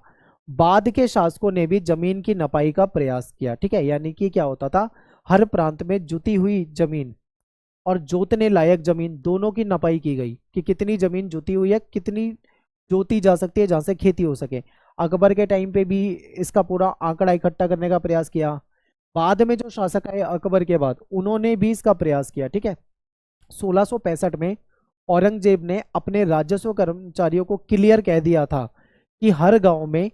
Speaker 1: बाद के शासकों ने भी जमीन की नपाई का प्रयास किया, ठीक है। यानी कि क्या होता था, हर प्रांत में जुती हुई जमीन और जोतने लायक जमीन दोनों की नपाई की गई कि कितनी जमीन जुती हुई है, कितनी जोती जा सकती है जहां से खेती हो सके। अकबर के टाइम पे भी इसका पूरा आंकड़ा इकट्ठा करने का प्रयास किया। बाद में जो शासक आए अकबर के बाद, उन्होंने भी इसका प्रयास किया, ठीक है। 1665 में औरंगजेब ने अपने राजस्व कर्मचारियों को क्लियर कह दिया था कि हर गांव में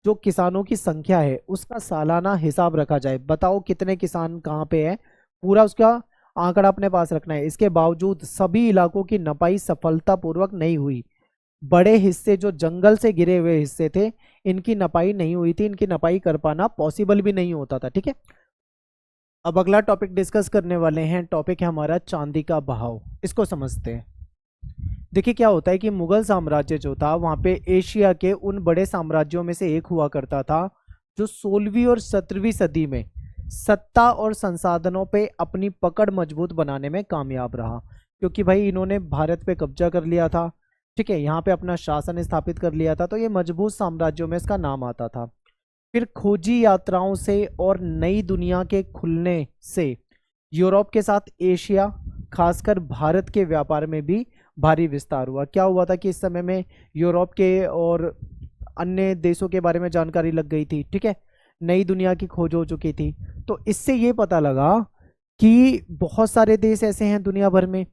Speaker 1: जो किसानों की संख्या है उसका सालाना हिसाब रखा जाए। बताओ कितने किसान कहाँ पे है, पूरा उसका आंकड़ा अपने पास रखना है। इसके बावजूद सभी इलाकों की नपाई सफलतापूर्वक नहीं हुई। बड़े हिस्से जो जंगल से घिरे हुए हिस्से थे, इनकी नपाई नहीं हुई थी, इनकी नपाई कर पाना पॉसिबल भी नहीं होता था, ठीक है। अब अगला टॉपिक डिस्कस करने वाले हैं, टॉपिक है हमारा चांदी का बहाव। इसको समझते हैं। देखिए क्या होता है कि मुगल साम्राज्य जो था वहाँ पे एशिया के उन बड़े साम्राज्यों में से एक हुआ करता था जो 16वीं और 17वीं सदी में सत्ता और संसाधनों पे अपनी पकड़ मजबूत बनाने में कामयाब रहा। क्योंकि भाई इन्होंने भारत पे कब्जा कर लिया था, ठीक है, यहाँ पे अपना शासन स्थापित कर लिया था, तो ये मजबूत साम्राज्यों में इसका नाम आता था। फिर खोजी यात्राओं से और नई दुनिया के खुलने से यूरोप के साथ एशिया, खासकर भारत के व्यापार में भी भारी विस्तार हुआ। क्या हुआ था कि इस समय में यूरोप के और अन्य देशों के बारे में जानकारी लग गई थी, ठीक है, नई दुनिया की खोज हो चुकी थी। तो इससे ये पता लगा कि बहुत सारे देश ऐसे हैं दुनिया भर में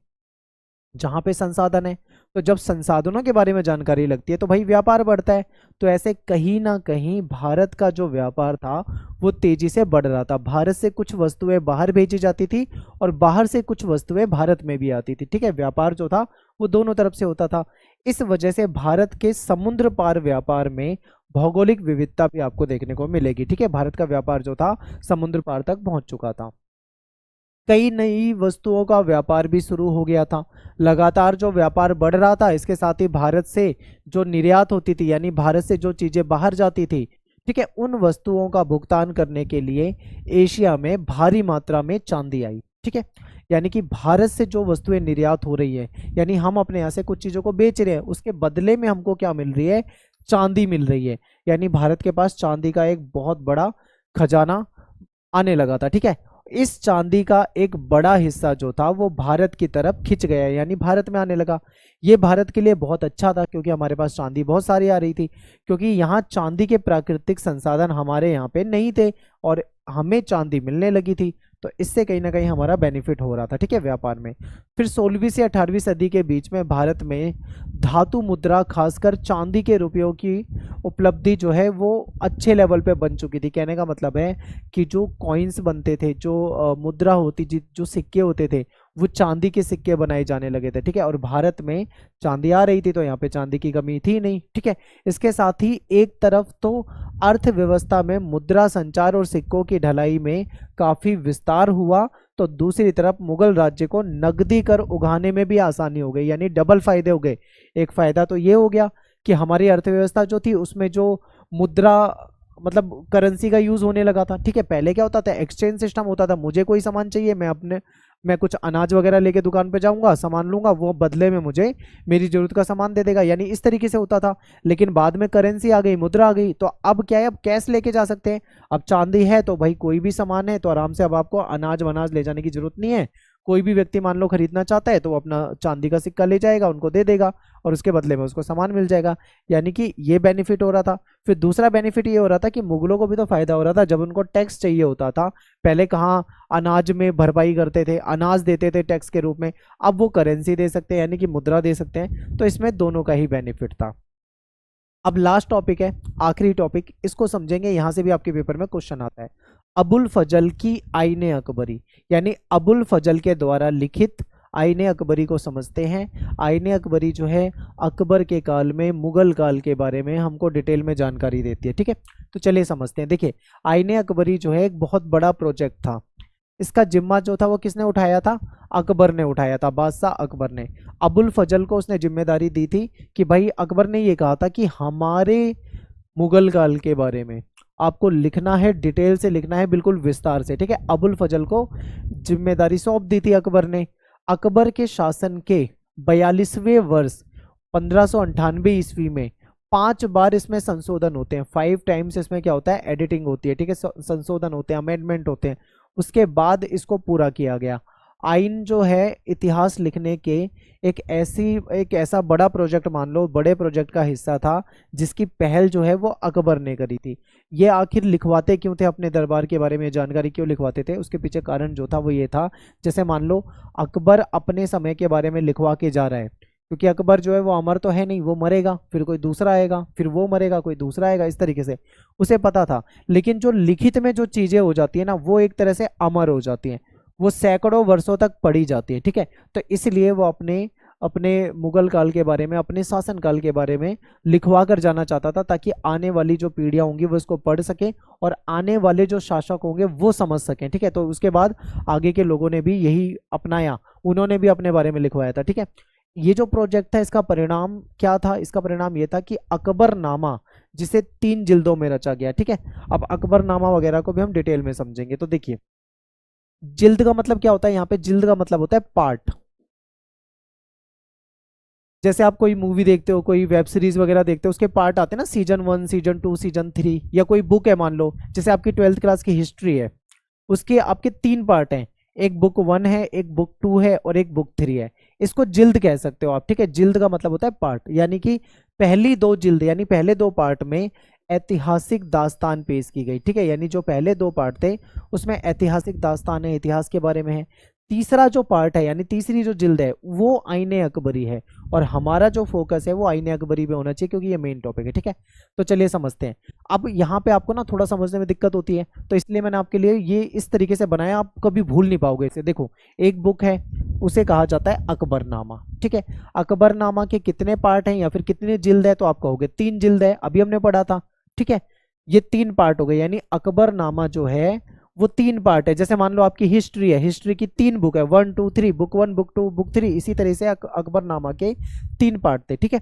Speaker 1: जहाँ पे संसाधन है। तो जब संसाधनों के बारे में जानकारी लगती है तो भाई व्यापार बढ़ता है। तो ऐसे कहीं ना कहीं भारत का जो व्यापार था वो तेजी से बढ़ रहा था। भारत से कुछ वस्तुएं बाहर भेजी जाती थी और बाहर से कुछ वस्तुएं भारत में भी आती थी, ठीक है। व्यापार जो था वो दोनों तरफ से होता था। इस वजह से भारत के समुद्र पार व्यापार में भौगोलिक विविधता भी आपको देखने को मिलेगी, ठीक है। भारत का व्यापार जो था समुद्र पार तक पहुंच चुका था। कई नई वस्तुओं का व्यापार भी शुरू हो गया था। लगातार जो व्यापार बढ़ रहा था, इसके साथ ही भारत से जो निर्यात होती थी, यानी भारत से जो चीजें बाहर जाती थी, ठीक है, उन वस्तुओं का भुगतान करने के लिए एशिया में भारी मात्रा में चांदी आई। ठीक है। यानी कि भारत से जो वस्तुएं निर्यात हो रही है, यानी हम अपने यहाँ से कुछ चीजों को बेच रहे हैं, उसके बदले में हमको क्या मिल रही है, चांदी मिल रही है। यानी भारत के पास चांदी का एक बहुत बड़ा खजाना आने लगा था। ठीक है। इस चांदी का एक बड़ा हिस्सा जो था वो भारत की तरफ खिंच गया, यानी भारत में आने लगा। ये भारत के लिए बहुत अच्छा था, क्योंकि हमारे पास चांदी बहुत सारी आ रही थी, क्योंकि यहाँ चांदी के प्राकृतिक संसाधन हमारे यहाँ पे नहीं थे और हमें चांदी मिलने लगी थी। तो इससे कहीं ना कहीं हमारा बेनिफिट हो रहा था। ठीक है, व्यापार में। फिर 16वीं से 18वीं सदी के बीच में भारत में धातु मुद्रा, खासकर चांदी के रुपयों की उपलब्धि जो है वो अच्छे लेवल पे बन चुकी थी। कहने का मतलब है कि जो कॉइन्स बनते थे, जो मुद्रा होती, जो सिक्के होते थे, वो चांदी के सिक्के बनाए जाने लगे थे। ठीक है। और भारत में चांदी आ रही थी, तो यहाँ पे चांदी की कमी थी नहीं। ठीक है। इसके साथ ही एक तरफ तो अर्थव्यवस्था में मुद्रा संचार और सिक्कों की ढलाई में काफी विस्तार हुआ, तो दूसरी तरफ मुगल राज्य को नकदी कर उगाने में भी आसानी हो गई, यानी डबल फायदे हो गए। एक फायदा तो ये हो गया कि हमारी अर्थव्यवस्था जो थी उसमें जो मुद्रा, मतलब करेंसी का यूज होने लगा था। ठीक है। पहले क्या होता था, एक्सचेंज सिस्टम होता था। मुझे कोई सामान चाहिए, मैं कुछ अनाज वगैरह लेके दुकान पे जाऊंगा, सामान लूंगा, वो बदले में मुझे मेरी जरूरत का सामान दे देगा, यानी इस तरीके से होता था। लेकिन बाद में करेंसी आ गई, मुद्रा आ गई, तो अब क्या है, अब कैश लेके जा सकते हैं। अब चांदी है तो भाई कोई भी सामान है तो आराम से अब आपको अनाज वनाज ले जाने की जरूरत नहीं है। कोई भी व्यक्ति मान लो खरीदना चाहता है तो वो अपना चांदी का सिक्का ले जाएगा, उनको दे देगा और उसके बदले में उसको सामान मिल जाएगा। यानी कि ये बेनिफिट हो रहा था। फिर दूसरा बेनिफिट ये हो रहा था कि मुगलों को भी तो फायदा हो रहा था। जब उनको टैक्स चाहिए होता था, पहले कहाँ अनाज में भरपाई करते थे, अनाज देते थे टैक्स के रूप में, अब वो करेंसी दे सकते हैं, यानी कि मुद्रा दे सकते हैं। तो इसमें दोनों का ही बेनिफिट था। अब लास्ट टॉपिक है, आखिरी टॉपिक, इसको समझेंगे, यहां से भी आपके पेपर में क्वेश्चन आता है। अबुल फजल की आईने अकबरी, यानी अबुल फजल के द्वारा लिखित आईने अकबरी को समझते हैं। आईने अकबरी जो है अकबर के काल में, मुगल काल के बारे में हमको डिटेल में जानकारी देती है। ठीक है। तो चलिए समझते हैं। देखिए, आईने अकबरी जो है एक बहुत बड़ा प्रोजेक्ट था। इसका जिम्मा जो था वो किसने उठाया था, अकबर ने उठाया था, बादशाह अकबर ने। अबुल फजल को उसने जिम्मेदारी दी थी कि भाई, अकबर ने ये कहा था कि हमारे मुगल काल के बारे में आपको लिखना है, डिटेल से लिखना है, बिल्कुल विस्तार से। ठीक है। अबुल फजल को जिम्मेदारी सौंप दी थी अकबर ने। अकबर के शासन के 42वें वर्ष 1598 ईस्वी में 5 बार इसमें संशोधन होते हैं। 5 टाइम्स इसमें क्या होता है, एडिटिंग होती है। ठीक है। संशोधन होते हैं, अमेंडमेंट होते हैं। उसके बाद इसको पूरा किया गया। आइन जो है इतिहास लिखने के एक ऐसा बड़ा प्रोजेक्ट, मान लो बड़े प्रोजेक्ट का हिस्सा था, जिसकी पहल जो है वो अकबर ने करी थी। ये आखिर लिखवाते क्यों थे, अपने दरबार के बारे में जानकारी क्यों लिखवाते थे, उसके पीछे कारण जो था वो ये था, जैसे मान लो अकबर अपने समय के बारे में लिखवा के जा रहा है, क्योंकि अकबर जो है वो अमर तो है नहीं, वो मरेगा, फिर कोई दूसरा आएगा, फिर वो मरेगा, कोई दूसरा आएगा, इस तरीके से उसे पता था। लेकिन जो लिखित में जो चीजें हो जाती है ना, वो एक तरह से अमर हो जाती हैं, वो सैकड़ों वर्षों तक पढ़ी जाती है। ठीक है। तो इसलिए वो अपने अपने मुगल काल के बारे में, अपने शासन काल के बारे में लिखवा कर जाना चाहता था, ताकि आने वाली जो पीढ़ियां होंगी वो इसको पढ़ सकें और आने वाले जो शासक होंगे वो समझ सकें। ठीक है। तो उसके बाद आगे के लोगों ने भी यही अपनाया, उन्होंने भी अपने बारे में लिखवाया था। ठीक है। ये जो प्रोजेक्ट था, इसका परिणाम क्या था, इसका परिणाम ये था कि अकबरनामा, जिसे 3 जिल्दों में रचा गया। ठीक है। अब अकबरनामा वगैरह को भी हम डिटेल में समझेंगे। तो देखिए, जिल्द का मतलब क्या होता है, यहाँ पे जिल्द का मतलब होता है पार्ट। जैसे आप कोई मूवी देखते हो, कोई वेब सीरीज वगैरह देखते हो, उसके पार्ट आते हैं ना, सीजन 1, सीजन 2, सीजन 3, या कोई बुक है, मान लो जैसे आपकी 12th क्लास की हिस्ट्री है, उसके आपके 3 पार्ट हैं, एक बुक 1 है, एक बुक 2 है और एक बुक 3 है। इसको जिल्द कह सकते हो आप। ठीक है। जिल्द का मतलब होता है पार्ट, यानी कि पहली 2 जिल्द, यानी पहले 2 पार्ट में ऐतिहासिक दास्तान पेश की गई। ठीक है। यानी जो पहले 2 पार्ट थे उसमें ऐतिहासिक दास्तान है, इतिहास के बारे में है। तीसरा जो पार्ट है, यानी तीसरी जो जिल्द है, वो आईने अकबरी है, और हमारा जो फोकस है वो आईने अकबरी पे होना चाहिए, क्योंकि ये मेन टॉपिक है। ठीक है। तो चलिए समझते हैं। अब यहाँ पे आपको ना थोड़ा समझने में दिक्कत होती है, तो इसलिए मैंने आपके लिए ये इस तरीके से बनाया, आप कभी भूल नहीं पाओगे इसे। देखो, एक बुक है, उसे कहा जाता है अकबरनामा। ठीक है। अकबरनामा के कितने पार्ट हैं या फिर कितने जिल्द है, तो आप कहोगे 3 जिल्द है, अभी हमने पढ़ा था। ठीक है। ये 3 पार्ट हो गए, यानी अकबरनामा जो है वो 3 पार्ट है। जैसे मान लो आपकी हिस्ट्री है, हिस्ट्री की 3 बुक है, 1 2 3, बुक 1, बुक 2, बुक 3, इसी तरह से अकबरनामा के 3 पार्ट थे। ठीक है।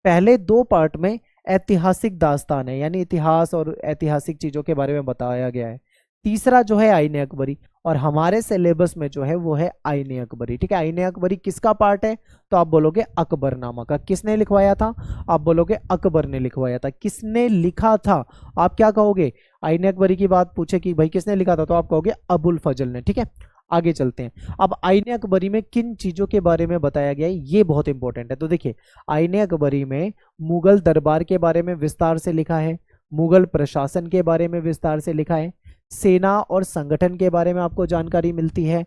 Speaker 1: पहले 2 पार्ट में ऐतिहासिक दास्तान है, यानी इतिहास और ऐतिहासिक चीजों के बारे में बताया गया है। तीसरा जो है आईने अकबरी, और हमारे सिलेबस में जो है वो है आईने अकबरी। ठीक है, आईने अकबरी किसका पार्ट है? तो आप बोलोगे अकबरनामा का। किसने लिखवाया था? आप बोलोगे अकबर ने लिखवाया था। किसने लिखा था? आप क्या कहोगे? आईने अकबरी की बात पूछे कि भाई किसने लिखा था, तो आप कहोगे अबुल फजल ने। ठीक है, आगे चलते हैं। अब आईने अकबरी में किन चीजों के बारे में बताया गया है, ये बहुत इंपॉर्टेंट है। तो देखिए, आईने अकबरी में मुगल दरबार के बारे में विस्तार से लिखा है, मुगल प्रशासन के बारे में विस्तार से लिखा है, सेना और संगठन के बारे में आपको जानकारी मिलती है,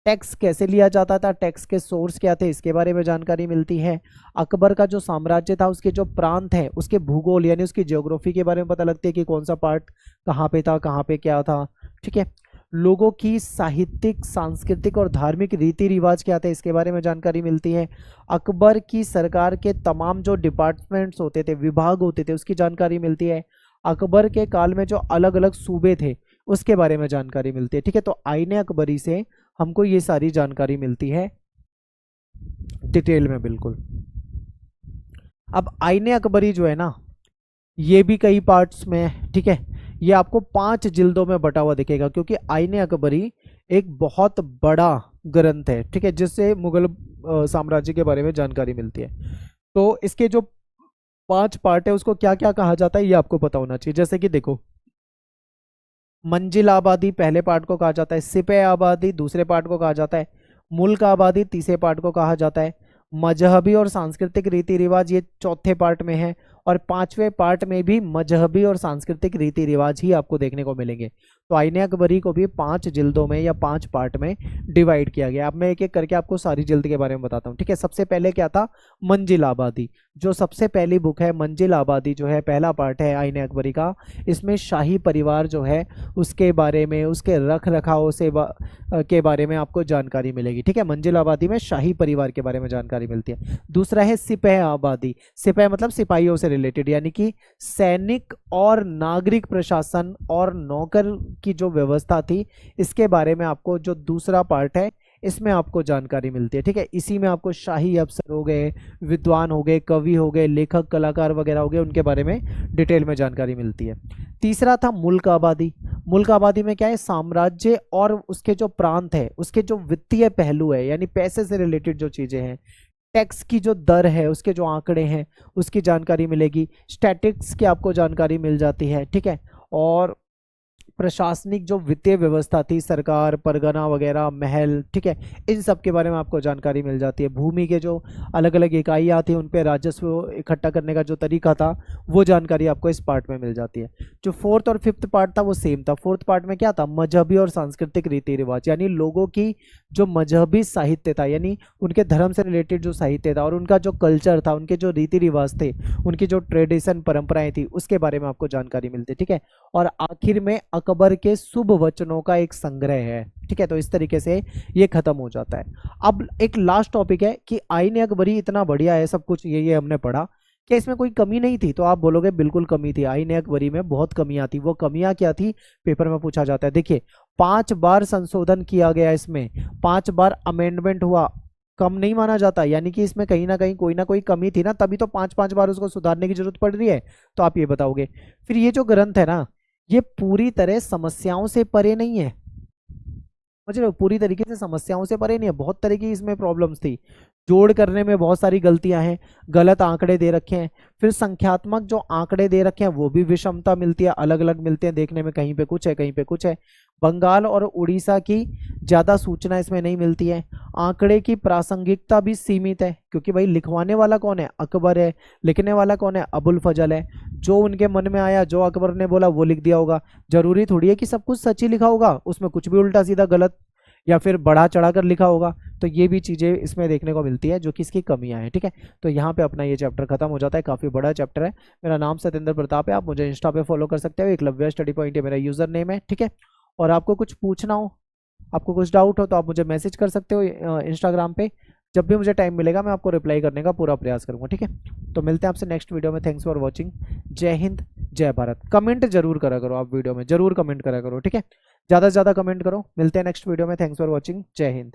Speaker 1: टैक्स कैसे लिया जाता था, टैक्स के सोर्स क्या थे, इसके बारे में जानकारी मिलती है, अकबर का जो साम्राज्य था उसके जो प्रांत है उसके भूगोल यानी उसकी ज्योग्राफी के बारे में पता लगती है कि कौन सा पार्ट कहाँ पे था, कहाँ पे क्या था। ठीक है, लोगों की साहित्यिक, सांस्कृतिक और धार्मिक रीति रिवाज क्या थे, इसके बारे में जानकारी मिलती है। अकबर की सरकार के तमाम जो डिपार्टमेंट्स होते थे, विभाग होते थे, उसकी जानकारी मिलती है। अकबर के काल में जो अलग अलग सूबे थे उसके बारे में जानकारी मिलती है। ठीक है, तो आईने अकबरी से हमको ये सारी जानकारी मिलती है डिटेल में, बिल्कुल। अब आईने अकबरी जो है ना, ये भी कई पार्ट्स में है। ठीक है, ये आपको 5 जिल्दों में बटा हुआ दिखेगा, क्योंकि आईने अकबरी एक बहुत बड़ा ग्रंथ है। ठीक है, जिससे मुगल साम्राज्य के बारे में जानकारी मिलती है। तो इसके जो 5 पार्ट है उसको क्या क्या कहा जाता है ये आपको पता होना चाहिए। जैसे कि देखो, मंजिल आबादी पहले पार्ट को कहा जाता है, सिपह आबादी दूसरे पार्ट को कहा जाता है, मुल्क आबादी तीसरे पार्ट को कहा जाता है, मजहबी और सांस्कृतिक रीति रिवाज ये चौथे पार्ट में है, और 5वें पार्ट में भी मजहबी और सांस्कृतिक रीति रिवाज ही आपको देखने को मिलेंगे। तो आईने अकबरी को भी 5 जिल्दों में या 5 पार्ट में डिवाइड किया गया। अब मैं एक एक करके आपको सारी जिल्द के बारे में बताता हूँ। ठीक है, सबसे पहले क्या था? मंजिल आबादी। जो सबसे पहली बुक है मंजिल आबादी जो है, पहला पार्ट है आईने अकबरी का। इसमें शाही परिवार जो है उसके बारे में, उसके रख रखाव से के बारे में आपको जानकारी मिलेगी। ठीक है, मंजिल आबादी में शाही परिवार के बारे में जानकारी मिलती है। दूसरा है सिपह आबादी। सिपह मतलब सिपाहियों से रिलेटेड, यानी कि सैनिक और नागरिक प्रशासन और नौकर की जो व्यवस्था थी, इसके बारे में आपको जो दूसरा पार्ट है इसमें आपको जानकारी मिलती है। ठीक है, इसी में आपको शाही अफसर हो गए, विद्वान हो गए, कवि हो गए, लेखक कलाकार वगैरह हो गए, उनके बारे में डिटेल में जानकारी मिलती है। तीसरा था मुल्क आबादी। मुल्क आबादी में क्या है? साम्राज्य और उसके जो प्रांत है उसके जो वित्तीय पहलू है, यानी पैसे से रिलेटेड जो चीजें हैं, टैक्स की जो दर है उसके जो आंकड़े हैं उसकी जानकारी मिलेगी, स्टैटिक्स की आपको जानकारी मिल जाती है। ठीक है, और प्रशासनिक जो वित्तीय व्यवस्था थी, सरकार, परगना वगैरह, महल, ठीक है, इन सब के बारे में आपको जानकारी मिल जाती है। भूमि के जो अलग अलग इकाइयाँ थी उन पर राजस्व इकट्ठा करने का जो तरीका था वो जानकारी आपको इस पार्ट में मिल जाती है। जो 4th और 5th पार्ट था वो सेम था। 4th पार्ट में क्या था? मजहबी और सांस्कृतिक रीति रिवाज, यानी लोगों की जो मजहबी साहित्य था, यानी उनके धर्म से रिलेटेड जो साहित्य था और उनका जो कल्चर था, उनके जो रीति रिवाज थे, उनकी जो ट्रेडिशन परंपराएं थी, उसके बारे में आपको जानकारी मिलती। ठीक है, और आखिर में अकबर के शुभ वचनों का एक संग्रह है। ठीक है, तो इस तरीके से ये खत्म हो जाता है। अब एक लास्ट टॉपिक है कि आईने अकबरी इतना बढ़िया है, सब कुछ ये हमने पढ़ा, क्या इसमें कोई कमी नहीं थी? तो आप बोलोगे बिल्कुल कमी थी। आईने अकबरी में बहुत कमियां थी। वो कमियां क्या थी? पेपर में पूछा जाता है। देखिए, 5 बार संशोधन किया गया, इसमें 5 बार अमेंडमेंट हुआ, कम नहीं माना जाता। यानी कि इसमें कहीं ना कोई कमी थी ना, तभी तो 5-5 बार उसको सुधारने की जरूरत पड़ रही है। तो आप ये बताओगे। फिर ये जो ग्रंथ है ना, ये पूरी तरह समस्याओं से परे नहीं है। समझ रहे हो? पूरी तरीके से समस्याओं से परे नहीं है। बहुत तरह की इसमें प्रॉब्लम्स थी, जोड़ करने में बहुत सारी गलतियां हैं, गलत आंकड़े दे रखे हैं, फिर संख्यात्मक जो आंकड़े दे रखे हैं वो भी विषमता मिलती है, अलग अलग मिलते हैं देखने में, कहीं पे कुछ है कहीं पे कुछ है। बंगाल और उड़ीसा की ज़्यादा सूचना इसमें नहीं मिलती है। आंकड़े की प्रासंगिकता भी सीमित है, क्योंकि भाई लिखवाने वाला कौन है? अकबर है। लिखने वाला कौन है? अबुल फजल है। जो उनके मन में आया, जो अकबर ने बोला वो लिख दिया होगा। जरूरी थोड़ी है कि सब कुछ सच ही लिखा होगा, उसमें कुछ भी उल्टा सीधा गलत या फिर बढ़ा चढ़ा कर लिखा होगा। तो ये भी चीज़ें इसमें देखने को मिलती है, जो कि इसकी कमियां हैं। ठीक है, तो यहाँ पे अपना ये चैप्टर खत्म हो जाता है। काफ़ी बड़ा चैप्टर है। मेरा नाम सत्येंद्र प्रताप है। आप मुझे इंस्टा पे फॉलो कर सकते हो, एकलव्य स्टडी पॉइंट है मेरा यूज़र नेम है। ठीक है, और आपको कुछ पूछना हो, आपको कुछ डाउट हो, तो आप मुझे मैसेज कर सकते हो इंस्टाग्राम पे। जब भी मुझे टाइम मिलेगा मैं आपको रिप्लाई करने का पूरा प्रयास करूँगा। ठीक है, तो मिलते हैं आपसे नेक्स्ट वीडियो में। Thanks for watching. जय हिंद, जय भारत। कमेंट जरूर करा करो, आप वीडियो में जरूर कमेंट करा करो। ठीक है, ज़्यादा से ज़्यादा कमेंट करो। मिलते हैं नेक्स्ट वीडियो में। Thanks for watching. जय हिंद।